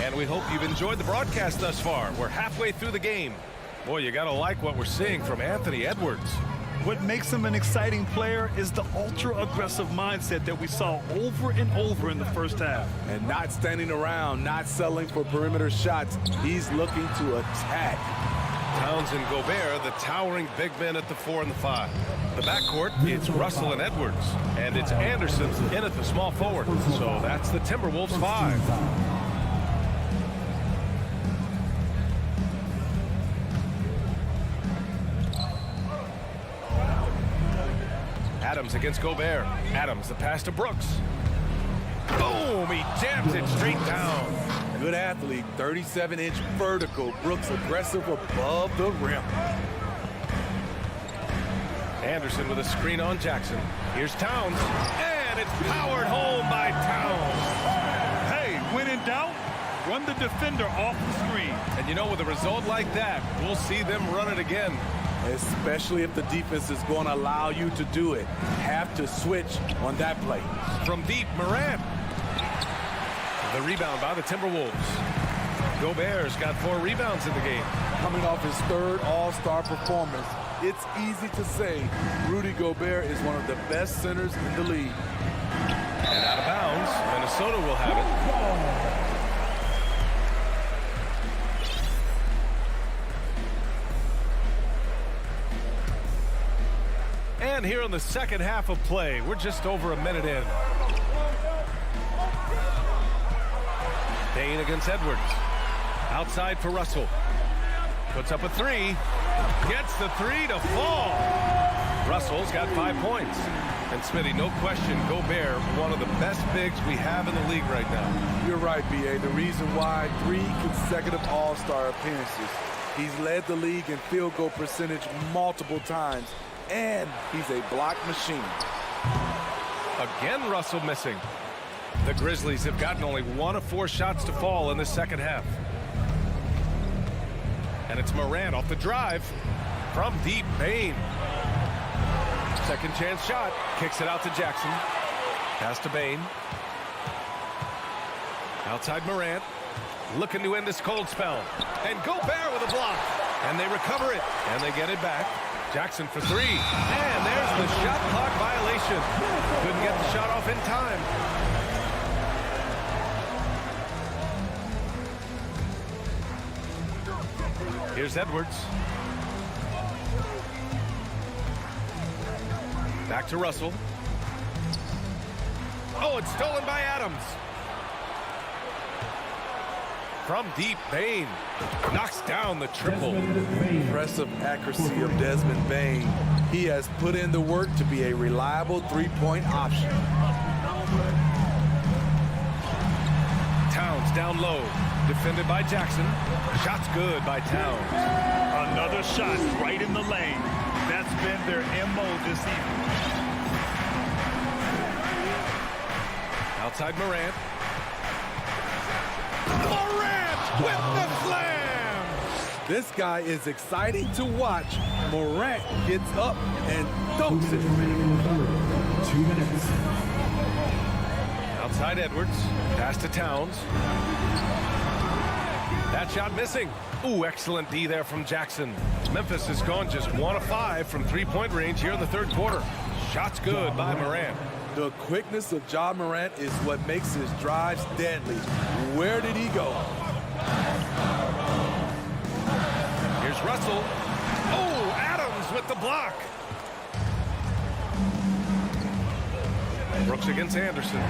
And we hope you've enjoyed the broadcast thus far. We're halfway through the game. Boy, you got to like what we're seeing from Anthony Edwards. What makes him an exciting player is the ultra-aggressive mindset that we saw over and over in the first half. And not standing around, not settling for perimeter shots. He's looking to attack. Towns and Gobert, the towering big men at the 4 and the 5. The backcourt, it's Russell and Edwards. And it's Anderson in at the small forward. So that's the Timberwolves 5. Adams against Gobert. Adams, the pass to Brooks. Boom! He jams it straight down. Good athlete, 37-inch vertical. Brooks aggressive above the rim. Anderson with a screen on Jackson. Here's Towns. And it's powered home by Towns. Hey, when in doubt, Run the defender off the screen. And you know, with a result like that, we'll see them run it again. Especially if the defense is going to allow you to do it. Have to switch on that play. From deep, Morant. The rebound by the Timberwolves. Gobert's got 4 rebounds in the game. Coming off his 3rd All-Star performance, it's easy to say Rudy Gobert is one of the best centers in the league. And out of bounds, Minnesota will have it. And here in the second half of play, we're just over a minute in. Payne against Edwards. Outside for Russell. Puts up a 3. Gets the 3 to fall. Russell's got 5 points. And Smitty, no question, Gobert, one of the best bigs we have in the league right now. You're right, B.A. The reason why 3 consecutive All-Star appearances. He's led the league in field goal percentage multiple times. And he's a block machine. Again, Russell missing. The Grizzlies have gotten only 1 of 4 shots to fall in the second half. And it's Morant off the drive. From deep, Payne. Second chance shot. Kicks it out to Jackson. Pass to Payne. Outside Morant. Looking to end this cold spell. And Gobert with a block. And they recover it. And they get it back. Jackson for 3. And there's the shot clock violation. Couldn't get the shot off in time. Here's Edwards. Back to Russell. Oh, it's stolen by Adams. From deep, Bane knocks down the triple. Impressive accuracy of Desmond Bane. He has put in the work to be a reliable 3-point option. Towns down low. Defended by Jackson. Shot's good by Towns. Another shot right in the lane. That's been their MO this evening. Outside Morant. Morant with the slam! This guy is exciting to watch. Morant gets up and dunks it. 2 minutes. Outside Edwards. Pass to Towns. That shot missing. Ooh, excellent D there from Jackson. Memphis has gone just 1 of 5 from 3-point range here in the third quarter. Shot's good by Morant. The quickness of Ja Morant is what makes his drives deadly. Where did he go? Here's Russell. Oh, Adams with the block. Brooks against Anderson.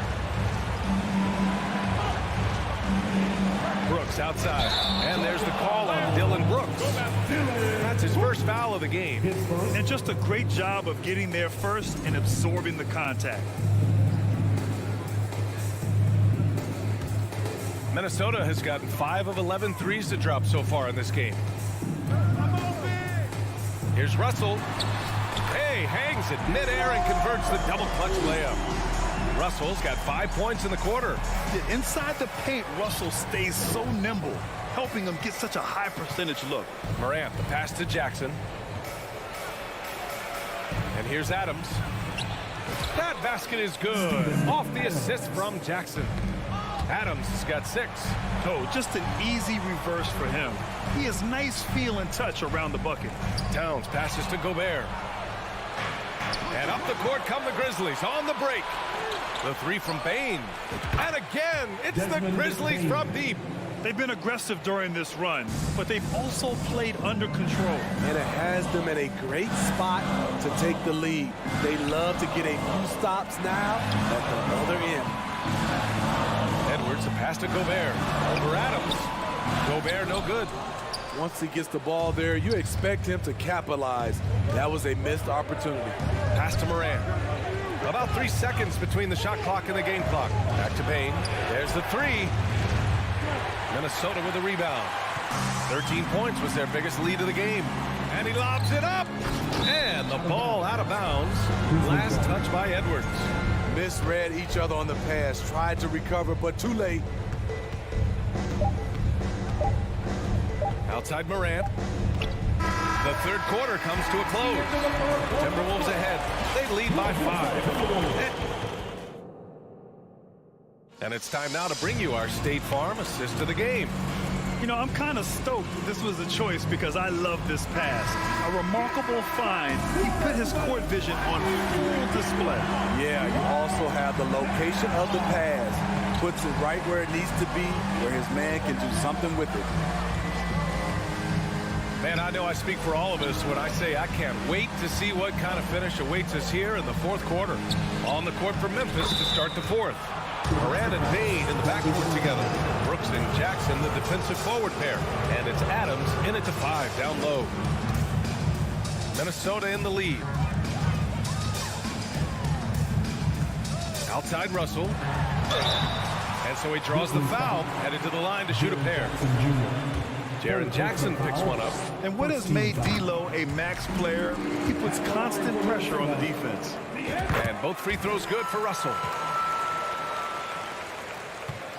Brooks outside. And there's the call on Dylan Brooks. That's his first foul of the game. And just a great job of getting there first and absorbing the contact. Minnesota has gotten 5 of 11 threes to drop so far in this game. Here's Russell. Hey, hangs it midair and converts the double clutch layup. Russell's got 5 points in the quarter. Inside the paint, Russell stays so nimble, helping him get such a high percentage look. Morant, the pass to Jackson. And here's Adams. That basket is good. Off the assist from Jackson. Adams has got 6. Oh, just an easy reverse for him. He has nice feel and touch around the bucket. Towns passes to Gobert. And up the court come the Grizzlies on the break. The 3 from Bane. And again, it's the Grizzlies from deep. They've been aggressive during this run, but they've also played under control. And it has them in a great spot to take the lead. They love to get a few stops now at the other end. Edwards, a pass to Gobert. Over Adams. Gobert no good. Once he gets the ball there, you expect him to capitalize. That was a missed opportunity. Pass to Morant. About 3 seconds between the shot clock and the game clock. Back to Payne. There's the 3. Minnesota with a rebound. 13 points was their biggest lead of the game. And he lobs it up. And the ball out of bounds. Last touch by Edwards. Misread each other on the pass. Tried to recover, but too late. Outside Morant. The third quarter comes to a close. Timberwolves ahead. They lead by 5. And it's time now to bring you our State Farm assist of the game. You know, I'm kind of stoked this was a choice because I love this pass. A remarkable find. He put his court vision on full display. Yeah, you also have the location of the pass. Puts it right where it needs to be, where his man can do something with it. Man, I know I speak for all of us when I say I can't wait to see what kind of finish awaits us here in the fourth quarter. On the court for Memphis to start the fourth. Morant and Bain in the backcourt together. Brooks and Jackson, the defensive forward pair. And it's Adams in it to 5 down low. Minnesota in the lead. Outside Russell. And so he draws the foul, headed to the line to shoot a pair. Jaren Jackson picks one up. And what has made D'Lo a max player? He puts constant pressure on the defense. And both free throws good for Russell.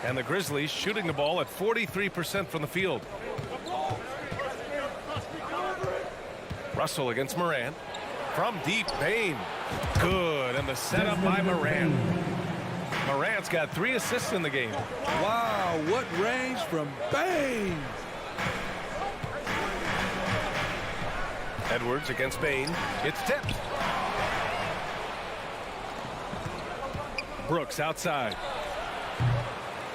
And the Grizzlies shooting the ball at 43% from the field. Russell against Morant. From deep, Bain. Good, and the setup by Morant. Morant's got 3 assists in the game. Wow, what range from Bain. Edwards against Bain. It's tipped. Brooks outside.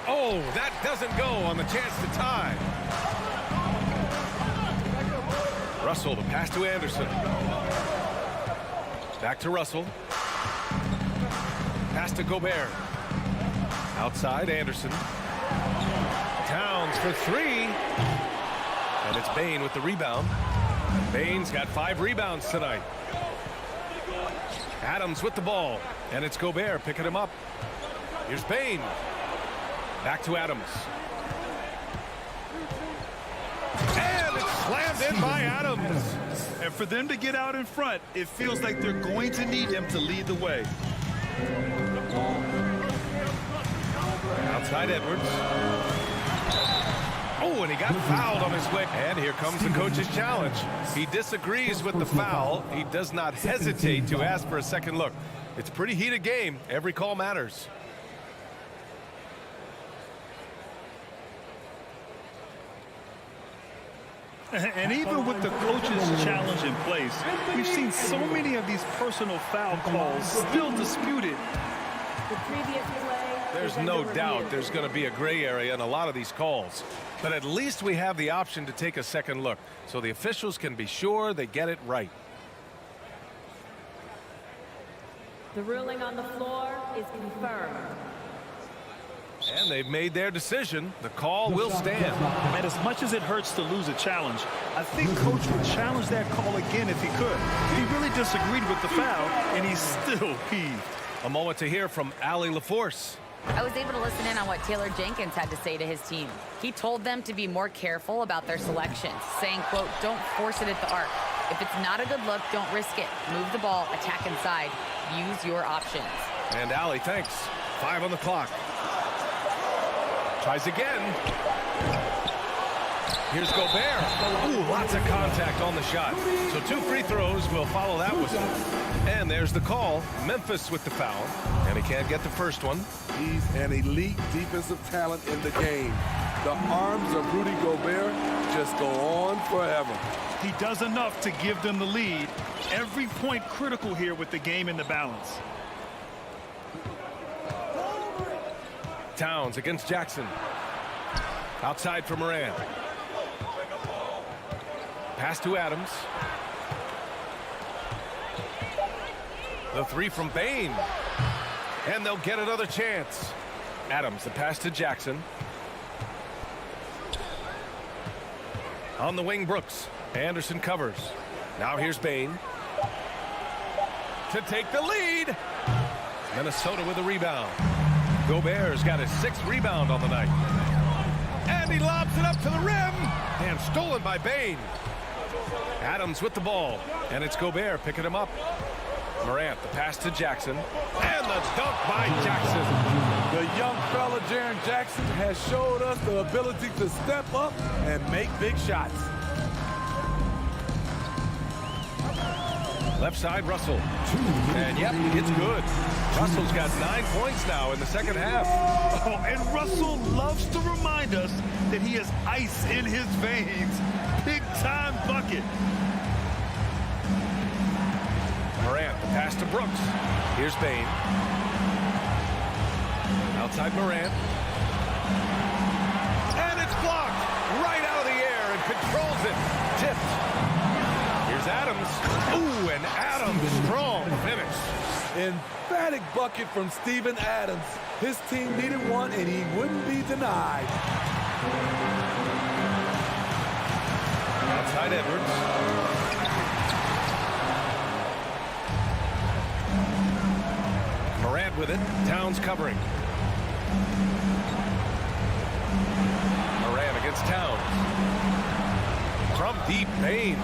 Oh, that doesn't go on the chance to tie. Russell, the pass to Anderson. Back to Russell. Pass to Gobert. Outside, Anderson. Towns for 3. And it's Bain with the rebound. Bain's got 5 rebounds tonight. Adams with the ball. And it's Gobert picking him up. Here's Bain. Back to Adams. And it's slammed in by Adams. And for them to get out in front, it feels like they're going to need him to lead the way. Outside Edwards. Oh, and he got fouled on his way. And here comes the coach's challenge. He disagrees with the foul. He does not hesitate to ask for a second look. It's a pretty heated game. Every call matters. And even with the coach's challenge in place, we've seen so many of these personal foul calls still disputed. There's no doubt there's going to be a gray area in a lot of these calls. But at least we have the option to take a second look, so the officials can be sure they get it right. The ruling on the floor is confirmed. And they've made their decision. The call will stand. And as much as it hurts to lose a challenge, I think Coach would challenge that call again if he could. He really disagreed with the foul, and he's still peeved. A moment to hear from Allie LaForce. I was able to listen in on what Taylor Jenkins had to say to his team. He told them to be more careful about their selections, saying, quote, don't force it at the arc. If it's not a good look, don't risk it. Move the ball, attack inside. Use your options. And Allie, thanks. 5 on the clock. Tries again. Here's Gobert. Ooh, lots of contact on the shot. So 2 free throws will follow that whistle. And there's the call. Memphis with the foul. And he can't get the first one. He's an elite defensive talent in the game. The arms of Rudy Gobert just go on forever. He does enough to give them the lead. Every point critical here with the game in the balance. Towns against Jackson. Outside for Morant. Pass to Adams. The 3 from Bain. And they'll get another chance. Adams, the pass to Jackson. On the wing, Brooks. Anderson covers. Now here's Bain. To take the lead. Minnesota with a rebound. Gobert's got his 6th rebound on the night. And he lobs it up to the rim. And stolen by Bain. Adams with the ball. And it's Gobert picking him up. Morant, the pass to Jackson. And the dunk by Jackson. The young fella, Jaren Jackson, has showed us the ability to step up and make big shots. Left side, Russell. And yep, it's good. Russell's got 9 points now in the second half. Oh, and Russell loves to remind us that he has ice in his veins. Big-time bucket. Morant, the pass to Brooks. Here's Bane. Outside Morant. And it's blocked right out of the air and controls it. Tipped. Here's Adams. Ooh, and Adams, strong finish. Emphatic bucket from Steven Adams. His team needed one, and he wouldn't be denied. Outside Edwards. Morant with it. Towns covering. Morant against Towns. From deep, Bane.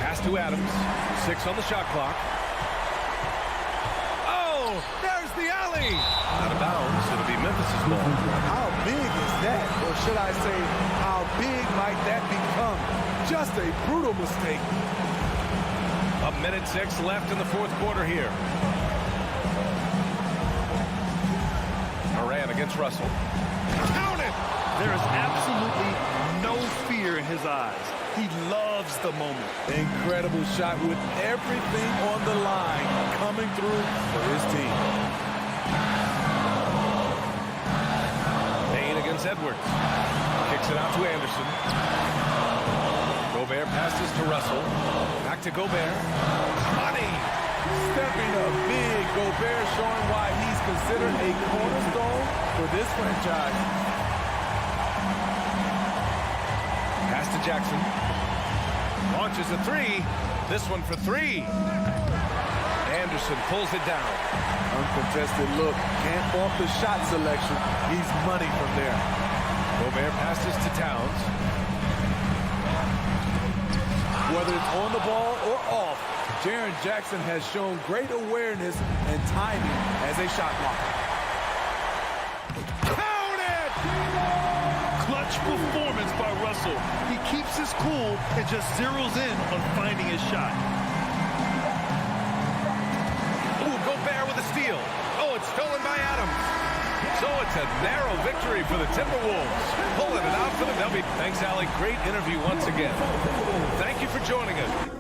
Pass to Adams. 6 on the shot clock. Oh, there's the alley. Out of bounds. It'll be Memphis' ball. How big is that? Or should I say, how big might that become? Just a brutal mistake. 1:06 left in the fourth quarter here. Morant against Russell. Count it! There is absolutely no fear in his eyes. He loves the moment. Incredible shot with everything on the line coming through for his team. Bane against Edwards. Kicks it out to Anderson. Gobert passes to Russell. Back to Gobert. Money! Stepping up big, Gobert showing why he's considered a cornerstone for this franchise. Pass to Jackson. Launches a three. This one for 3. Anderson pulls it down. Uncontested look. Can't fault the shot selection. He's money from there. Gobert passes to Towns. Whether it's on the ball or off, Jaren Jackson has shown great awareness and timing as a shot blocker. Count it! Clutch performance by Russell. He keeps his cool and just zeroes in on finding his shot. Ooh, Gobert with a steal. Oh, it's stolen by Adams. So it's a narrow victory for the Timberwolves. Pulling it out for the W. Thanks, Allie. Great interview once again. Thank you for joining us.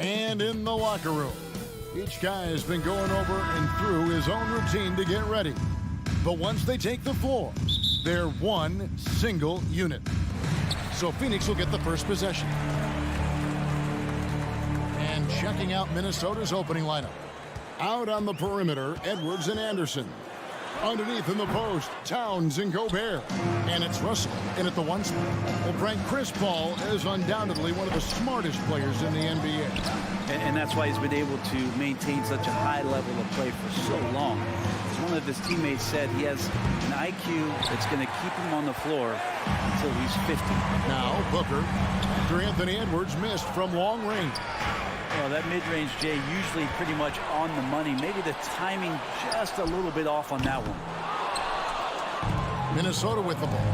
And in the locker room, Each guy has been going over and through his own routine to get ready. But once they take the floor, they're one single unit. So Phoenix will get the first possession. And checking out Minnesota's opening lineup. Out on the perimeter, Edwards and Anderson. Underneath in the post, Towns and Gobert. And it's Russell in at the one spot. Well, Frank, Chris Paul is undoubtedly one of the smartest players in the NBA. And that's why he's been able to maintain such a high level of play for so long. As one of his teammates said, he has an IQ that's going to keep him on the floor until he's 50. Now Booker, after Anthony Edwards missed from long range. Well, that mid-range, Jay, usually pretty much on the money. Maybe the timing just a little bit off on that one. Minnesota with the ball.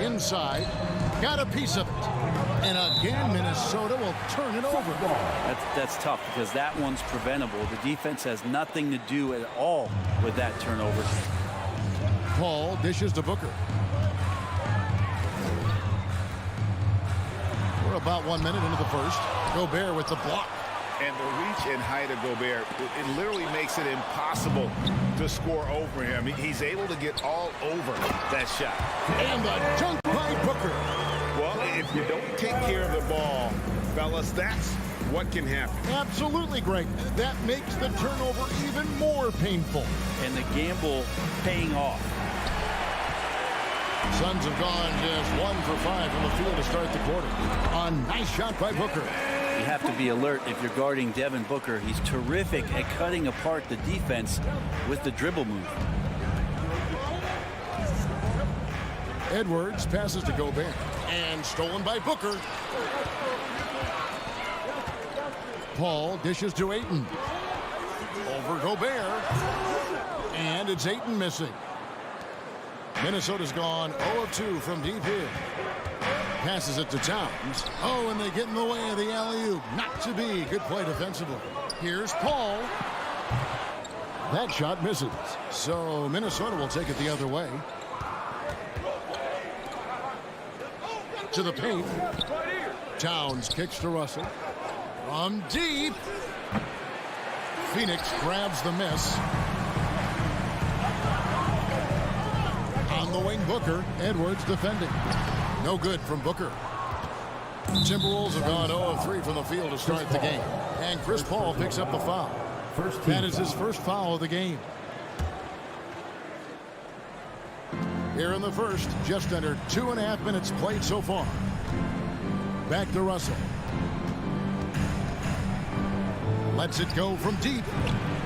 Inside, got a piece of it. And again, Minnesota will turn it over. That's tough because that one's preventable. The defense has nothing to do at all with that turnover. Paul dishes to Booker. We're about 1 minute into the first. Gobert with the block. And the reach and height of Gobert, it literally makes it impossible to score over him. He's able to get all over that shot. And the dunk by Booker. Well, if you don't take care of the ball, fellas, that's what can happen. Absolutely great. That makes the turnover even more painful. And the gamble paying off. Suns have gone just 1 for 5 from the field to start the quarter. A nice shot by Booker. You have to be alert if you're guarding Devin Booker. He's terrific at cutting apart the defense with the dribble move. Edwards passes to Gobert. And stolen by Booker. Paul dishes to Ayton. Over Gobert. And it's Ayton missing. Minnesota's gone 0 of 2 from deep here. Passes it to Towns. Oh, and they get in the way of the alley-oop. Not to be. Good play defensively. Here's Paul. That shot misses. So Minnesota will take it the other way. To the paint. Towns kicks to Russell. From deep. Phoenix grabs the miss. On the wing, Booker. Edwards defending. No good from Booker. Timberwolves have gone 0 of 3 from the field to start the game. And Chris Paul picks up the foul. That is his first foul of the game. Here in the first, just under 2.5 minutes played so far. Back to Russell. Lets it go from deep.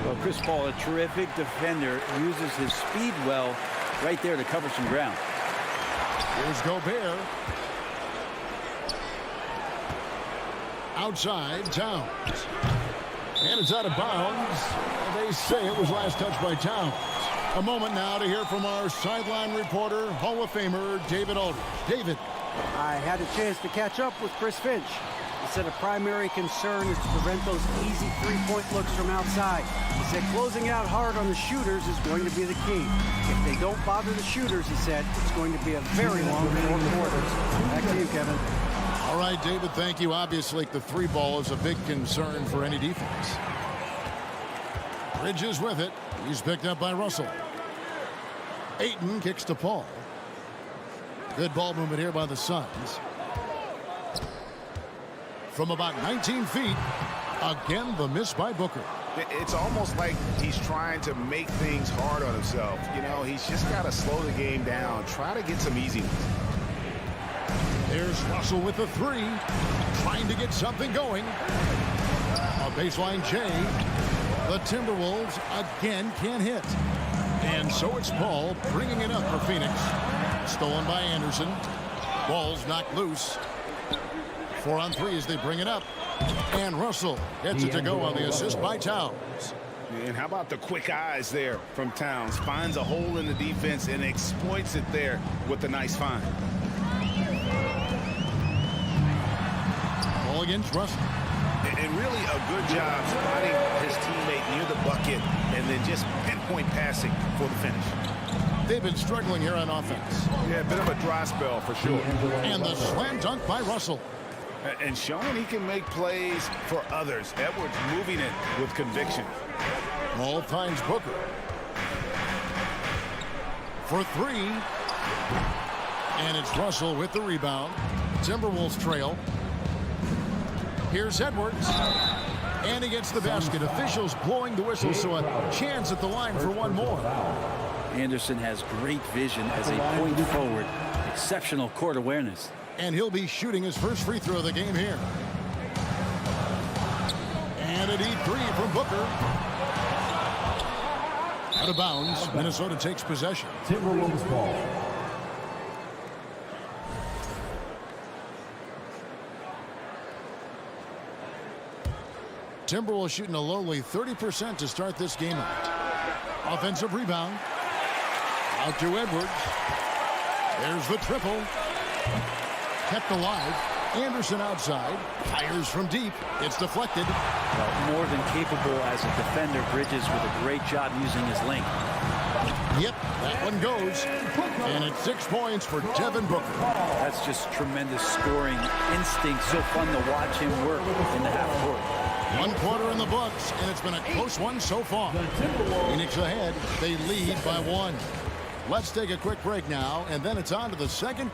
Well, Chris Paul, a terrific defender, uses his speed well right there to cover some ground. Here's Gobert. Outside, Towns. And it's out of bounds. They say it was last touched by Towns. A moment now to hear from our sideline reporter, Hall of Famer David Aldridge. David. I had a chance to catch up with Chris Finch. He said a primary concern is to prevent those easy three-point looks from outside. He said closing out hard on the shooters is going to be the key. If they don't bother the shooters, he said, it's going to be a very long 4 quarters. Back to you, Kevin. All right, David, thank you. Obviously, the three ball is a big concern for any defense. Bridges with it. He's picked up by Russell. Ayton kicks to Paul. Good ball movement here by the Suns. From about 19 feet, again, the miss by Booker. It's almost like he's trying to make things hard on himself. You know, he's just got to slow the game down, try to get some easy ones. There's Russell with the three, trying to get something going. A baseline J. The Timberwolves again can't hit. And so it's Paul bringing it up for Phoenix. Stolen by Anderson. Ball's knocked loose. 4 on 3 as they bring it up. And Russell gets it to go on the assist by Towns. And how about the quick eyes there from Towns? Finds a hole in the defense and exploits it there with a nice find. Ball against Russell. And really a good job spotting his teammate near the bucket and then just pinpoint passing for the finish. They've been struggling here on offense. Yeah, a bit of a dry spell for sure. And the slam dunk by Russell. And showing he can make plays for others. Edwards moving it with conviction. Ball finds Booker. For three. And it's Russell with the rebound. Timberwolves trail. Here's Edwards. And he gets the basket. Officials blowing the whistle, so a chance at the line for one more. Anderson has great vision as a point forward. Exceptional court awareness. And he'll be shooting his first free throw of the game here. And a deep three from Booker. Out of bounds. Minnesota takes possession. Timberwolves ball. Timberwolves shooting a lowly 30% to start this game out. Offensive rebound. Out to Edwards. There's the triple. Kept alive. Anderson outside. Fires from deep. It's deflected. Well, more than capable as a defender. Bridges with a great job using his length. Yep, that one goes. And it's 6 points for Devin Booker. That's just tremendous scoring instinct. So fun to watch him work in the half court. 1 quarter in the books, and it's been a close one so far. Phoenix ahead. They lead by 1. Let's take a quick break now, and then it's on to the second.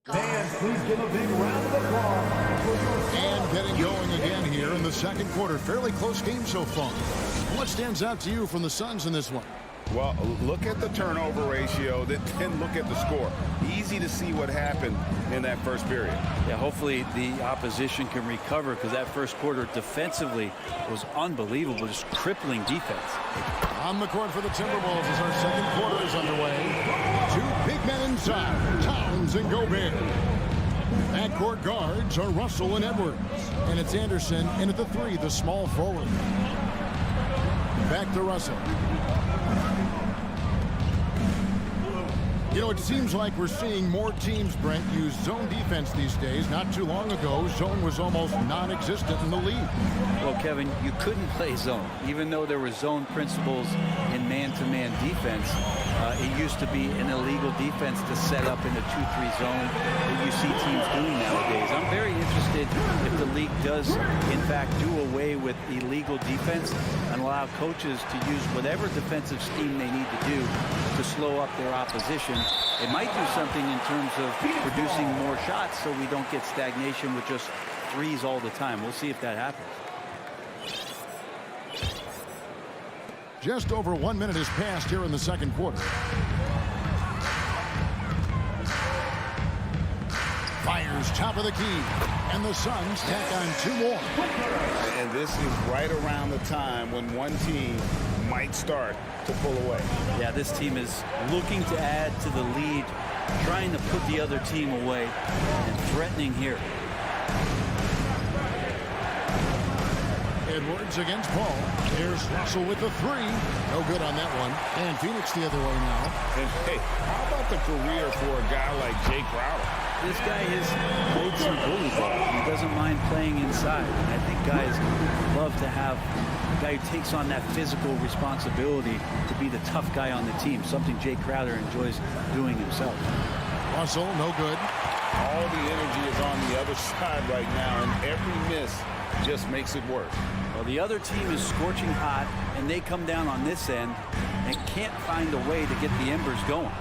Fans, please give a big round of applause. And getting going again here in the second quarter. Fairly close game so far. What stands out to you from the Suns in this one? Well, look at the turnover ratio, then look at the score. Easy to see what happened in that first period. Yeah, hopefully the opposition can recover, because that first quarter defensively was unbelievable, just crippling defense. On the court for the Timberwolves as our second quarter is underway. 2 big men inside, Towns and Gobert. Backcourt guards are Russell and Edwards. And it's Anderson in at the 3, the small forward. Back to Russell. You know, it seems like we're seeing more teams, Brent, use zone defense these days. Not too long ago, zone was almost non-existent in the league. Well, Kevin, you couldn't play zone. Even though there were zone principles in man-to-man defense, it used to be an illegal defense to set up in a 2-3 zone that you see teams doing nowadays. I'm very interested if the league does, in fact, do away with illegal defense and allow coaches to use whatever defensive scheme they need to do to slow up their opposition. It might do something in terms of producing more shots so we don't get stagnation with just threes all the time. We'll see if that happens. Just over 1 minute has passed here in the second quarter. Fires top of the key. And the Suns tack on 2 more. And this is right around the time when one team might start to pull away. Yeah, this team is looking to add to the lead, trying to put the other team away, and threatening here. Edwards against Paul. Here's Russell with the 3. No good on that one. And Phoenix the other way now. And hey, how about the career for a guy like Jay Crowder? This guy has played some bully ball. He doesn't mind playing inside. I think guys love to have a guy who takes on that physical responsibility to be the tough guy on the team, something Jay Crowder enjoys doing himself. Russell, no good. All the energy is on the other side right now, and every miss just makes it worse. Well, the other team is scorching hot, and they come down on this end and can't find a way to get the embers going.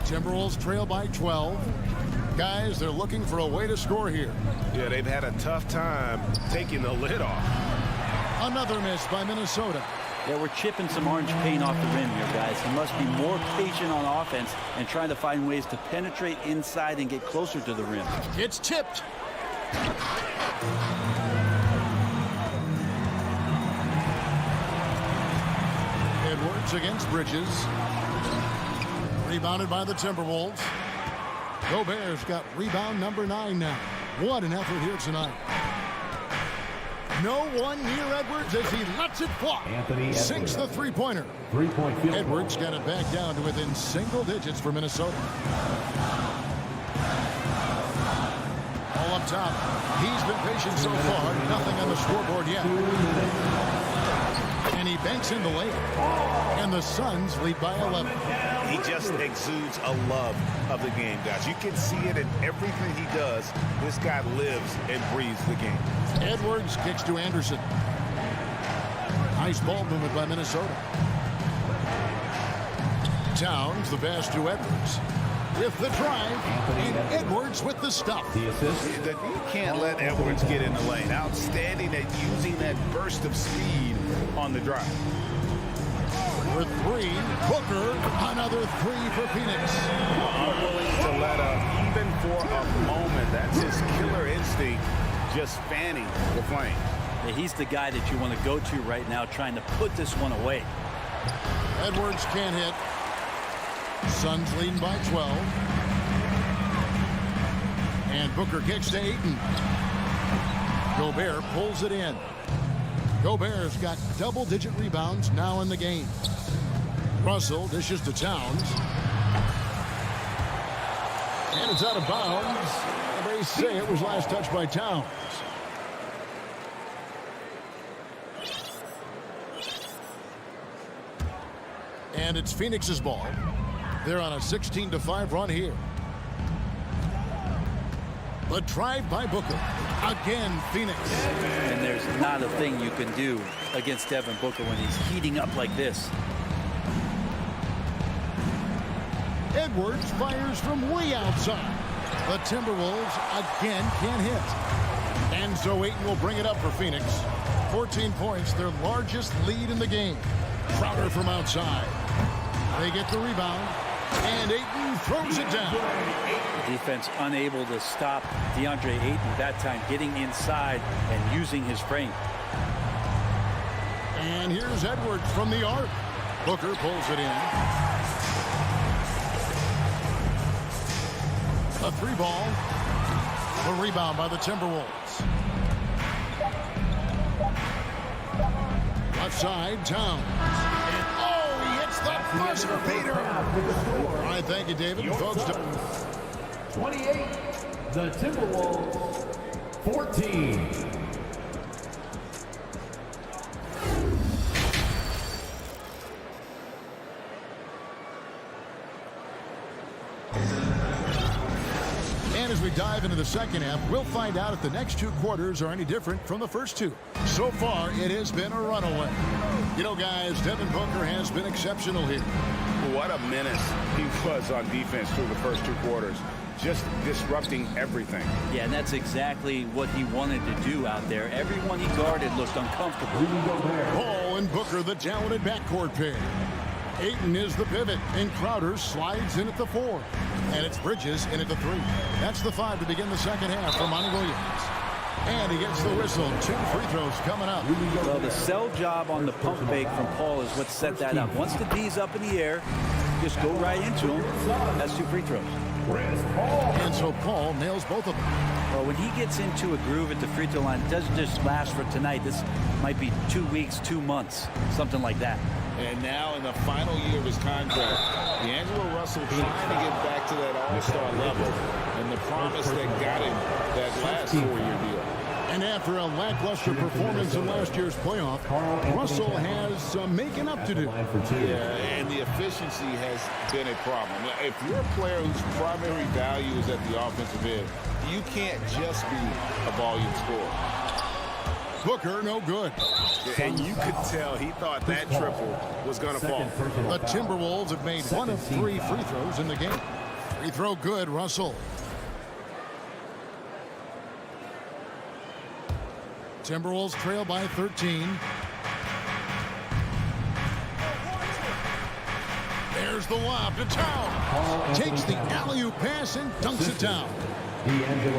Timberwolves trail by 12. Guys, they're looking for a way to score here. Yeah, they've had a tough time taking the lid off. Another miss by Minnesota. Yeah, we're chipping some orange paint off the rim here, guys. He must be more patient on offense and trying to find ways to penetrate inside and get closer to the rim. It's tipped. Edwards against Bridges. Rebounded by the Timberwolves. Gobert's got rebound number 9 now. What an effort here tonight. No one near Edwards as he lets it fly. Sinks the 3-pointer. 3-point field. Edwards got it back down to within single digits for Minnesota. All up top. He's been patient so far. Nothing on the scoreboard yet. And he He banks in the lane. And the Suns lead by 11. He just exudes a love of the game, guys. You can see it in everything he does. This guy lives and breathes the game. Edwards kicks to Anderson. Nice ball movement by Minnesota. Towns the pass to Edwards. With the drive, and Edwards with the stuff. You can't let Edwards get in the lane. Outstanding at using that burst of speed on the drive. For three, Booker, another three for Phoenix. Unwilling to let up, even for a moment. That's his killer instinct, just fanning the flame. Yeah, he's the guy that you want to go to right now, trying to put this one away. Edwards can't hit. Suns leading by 12. And Booker kicks to Ayton. Gobert pulls it in. Gobert's got double-digit rebounds now in the game. Russell dishes to Towns. And it's out of bounds. They say it was last touched by Towns. And it's Phoenix's ball. They're on a 16-5 run here. The drive by Booker. Again, Phoenix. And there's not a thing you can do against Devin Booker when he's heating up like this. Edwards fires from way outside. The Timberwolves again can't hit. And so Ayton will bring it up for Phoenix. 14 points, their largest lead in the game. Crowder from outside. They get the rebound. And Ayton throws it down. Defense unable to stop DeAndre Ayton that time, getting inside and using his frame. And here's Edwards from the arc. Booker pulls it in. A three ball. The rebound by the Timberwolves. Left side, Towns. The buzzer beater. All right, thank you, David. Folks, 28, the Timberwolves, 14. And as we dive into the second half, we'll find out if the next two quarters are any different from the first two. So far, it has been a runaway. You know, guys, Devin Booker has been exceptional here. What a menace he was on defense through the first two quarters. Just disrupting everything. Yeah, and that's exactly what he wanted to do out there. Everyone he guarded looked uncomfortable. Paul and Booker, the talented backcourt pair. Ayton is the pivot, and Crowder slides in at the 4. And it's Bridges in at the 3. That's the 5 to begin the second half for Monty Williams. And he gets the whistle. 2 free throws coming up. Well, the sell job on the pump fake from Paul is what set that up. Once the D's up in the air, just go right into him. That's 2 free throws. And so Paul nails both of them. Well, when he gets into a groove at the free throw line, it doesn't just last for tonight. This might be 2 weeks, 2 months, something like that. And now in the final year of his contract, D'Angelo Russell trying to get back to that all-star level and the promise that got him that last 4-year deal. And after a lackluster performance in last year's playoff, Russell has some making up to do. Yeah, and the efficiency has been a problem. If you're a player whose primary value is at the offensive end, you can't just be a volume scorer. Booker, no good. And you could tell he thought that triple was going to fall. The Timberwolves have made 1 of 3 free throws in the game. Free throw good, Russell. Timberwolves trail by 13. There's the lob to Town. Takes the alley-oop pass and dunks it down.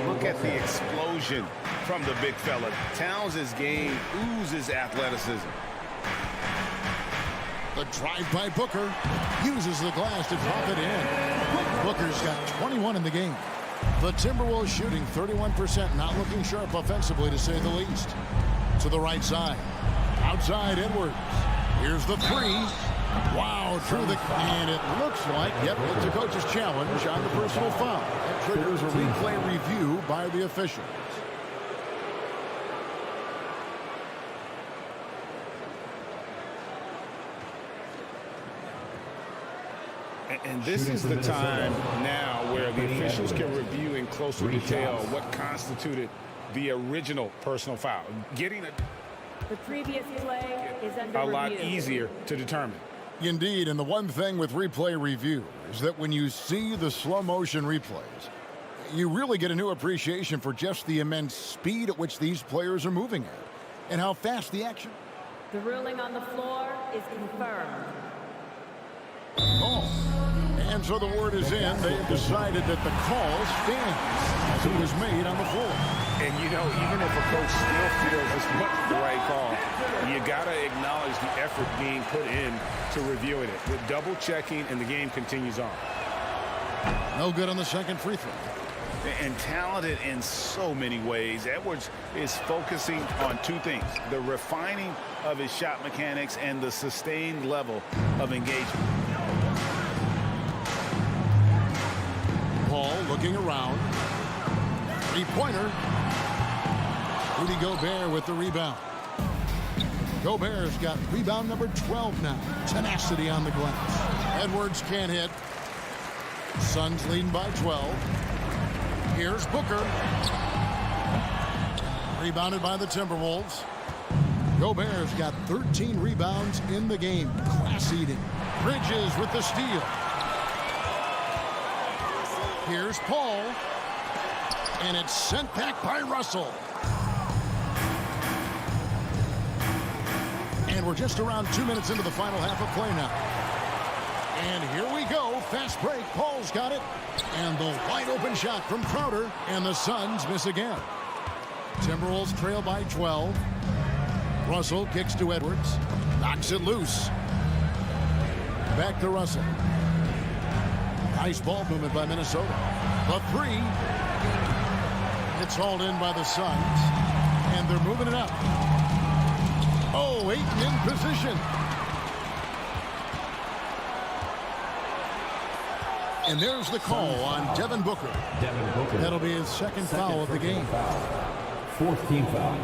Look at the explosion from the big fella. Towns' game oozes athleticism. The drive by Booker uses the glass to drop it in. Booker's got 21 in the game. The Timberwolves shooting 31%, not looking sharp offensively to say the least. To the right side. Outside Edwards. Here's the 3. Wow, through the... And it looks like, yep, it's a coach's challenge on the personal foul. That triggers a replay review by the officials. And this is the time now where the officials can review in closer detail what constituted the original personal foul. Getting The previous play is under a lot review. easier to determine. Indeed, and the one thing with replay review is that when you see the slow motion replays, you really get a new appreciation for just the immense speed at which these players are moving at and how fast the action. The ruling on the floor is confirmed. Oh, and so the word is in. They have decided that the call stands as it was made on the floor. And, you know, even if a coach still feels this wasn't the right call, you got to acknowledge the effort being put in to reviewing it. With double checking, and the game continues on. No good on the second free throw. And talented in so many ways. Edwards is focusing on two things: the refining of his shot mechanics and the sustained level of engagement. Paul looking around. Three-pointer. Rudy Gobert with the rebound. Gobert's got rebound number 12 now. Tenacity on the glass. Edwards can't hit. Suns leading by 12. Here's Booker. Rebounded by the Timberwolves. Gobert's got 13 rebounds in the game. Class-eating. Bridges with the steal. Here's Paul. And it's sent back by Russell. And we're just around 2 minutes into the final half of play now. And here we go. Fast break. Paul's got it. And the wide open shot from Crowder. And the Suns miss again. Timberwolves trail by 12. Russell kicks to Edwards. Knocks it loose. Back to Russell. Nice ball movement by Minnesota. The three. It's hauled in by the Suns. And they're moving it up. Oh, Ayton in position. And there's the call on Devin Booker. That'll be his second foul of the game. Fourth team foul.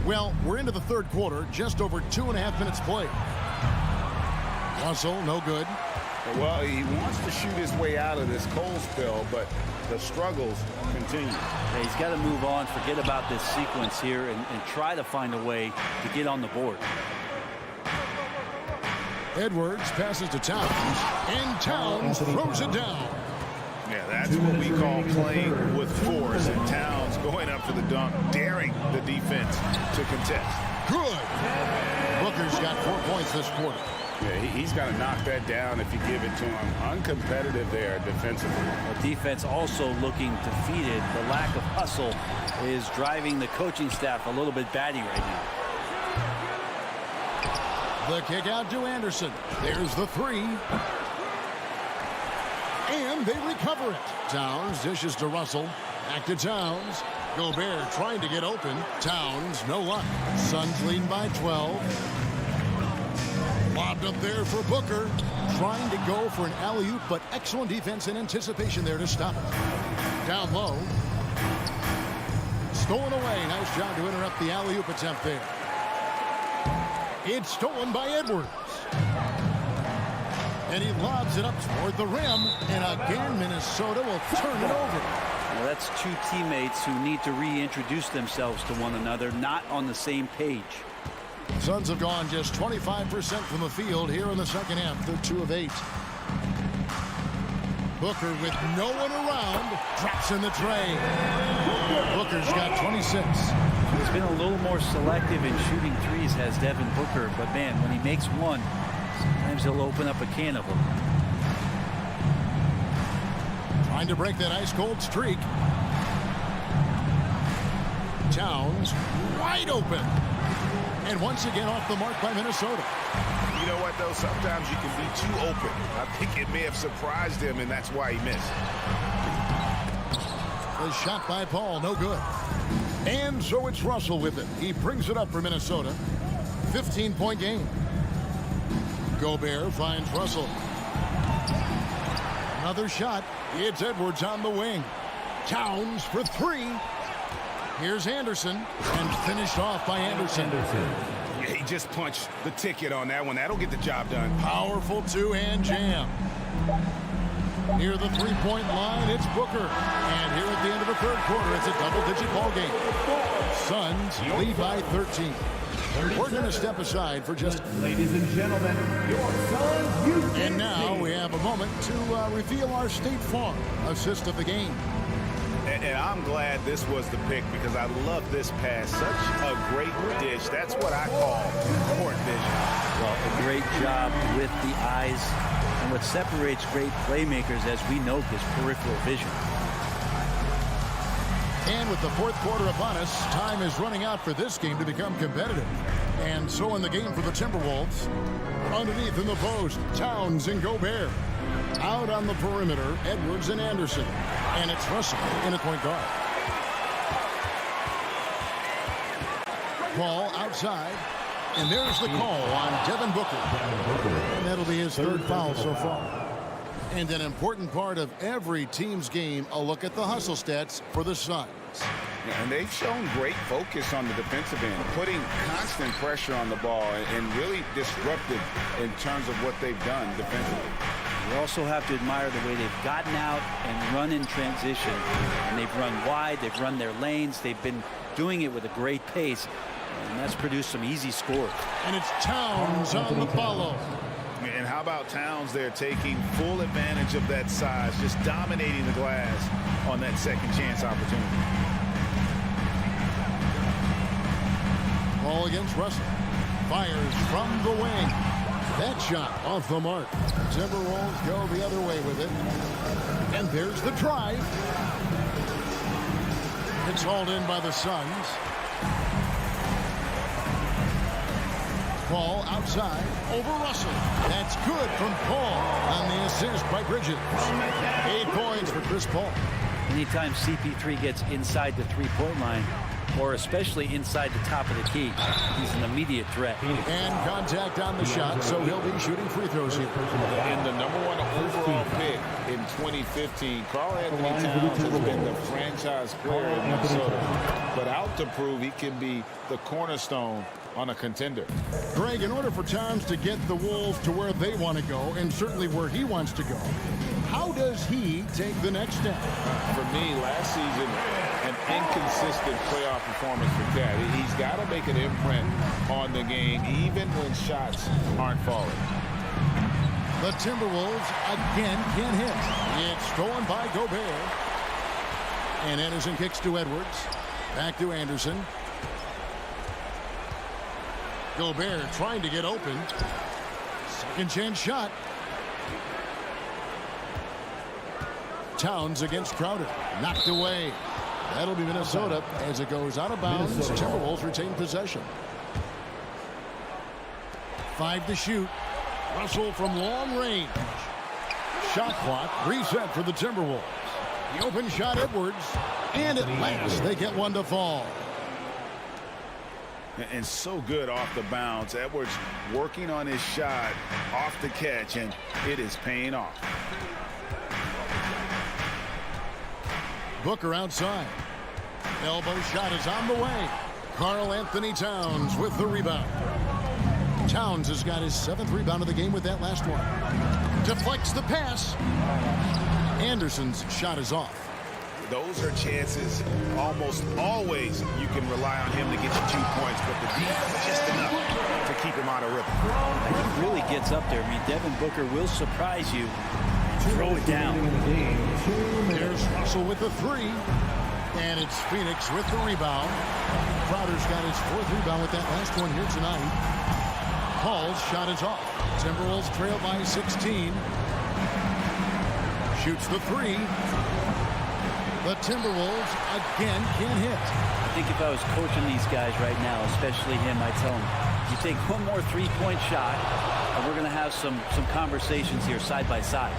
Well, we're into the third quarter, just over 2.5 minutes played. Russell, no good. Well, he wants to shoot his way out of this cold spell, but the struggles continue. Yeah, he's got to move on, forget about this sequence here, and try to find a way to get on the board. Edwards passes to Towns, and Towns throws it down. Yeah, that's what we call playing with force, and Towns going up for the dunk, daring the defense to contest. Good. Booker's got 4 points this quarter. Yeah, he's got to knock that down if you give it to him. Uncompetitive there defensively. The defense also looking defeated. The lack of hustle is driving the coaching staff a little bit batty right now. The kick out to Anderson. There's the three. And they recover it. Towns dishes to Russell. Back to Towns. Gobert trying to get open. Towns, no luck. Suns leading by 12. Lobbed up there for Booker. Trying to go for an alley-oop, but excellent defense and anticipation there to stop it. Down low. Stolen away. Nice job to interrupt the alley-oop attempt there. It's stolen by Edwards. And he lobs it up toward the rim. And again, Minnesota will turn it over. Well, that's two teammates who need to reintroduce themselves to one another, not on the same page. Suns have gone just 25% from the field here in the second half. They're 2 of 8. Booker with no one around drops in the tray. Booker's got 26. He's been a little more selective in shooting threes, has Devin Booker, but man, when he makes one, sometimes he'll open up a can of them. Trying to break that ice-cold streak. Towns wide open. And once again off the mark by Minnesota. You know what, though? Sometimes you can be too open. I think it may have surprised him, and that's why he missed. The shot by Paul, no good. And so it's Russell with it. He brings it up for Minnesota. 15-point game. Gobert finds Russell. Another shot. It's Edwards on the wing. Towns for three. Here's Anderson, and finished off by Anderson. Yeah, he just punched the ticket on that one. That'll get the job done. Powerful two-hand jam. Near the three-point line, it's Booker. And here at the end of the third quarter, it's a double-digit ball game. Suns lead by 13. We're going to step aside for just... Ladies and gentlemen, your Suns Houston. And now we have a moment to reveal our State Farm assist of the game. And I'm glad this was the pick because I love this pass. Such a great dish. That's what I call court vision. Well, a great job with the eyes. And what separates great playmakers, as we note, is peripheral vision. And with the fourth quarter upon us, time is running out for this game to become competitive. And so in the game for the Timberwolves, underneath in the post, Towns and Gobert. Out on the perimeter, Edwards and Anderson. And it's Russell in a point guard. Ball outside. And there's the call on Devin Booker. And that'll be his third foul so far. And an important part of every team's game, a look at the hustle stats for the Suns. And they've shown great focus on the defensive end, putting constant pressure on the ball and really disruptive in terms of what they've done defensively. You also have to admire the way they've gotten out and run in transition. And they've run wide, they've run their lanes, they've been doing it with a great pace. And that's produced some easy scores. And it's Towns on the follow. And how about Towns there taking full advantage of that size, just dominating the glass on that second chance opportunity. Ball against Russell. Fires from the wing. That shot off the mark. Timberwolves go the other way with it. And there's the drive. It's hauled in by the Suns. Ball outside over Russell. That's good from Paul on the assist by Bridges. 8 points for Chris Paul. Anytime CP3 gets inside the three-point line, or especially inside the top of the key, he's an immediate threat. And contact on the shot, so he'll be shooting free throws here. And the #1 overall pick in 2015, Karl Anthony Towns has been the franchise player in Minnesota, but out to prove he can be the cornerstone on a contender. Greg, in order for Towns to get the Wolves to where they want to go, and certainly where he wants to go, how does he take the next step? For me, last season, an inconsistent playoff performance for Cat. He's got to make an imprint on the game, even when shots aren't falling. The Timberwolves again can't hit. It's stolen by Gobert. And Anderson kicks to Edwards. Back to Anderson. Gobert trying to get open. Second chance shot. Towns against Crowder. Knocked away. That'll be Minnesota as it goes out of bounds. Timberwolves retain possession. 5 to shoot. Russell from long range. Shot clock reset for the Timberwolves. The open shot, Edwards. And at last they get one to fall. And so good off the bounce. Edwards working on his shot off the catch, and it is paying off. Booker outside. Elbow shot is on the way. Karl Anthony Towns with the rebound. Towns has got his 7th rebound of the game with that last one. Deflects the pass. Anderson's shot is off. Those are chances almost always you can rely on him to get you 2 points, but the defense just enough to keep him out of rhythm. He really gets up there. I mean, Devin Booker will surprise you. Throw it down. There's Russell with the 3. And it's Phoenix with the rebound. Crowder's got his 4th rebound with that last one here tonight. Paul's shot is off. Timberwolves trail by 16. Shoots the 3. The Timberwolves again can't hit. I think if I was coaching these guys right now, especially him, I'd tell him, you take one more three-point shot, and we're going to have some conversations here side by side.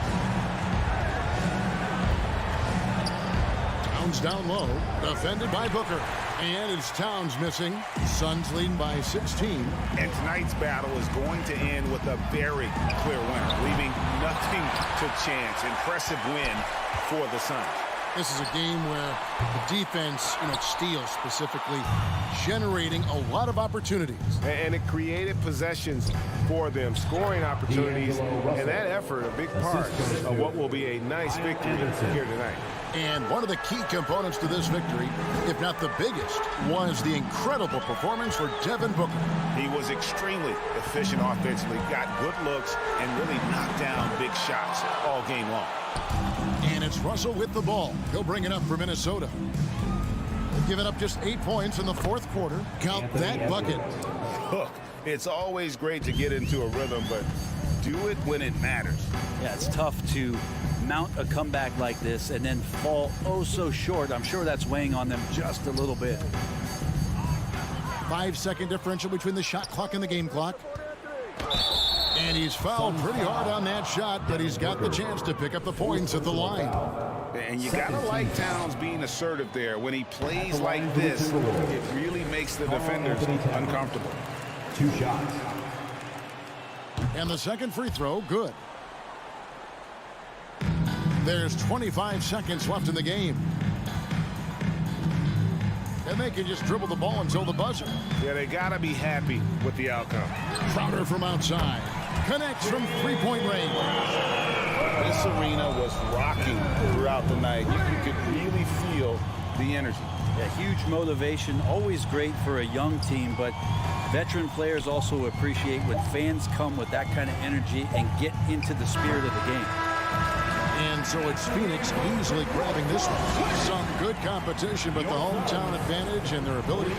Towns down low, defended by Booker. And it's Towns missing. Suns leading by 16. And tonight's battle is going to end with a very clear winner, leaving nothing to chance. Impressive win for the Suns. This is a game where the defense, steals specifically, generating a lot of opportunities. And it created possessions for them, scoring opportunities, and that effort a big part of what will be a nice victory here tonight. And one of the key components to this victory, if not the biggest, was the incredible performance for Devin Booker. He was extremely efficient offensively, got good looks, and really knocked down big shots all game long. And it's Russell with the ball. He'll bring it up for Minnesota. They've given up just 8 points in the fourth quarter. Count that bucket. Look, it's always great to get into a rhythm, but do it when it matters. Yeah, it's tough to mount a comeback like this and then fall oh so short. I'm sure that's weighing on them just a little bit. 5-second differential between the shot clock and the game clock. And he's fouled pretty hard on that shot, but he's got the chance to pick up the points at the line. And you got to like Towns being assertive there. When he plays like this, it really makes the defenders uncomfortable. 2 shots. And the second free throw, good. There's 25 seconds left in the game. And they can just dribble the ball until the buzzer. Yeah, they got to be happy with the outcome. Crowder from outside. Connects from three-point range. This arena was rocking throughout the night. You could really feel the energy. Yeah, huge motivation, always great for a young team, but veteran players also appreciate when fans come with that kind of energy and get into the spirit of the game. And so it's Phoenix easily grabbing this one. Some good competition, but the hometown advantage and their ability